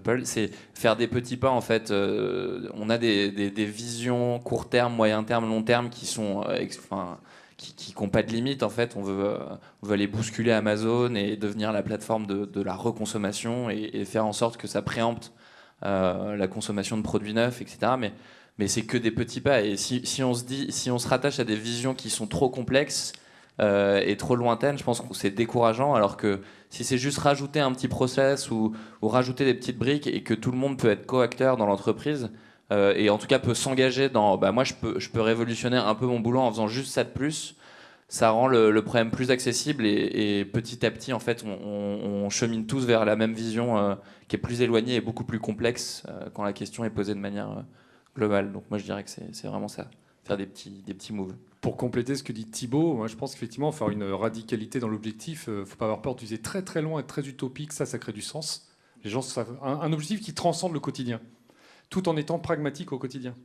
Paul, c'est faire des petits pas en fait. On a des visions court terme, moyen terme, long terme qui sont... qui n'ont pas de limite en fait. On veut aller bousculer Amazon et devenir la plateforme de la reconsommation et faire en sorte que ça préempte la consommation de produits neufs, etc. Mais c'est que des petits pas. Et si on se rattache à des visions qui sont trop complexes et trop lointaines, je pense que c'est décourageant. Alors que si c'est juste rajouter un petit process ou rajouter des petites briques et que tout le monde peut être co-acteur dans l'entreprise, et en tout cas peut s'engager dans moi je peux révolutionner un peu mon boulot en faisant juste ça de plus, ça rend le problème plus accessible et petit à petit en fait on chemine tous vers la même vision qui est plus éloignée et beaucoup plus complexe quand la question est posée de manière globale. Donc moi je dirais que c'est vraiment ça, faire des petits moves. Pour compléter ce que dit Thibaut, moi je pense qu'effectivement faire une radicalité dans l'objectif, faut pas avoir peur d'user très très loin et très utopique, ça crée du sens. Les gens savent un objectif qui transcende le quotidien, tout en étant pragmatique au quotidien.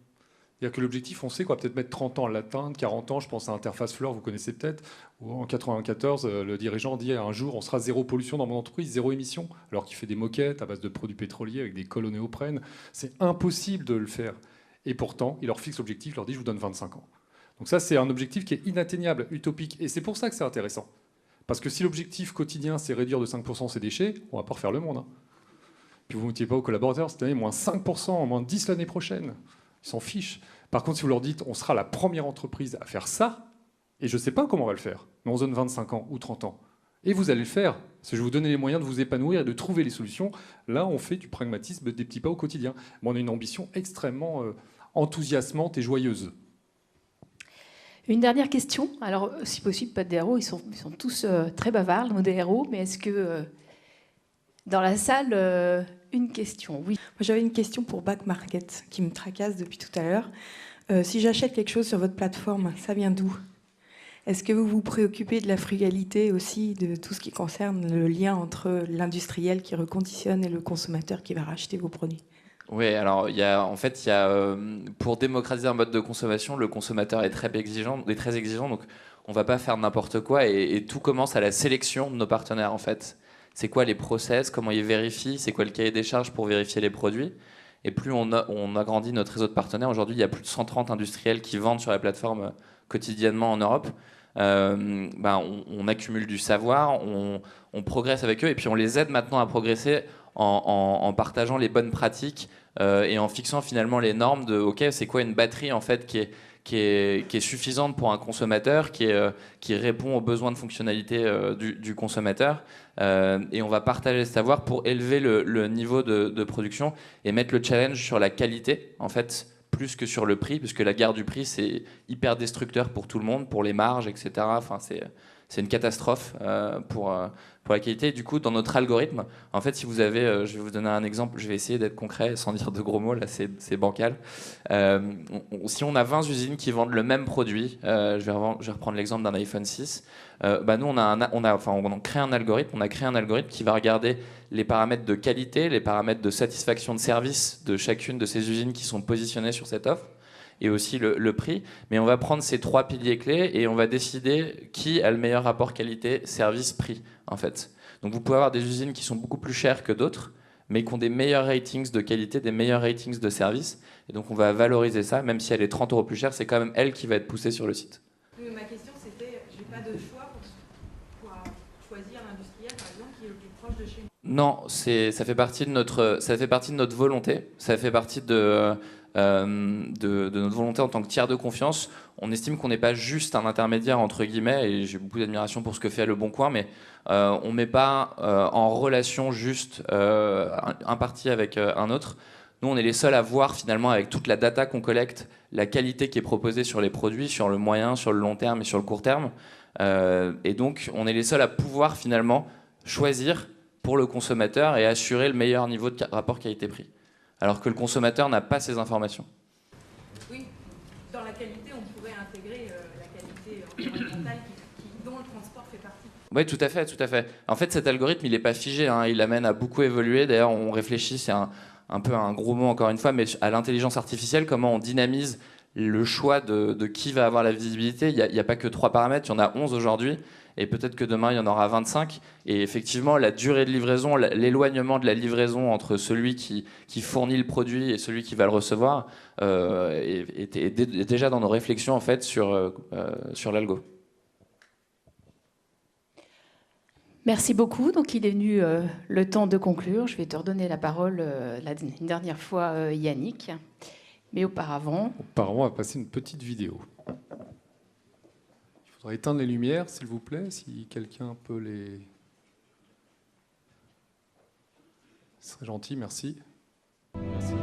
C'est-à-dire que l'objectif, on sait qu'on va peut-être mettre 30 ans à l'atteindre, 40 ans, je pense à Interface Fleur, vous connaissez peut-être, où en 1994, le dirigeant dit un jour, on sera zéro pollution dans mon entreprise, zéro émission, alors qu'il fait des moquettes à base de produits pétroliers avec des cols au néoprène. C'est impossible de le faire. Et pourtant, il leur fixe l'objectif, il leur dit, je vous donne 25 ans. Donc ça, c'est un objectif qui est inatteignable, utopique. Et c'est pour ça que c'est intéressant. Parce que si l'objectif quotidien, c'est réduire de 5% ses déchets, on va pas refaire le monde. Puis vous ne motivez pas aux collaborateurs, cette année, moins 5%, moins 10% l'année prochaine. Ils s'en fichent. Par contre, si vous leur dites, on sera la première entreprise à faire ça, et je ne sais pas comment on va le faire, mais on se donne 25 ans ou 30 ans, et vous allez le faire, parce que je vais vous donner les moyens de vous épanouir et de trouver les solutions, là, on fait du pragmatisme, des petits pas au quotidien. Mais on a une ambition extrêmement enthousiasmante et joyeuse. Une dernière question. Alors, si possible, pas de DRO, ils sont tous très bavards, nos DRO, mais est-ce que dans la salle, une question? Oui. Moi, j'avais une question pour Back Market qui me tracasse depuis tout à l'heure. Si j'achète quelque chose sur votre plateforme, ça vient d'où? Est-ce que vous vous préoccupez de la frugalité aussi, de tout ce qui concerne le lien entre l'industriel qui reconditionne et le consommateur qui va racheter vos produits? Oui, alors pour démocratiser un mode de consommation, le consommateur est très exigeant, donc on ne va pas faire n'importe quoi et tout commence à la sélection de nos partenaires en fait. C'est quoi les process, comment ils vérifient, c'est quoi le cahier des charges pour vérifier les produits. Et plus on agrandit notre réseau de partenaires, aujourd'hui il y a plus de 130 industriels qui vendent sur la plateforme quotidiennement en Europe. On accumule du savoir, on progresse avec eux et puis on les aide maintenant à progresser en partageant les bonnes pratiques et en fixant finalement les normes de OK, c'est quoi une batterie en fait qui est suffisante pour un consommateur, qui répond aux besoins de fonctionnalité du consommateur. Et on va partager le savoir pour élever le niveau de production et mettre le challenge sur la qualité, en fait, plus que sur le prix, puisque la guerre du prix, c'est hyper destructeur pour tout le monde, pour les marges, etc. Enfin, c'est une catastrophe pour la qualité. Du coup, dans notre algorithme, en fait, si vous avez, je vais vous donner un exemple, je vais essayer d'être concret sans dire de gros mots, là c'est bancal. Si on a 20 usines qui vendent le même produit, je vais reprendre l'exemple d'un iPhone 6, nous on a créé un algorithme qui va regarder les paramètres de qualité, les paramètres de satisfaction de service de chacune de ces usines qui sont positionnées sur cette offre. et aussi le prix. Mais on va prendre ces 3 piliers clés et on va décider qui a le meilleur rapport qualité-service-prix, en fait. Donc vous pouvez avoir des usines qui sont beaucoup plus chères que d'autres, mais qui ont des meilleurs ratings de qualité, des meilleurs ratings de service. Et donc on va valoriser ça, même si elle est 30 € plus chère, c'est quand même elle qui va être poussée sur le site. Oui, ma question c'était, j'ai pas de choix pour choisir l'industriel, par exemple, qui est le plus proche de chez nous. Non, ça fait partie de notre volonté, ça fait partie de notre volonté en tant que tiers de confiance. On estime qu'on n'est pas juste un intermédiaire entre guillemets, et j'ai beaucoup d'admiration pour ce que fait Le Bon Coin, mais on ne met pas en relation juste un parti avec un autre. Nous, on est les seuls à voir finalement avec toute la data qu'on collecte, la qualité qui est proposée sur les produits, sur le moyen, sur le long terme et sur le court terme. Et donc, on est les seuls à pouvoir finalement choisir pour le consommateur et assurer le meilleur niveau de rapport qualité-prix. Alors que le consommateur n'a pas ces informations. Oui, dans la qualité, on pourrait intégrer la qualité environnementale dont le transport fait partie. Oui, tout à fait, tout à fait. En fait, cet algorithme, il n'est pas figé, hein, il amène à beaucoup évoluer. D'ailleurs, on réfléchit, c'est un peu un gros mot encore une fois, mais à l'intelligence artificielle, comment on dynamise le choix de qui va avoir la visibilité. Il n'y a pas que 3 paramètres, il y en a 11 aujourd'hui. Et peut-être que demain, il y en aura 25. Et effectivement, la durée de livraison, l'éloignement de la livraison entre celui qui fournit le produit et celui qui va le recevoir est déjà dans nos réflexions en fait, sur l'algo. Merci beaucoup. Donc, il est venu le temps de conclure. Je vais te redonner la parole une dernière fois, Yannick. Mais auparavant... Auparavant, on va passer une petite vidéo. Il faudra éteindre les lumières, s'il vous plaît, si quelqu'un peut les... Ce serait gentil, merci. Merci.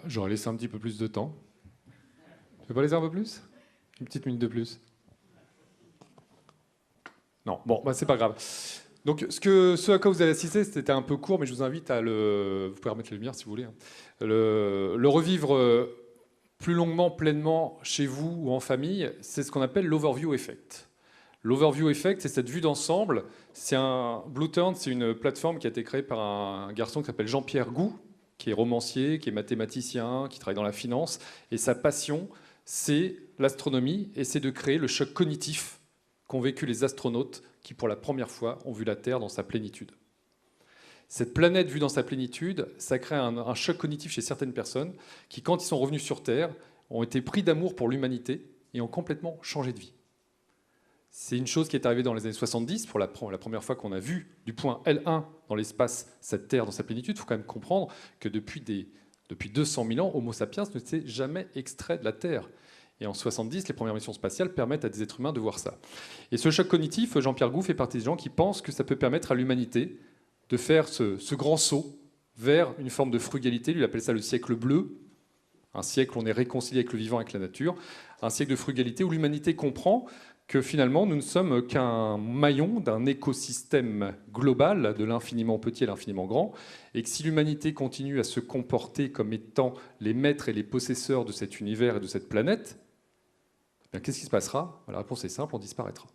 J'aurais laissé un petit peu plus de temps. Tu veux pas laisser un peu plus? Une petite minute de plus? Non, bon, bah, c'est pas grave. Donc, ce à quoi vous allez assister, c'était un peu court, mais je vous invite à vous pouvez remettre les lumières si vous voulez, hein, le revivre plus longuement, pleinement, chez vous ou en famille. C'est ce qu'on appelle l'overview effect. L'overview effect, c'est cette vue d'ensemble. Blueturn, c'est une plateforme qui a été créée par un garçon qui s'appelle Jean-Pierre Gou, qui est romancier, qui est mathématicien, qui travaille dans la finance. Et sa passion, c'est l'astronomie, et c'est de créer le choc cognitif qu'ont vécu les astronautes qui, pour la première fois, ont vu la Terre dans sa plénitude. Cette planète vue dans sa plénitude, ça crée un choc cognitif chez certaines personnes qui, quand ils sont revenus sur Terre, ont été pris d'amour pour l'humanité et ont complètement changé de vie. C'est une chose qui est arrivée dans les années 70, pour la première fois qu'on a vu du point L1 dans l'espace cette Terre dans sa plénitude. Il faut quand même comprendre que depuis 200 000 ans, Homo sapiens ne s'est jamais extrait de la Terre. Et en 70, les premières missions spatiales permettent à des êtres humains de voir ça. Et ce choc cognitif, Jean-Pierre Gou fait partie des gens qui pensent que ça peut permettre à l'humanité de faire ce grand saut vers une forme de frugalité. Lui, il appelle ça le siècle bleu, un siècle où on est réconcilié avec le vivant, avec la nature, un siècle de frugalité où l'humanité comprend que finalement, nous ne sommes qu'un maillon d'un écosystème global, de l'infiniment petit à l'infiniment grand, et que si l'humanité continue à se comporter comme étant les maîtres et les possesseurs de cet univers et de cette planète, bien, qu'est-ce qui se passera? La réponse est simple, on disparaîtra.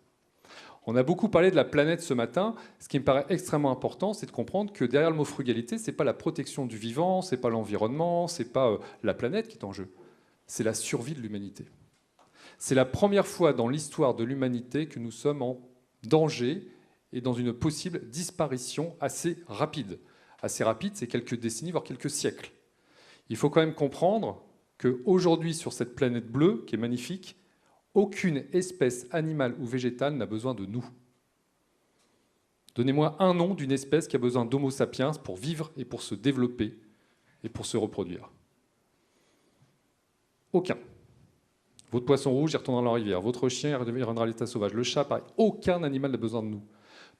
On a beaucoup parlé de la planète ce matin. Ce qui me paraît extrêmement important, c'est de comprendre que derrière le mot frugalité, ce n'est pas la protection du vivant, ce n'est pas l'environnement, ce n'est pas la planète qui est en jeu, c'est la survie de l'humanité. C'est la première fois dans l'histoire de l'humanité que nous sommes en danger et dans une possible disparition assez rapide. Assez rapide, c'est quelques décennies, voire quelques siècles. Il faut quand même comprendre qu'aujourd'hui, sur cette planète bleue, qui est magnifique, Aucune espèce animale ou végétale n'a besoin de nous. Donnez-moi un nom d'une espèce qui a besoin d'Homo sapiens pour vivre et pour se développer et pour se reproduire. Aucun. Votre poisson rouge, il retournera dans la rivière. Votre chien, il reviendra à l'état sauvage. Le chat, pareil. Aucun animal n'a besoin de nous.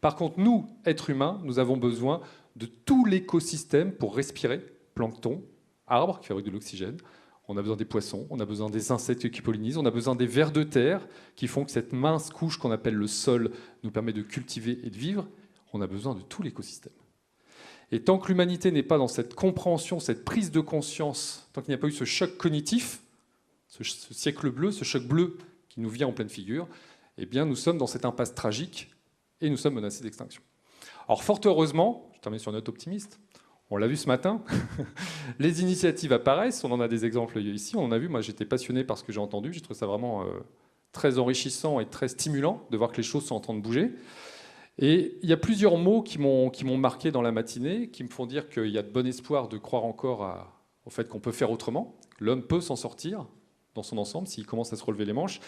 Par contre, nous, êtres humains, nous avons besoin de tout l'écosystème pour respirer. Plancton, arbres qui fabriquent de l'oxygène. On a besoin des poissons, on a besoin des insectes qui pollinisent, on a besoin des vers de terre qui font que cette mince couche qu'on appelle le sol nous permet de cultiver et de vivre. On a besoin de tout l'écosystème. Et tant que l'humanité n'est pas dans cette compréhension, cette prise de conscience, tant qu'il n'y a pas eu ce choc cognitif, ce siècle bleu, ce choc bleu qui nous vient en pleine figure, eh bien nous sommes dans cette impasse tragique et nous sommes menacés d'extinction. Alors fort heureusement, je termine sur une note optimiste, on l'a vu ce matin, les initiatives apparaissent, on en a des exemples ici, on en a vu, moi j'étais passionné par ce que j'ai entendu, j'ai trouvé ça vraiment très enrichissant et très stimulant de voir que les choses sont en train de bouger. Et il y a plusieurs mots qui m'ont marqué dans la matinée, qui me font dire qu'il y a de bon espoir de croire encore au fait qu'on peut faire autrement, que l'homme peut s'en sortir dans son ensemble s'il commence à se relever les manches.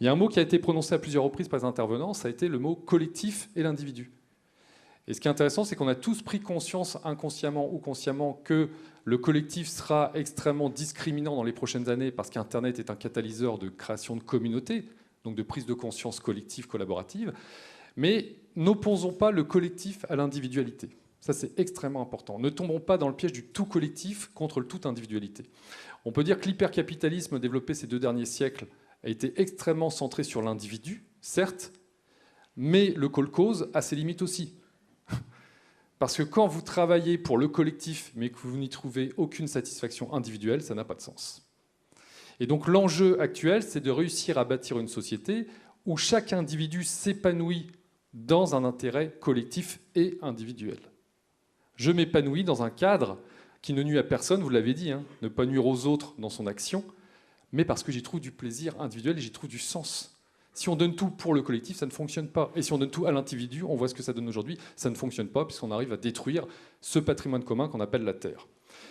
Il y a un mot qui a été prononcé à plusieurs reprises par les intervenants, ça a été le mot collectif et l'individu. Et ce qui est intéressant, c'est qu'on a tous pris conscience, inconsciemment ou consciemment, que le collectif sera extrêmement discriminant dans les prochaines années parce qu'Internet est un catalyseur de création de communautés, donc de prise de conscience collective, collaborative. Mais n'opposons pas le collectif à l'individualité. Ça, c'est extrêmement important. Ne tombons pas dans le piège du tout collectif contre le tout individualité. On peut dire que l'hypercapitalisme développé ces 2 derniers siècles a été extrêmement centré sur l'individu, certes, mais le kolkhoz a ses limites aussi. Parce que quand vous travaillez pour le collectif, mais que vous n'y trouvez aucune satisfaction individuelle, ça n'a pas de sens. Et donc l'enjeu actuel, c'est de réussir à bâtir une société où chaque individu s'épanouit dans un intérêt collectif et individuel. Je m'épanouis dans un cadre qui ne nuit à personne, vous l'avez dit, hein, ne pas nuire aux autres dans son action, mais parce que j'y trouve du plaisir individuel et j'y trouve du sens. Si on donne tout pour le collectif, ça ne fonctionne pas. Et si on donne tout à l'individu, on voit ce que ça donne aujourd'hui, ça ne fonctionne pas puisqu'on arrive à détruire ce patrimoine commun qu'on appelle la Terre.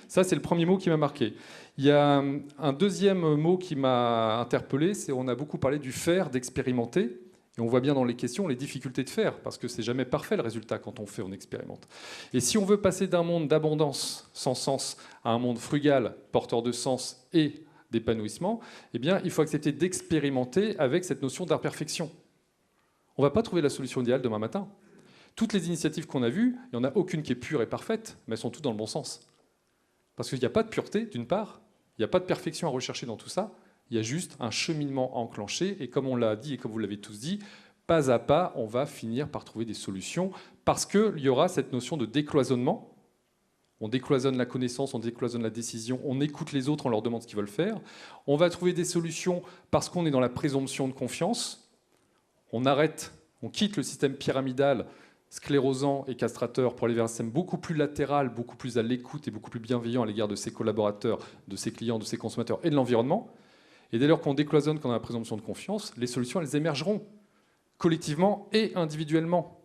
Ça, c'est le premier mot qui m'a marqué. Il y a un deuxième mot qui m'a interpellé, c'est on a beaucoup parlé du faire, d'expérimenter. Et on voit bien dans les questions les difficultés de faire, parce que c'est jamais parfait le résultat quand on fait, on expérimente. Et si on veut passer d'un monde d'abondance sans sens à un monde frugal, porteur de sens et d'épanouissement, eh bien, il faut accepter d'expérimenter avec cette notion d'imperfection. On ne va pas trouver la solution idéale demain matin. Toutes les initiatives qu'on a vues, il n'y en a aucune qui est pure et parfaite, mais elles sont toutes dans le bon sens. Parce qu'il n'y a pas de pureté, d'une part, il n'y a pas de perfection à rechercher dans tout ça, il y a juste un cheminement enclenché, et comme on l'a dit et comme vous l'avez tous dit, pas à pas, on va finir par trouver des solutions, parce qu'il y aura cette notion de décloisonnement. On décloisonne la connaissance, on décloisonne la décision, on écoute les autres, on leur demande ce qu'ils veulent faire. On va trouver des solutions parce qu'on est dans la présomption de confiance. On quitte le système pyramidal, sclérosant et castrateur pour aller vers un système beaucoup plus latéral, beaucoup plus à l'écoute et beaucoup plus bienveillant à l'égard de ses collaborateurs, de ses clients, de ses consommateurs et de l'environnement. Et dès lors qu'on décloisonne, qu'on a la présomption de confiance, les solutions, elles émergeront collectivement et individuellement.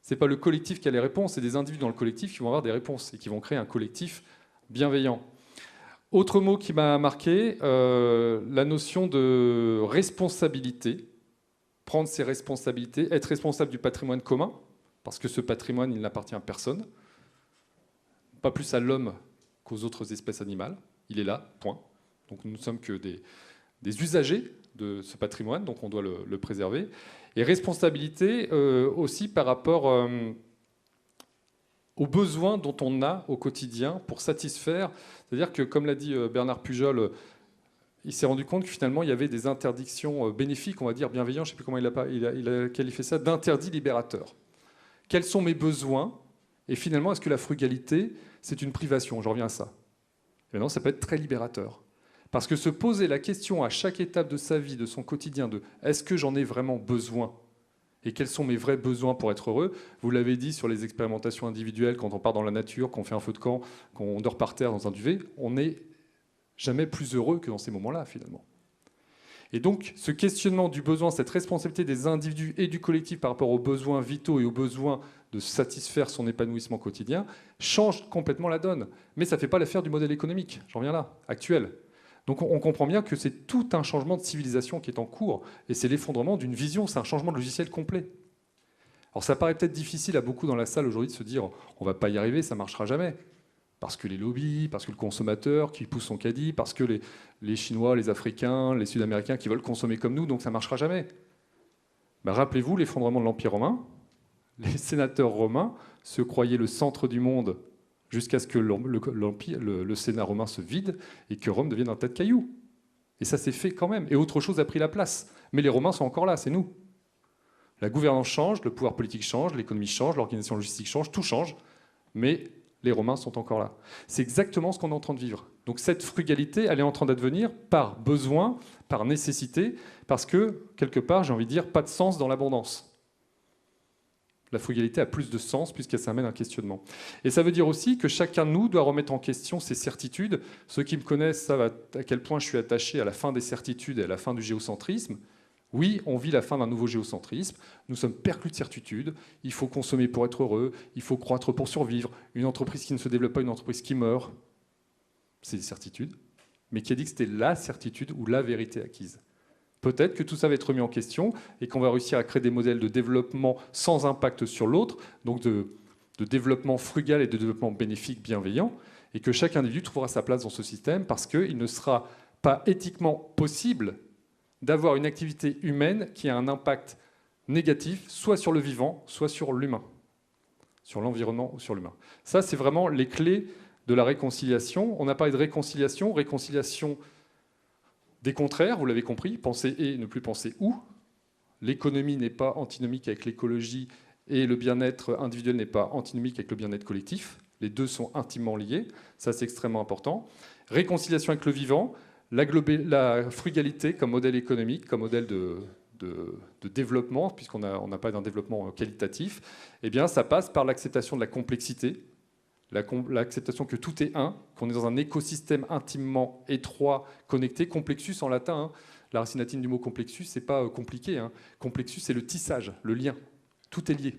Ce n'est pas le collectif qui a les réponses, c'est des individus dans le collectif qui vont avoir des réponses et qui vont créer un collectif bienveillant. Autre mot qui m'a marqué, la notion de responsabilité. Prendre ses responsabilités, être responsable du patrimoine commun, parce que ce patrimoine, il n'appartient à personne. Pas plus à l'homme qu'aux autres espèces animales. Il est là, point. Donc nous ne sommes que des usagers de ce patrimoine, donc on doit le préserver. Et responsabilité aussi par rapport aux besoins dont on a au quotidien pour satisfaire. C'est-à-dire que, comme l'a dit Bernard Pujol, il s'est rendu compte que finalement il y avait des interdictions bénéfiques, on va dire bienveillantes, je ne sais plus comment il a qualifié ça, d'interdits libérateurs. Quels sont mes besoins? Et finalement, est-ce que la frugalité, c'est une privation? J'en reviens à ça. Et non, ça peut être très libérateur. Parce que se poser la question à chaque étape de sa vie, de son quotidien, de est-ce que j'en ai vraiment besoin? Et quels sont mes vrais besoins pour être heureux? Vous l'avez dit sur les expérimentations individuelles, quand on part dans la nature, qu'on fait un feu de camp, qu'on dort par terre dans un duvet, on n'est jamais plus heureux que dans ces moments-là, finalement. Et donc, ce questionnement du besoin, cette responsabilité des individus et du collectif par rapport aux besoins vitaux et aux besoins de satisfaire son épanouissement quotidien, change complètement la donne. Mais ça ne fait pas l'affaire du modèle économique, j'en reviens là, actuel. Donc on comprend bien que c'est tout un changement de civilisation qui est en cours, et c'est l'effondrement d'une vision, c'est un changement de logiciel complet. Alors ça paraît peut-être difficile à beaucoup dans la salle aujourd'hui de se dire on ne va pas y arriver, ça ne marchera jamais. Parce que les lobbies, parce que le consommateur qui pousse son caddie, parce que les Chinois, les Africains, les Sud-Américains qui veulent consommer comme nous, donc ça ne marchera jamais. Ben, rappelez-vous l'effondrement de l'Empire romain. Les sénateurs romains se croyaient le centre du monde jusqu'à ce que le Sénat romain se vide et que Rome devienne un tas de cailloux. Et ça s'est fait quand même. Et autre chose a pris la place. Mais les Romains sont encore là, c'est nous. La gouvernance change, le pouvoir politique change, l'économie change, l'organisation logistique change, tout change. Mais les Romains sont encore là. C'est exactement ce qu'on est en train de vivre. Donc cette frugalité, elle est en train d'advenir par besoin, par nécessité, parce que, quelque part, j'ai envie de dire, pas de sens dans l'abondance. La frugalité a plus de sens puisqu'elle s'amène à un questionnement. Et ça veut dire aussi que chacun de nous doit remettre en question ses certitudes. Ceux qui me connaissent savent à quel point je suis attaché à la fin des certitudes et à la fin du géocentrisme. Oui, on vit la fin d'un nouveau géocentrisme. Nous sommes perclus de certitudes. Il faut consommer pour être heureux. Il faut croître pour survivre. Une entreprise qui ne se développe pas, une entreprise qui meurt. C'est des certitudes. Mais qui a dit que c'était la certitude ou la vérité acquise? Peut-être que tout ça va être remis en question et qu'on va réussir à créer des modèles de développement sans impact sur l'autre, donc de développement frugal et de développement bénéfique, bienveillant, et que chaque individu trouvera sa place dans ce système parce qu'il ne sera pas éthiquement possible d'avoir une activité humaine qui a un impact négatif, soit sur le vivant, soit sur l'humain, sur l'environnement ou sur l'humain. Ça, c'est vraiment les clés de la réconciliation. On a parlé de réconciliation des contraires, vous l'avez compris, penser et ne plus penser ou. L'économie n'est pas antinomique avec l'écologie et le bien-être individuel n'est pas antinomique avec le bien-être collectif. Les deux sont intimement liés, ça c'est extrêmement important. Réconciliation avec le vivant, la frugalité comme modèle économique, comme modèle de développement, puisqu'on a pas d'un développement qualitatif, eh bien ça passe par l'acceptation de la complexité, l'acceptation que tout est un, qu'on est dans un écosystème intimement étroit, connecté. Complexus en latin, hein, la racine latine du mot complexus, c'est pas compliqué. Hein. Complexus, c'est le tissage, le lien. Tout est lié.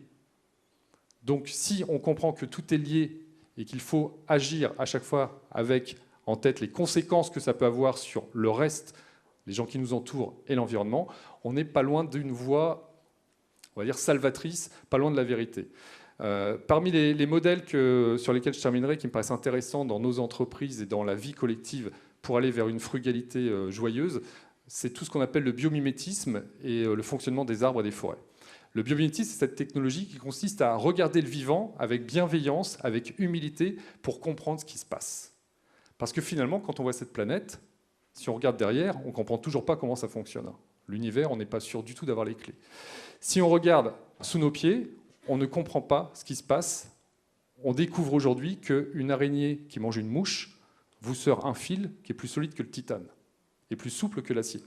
Donc si on comprend que tout est lié et qu'il faut agir à chaque fois avec en tête les conséquences que ça peut avoir sur le reste, les gens qui nous entourent et l'environnement, on n'est pas loin d'une voie, on va dire, salvatrice, pas loin de la vérité. Parmi les modèles sur lesquels je terminerai, qui me paraissent intéressants dans nos entreprises et dans la vie collective pour aller vers une frugalité joyeuse, c'est tout ce qu'on appelle le biomimétisme et le fonctionnement des arbres et des forêts. Le biomimétisme, c'est cette technologie qui consiste à regarder le vivant avec bienveillance, avec humilité, pour comprendre ce qui se passe. Parce que finalement, quand on voit cette planète, si on regarde derrière, on ne comprend toujours pas comment ça fonctionne. L'univers, on n'est pas sûr du tout d'avoir les clés. Si on regarde sous nos pieds, on ne comprend pas ce qui se passe. On découvre aujourd'hui qu'une araignée qui mange une mouche vous sort un fil qui est plus solide que le titane et plus souple que l'acier.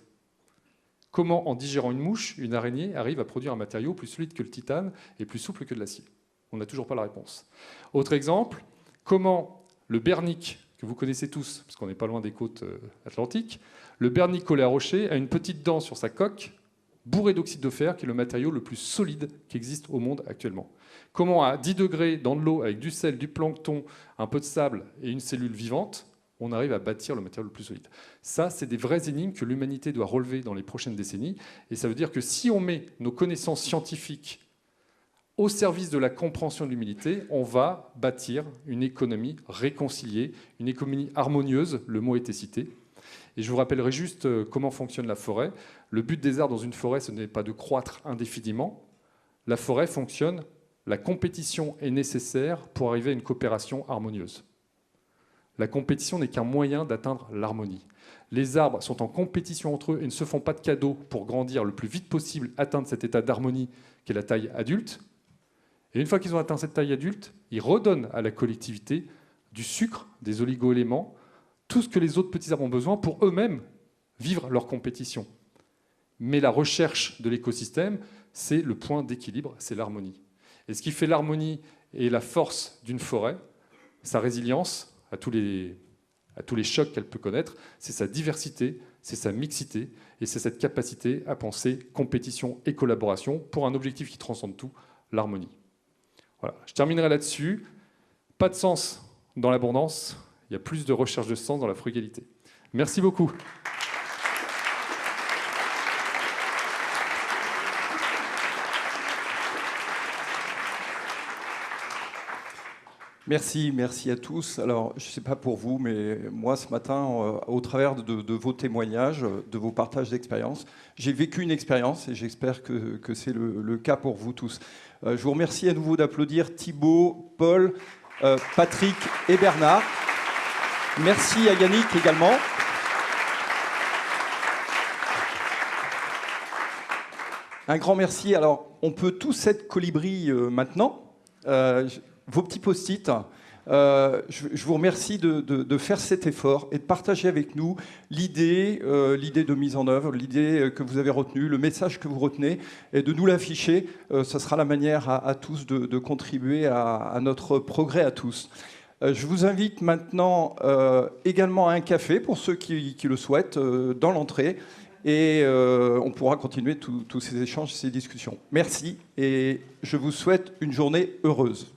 Comment, en digérant une mouche, une araignée arrive à produire un matériau plus solide que le titane et plus souple que de l'acier? On n'a toujours pas la réponse. Autre exemple, comment le bernic, que vous connaissez tous, parce qu'on n'est pas loin des côtes atlantiques, le bernic collé à rocher a une petite dent sur sa coque, bourré d'oxyde de fer, qui est le matériau le plus solide qui existe au monde actuellement. Comment, à 10 degrés dans de l'eau, avec du sel, du plancton, un peu de sable et une cellule vivante, on arrive à bâtir le matériau le plus solide? Ça, c'est des vraies énigmes que l'humanité doit relever dans les prochaines décennies. Et ça veut dire que si on met nos connaissances scientifiques au service de la compréhension de l'humanité, on va bâtir une économie réconciliée, une économie harmonieuse, le mot était cité. Et je vous rappellerai juste comment fonctionne la forêt. Le but des arbres dans une forêt, ce n'est pas de croître indéfiniment. La forêt fonctionne, la compétition est nécessaire pour arriver à une coopération harmonieuse. La compétition n'est qu'un moyen d'atteindre l'harmonie. Les arbres sont en compétition entre eux et ne se font pas de cadeaux pour grandir le plus vite possible, atteindre cet état d'harmonie qui est la taille adulte. Et une fois qu'ils ont atteint cette taille adulte, ils redonnent à la collectivité du sucre, des oligo-éléments, tout ce que les autres petits arbres ont besoin pour eux-mêmes vivre leur compétition. Mais la recherche de l'écosystème, c'est le point d'équilibre, c'est l'harmonie. Et ce qui fait l'harmonie et la force d'une forêt, sa résilience à tous les chocs qu'elle peut connaître, c'est sa diversité, c'est sa mixité, et c'est cette capacité à penser compétition et collaboration pour un objectif qui transcende tout, l'harmonie. Voilà. Je terminerai là-dessus. Pas de sens dans l'abondance, il y a plus de recherche de sens dans la frugalité. Merci beaucoup. Merci à tous. Alors, je ne sais pas pour vous, mais moi, ce matin, au travers de vos témoignages, de vos partages d'expériences, j'ai vécu une expérience et j'espère que c'est le cas pour vous tous. Je vous remercie à nouveau d'applaudir Thibaut, Paul, Patrick et Bernard. Merci à Yannick également. Un grand merci. Alors, on peut tous être colibri maintenant. Vos petits post-it, je vous remercie de faire cet effort et de partager avec nous l'idée de mise en œuvre, l'idée que vous avez retenue, le message que vous retenez, et de nous l'afficher. Ce sera la manière à tous de contribuer à notre progrès à tous. Je vous invite maintenant également à un café, pour ceux qui le souhaitent, dans l'entrée, et on pourra continuer tous ces échanges, ces discussions. Merci, et je vous souhaite une journée heureuse.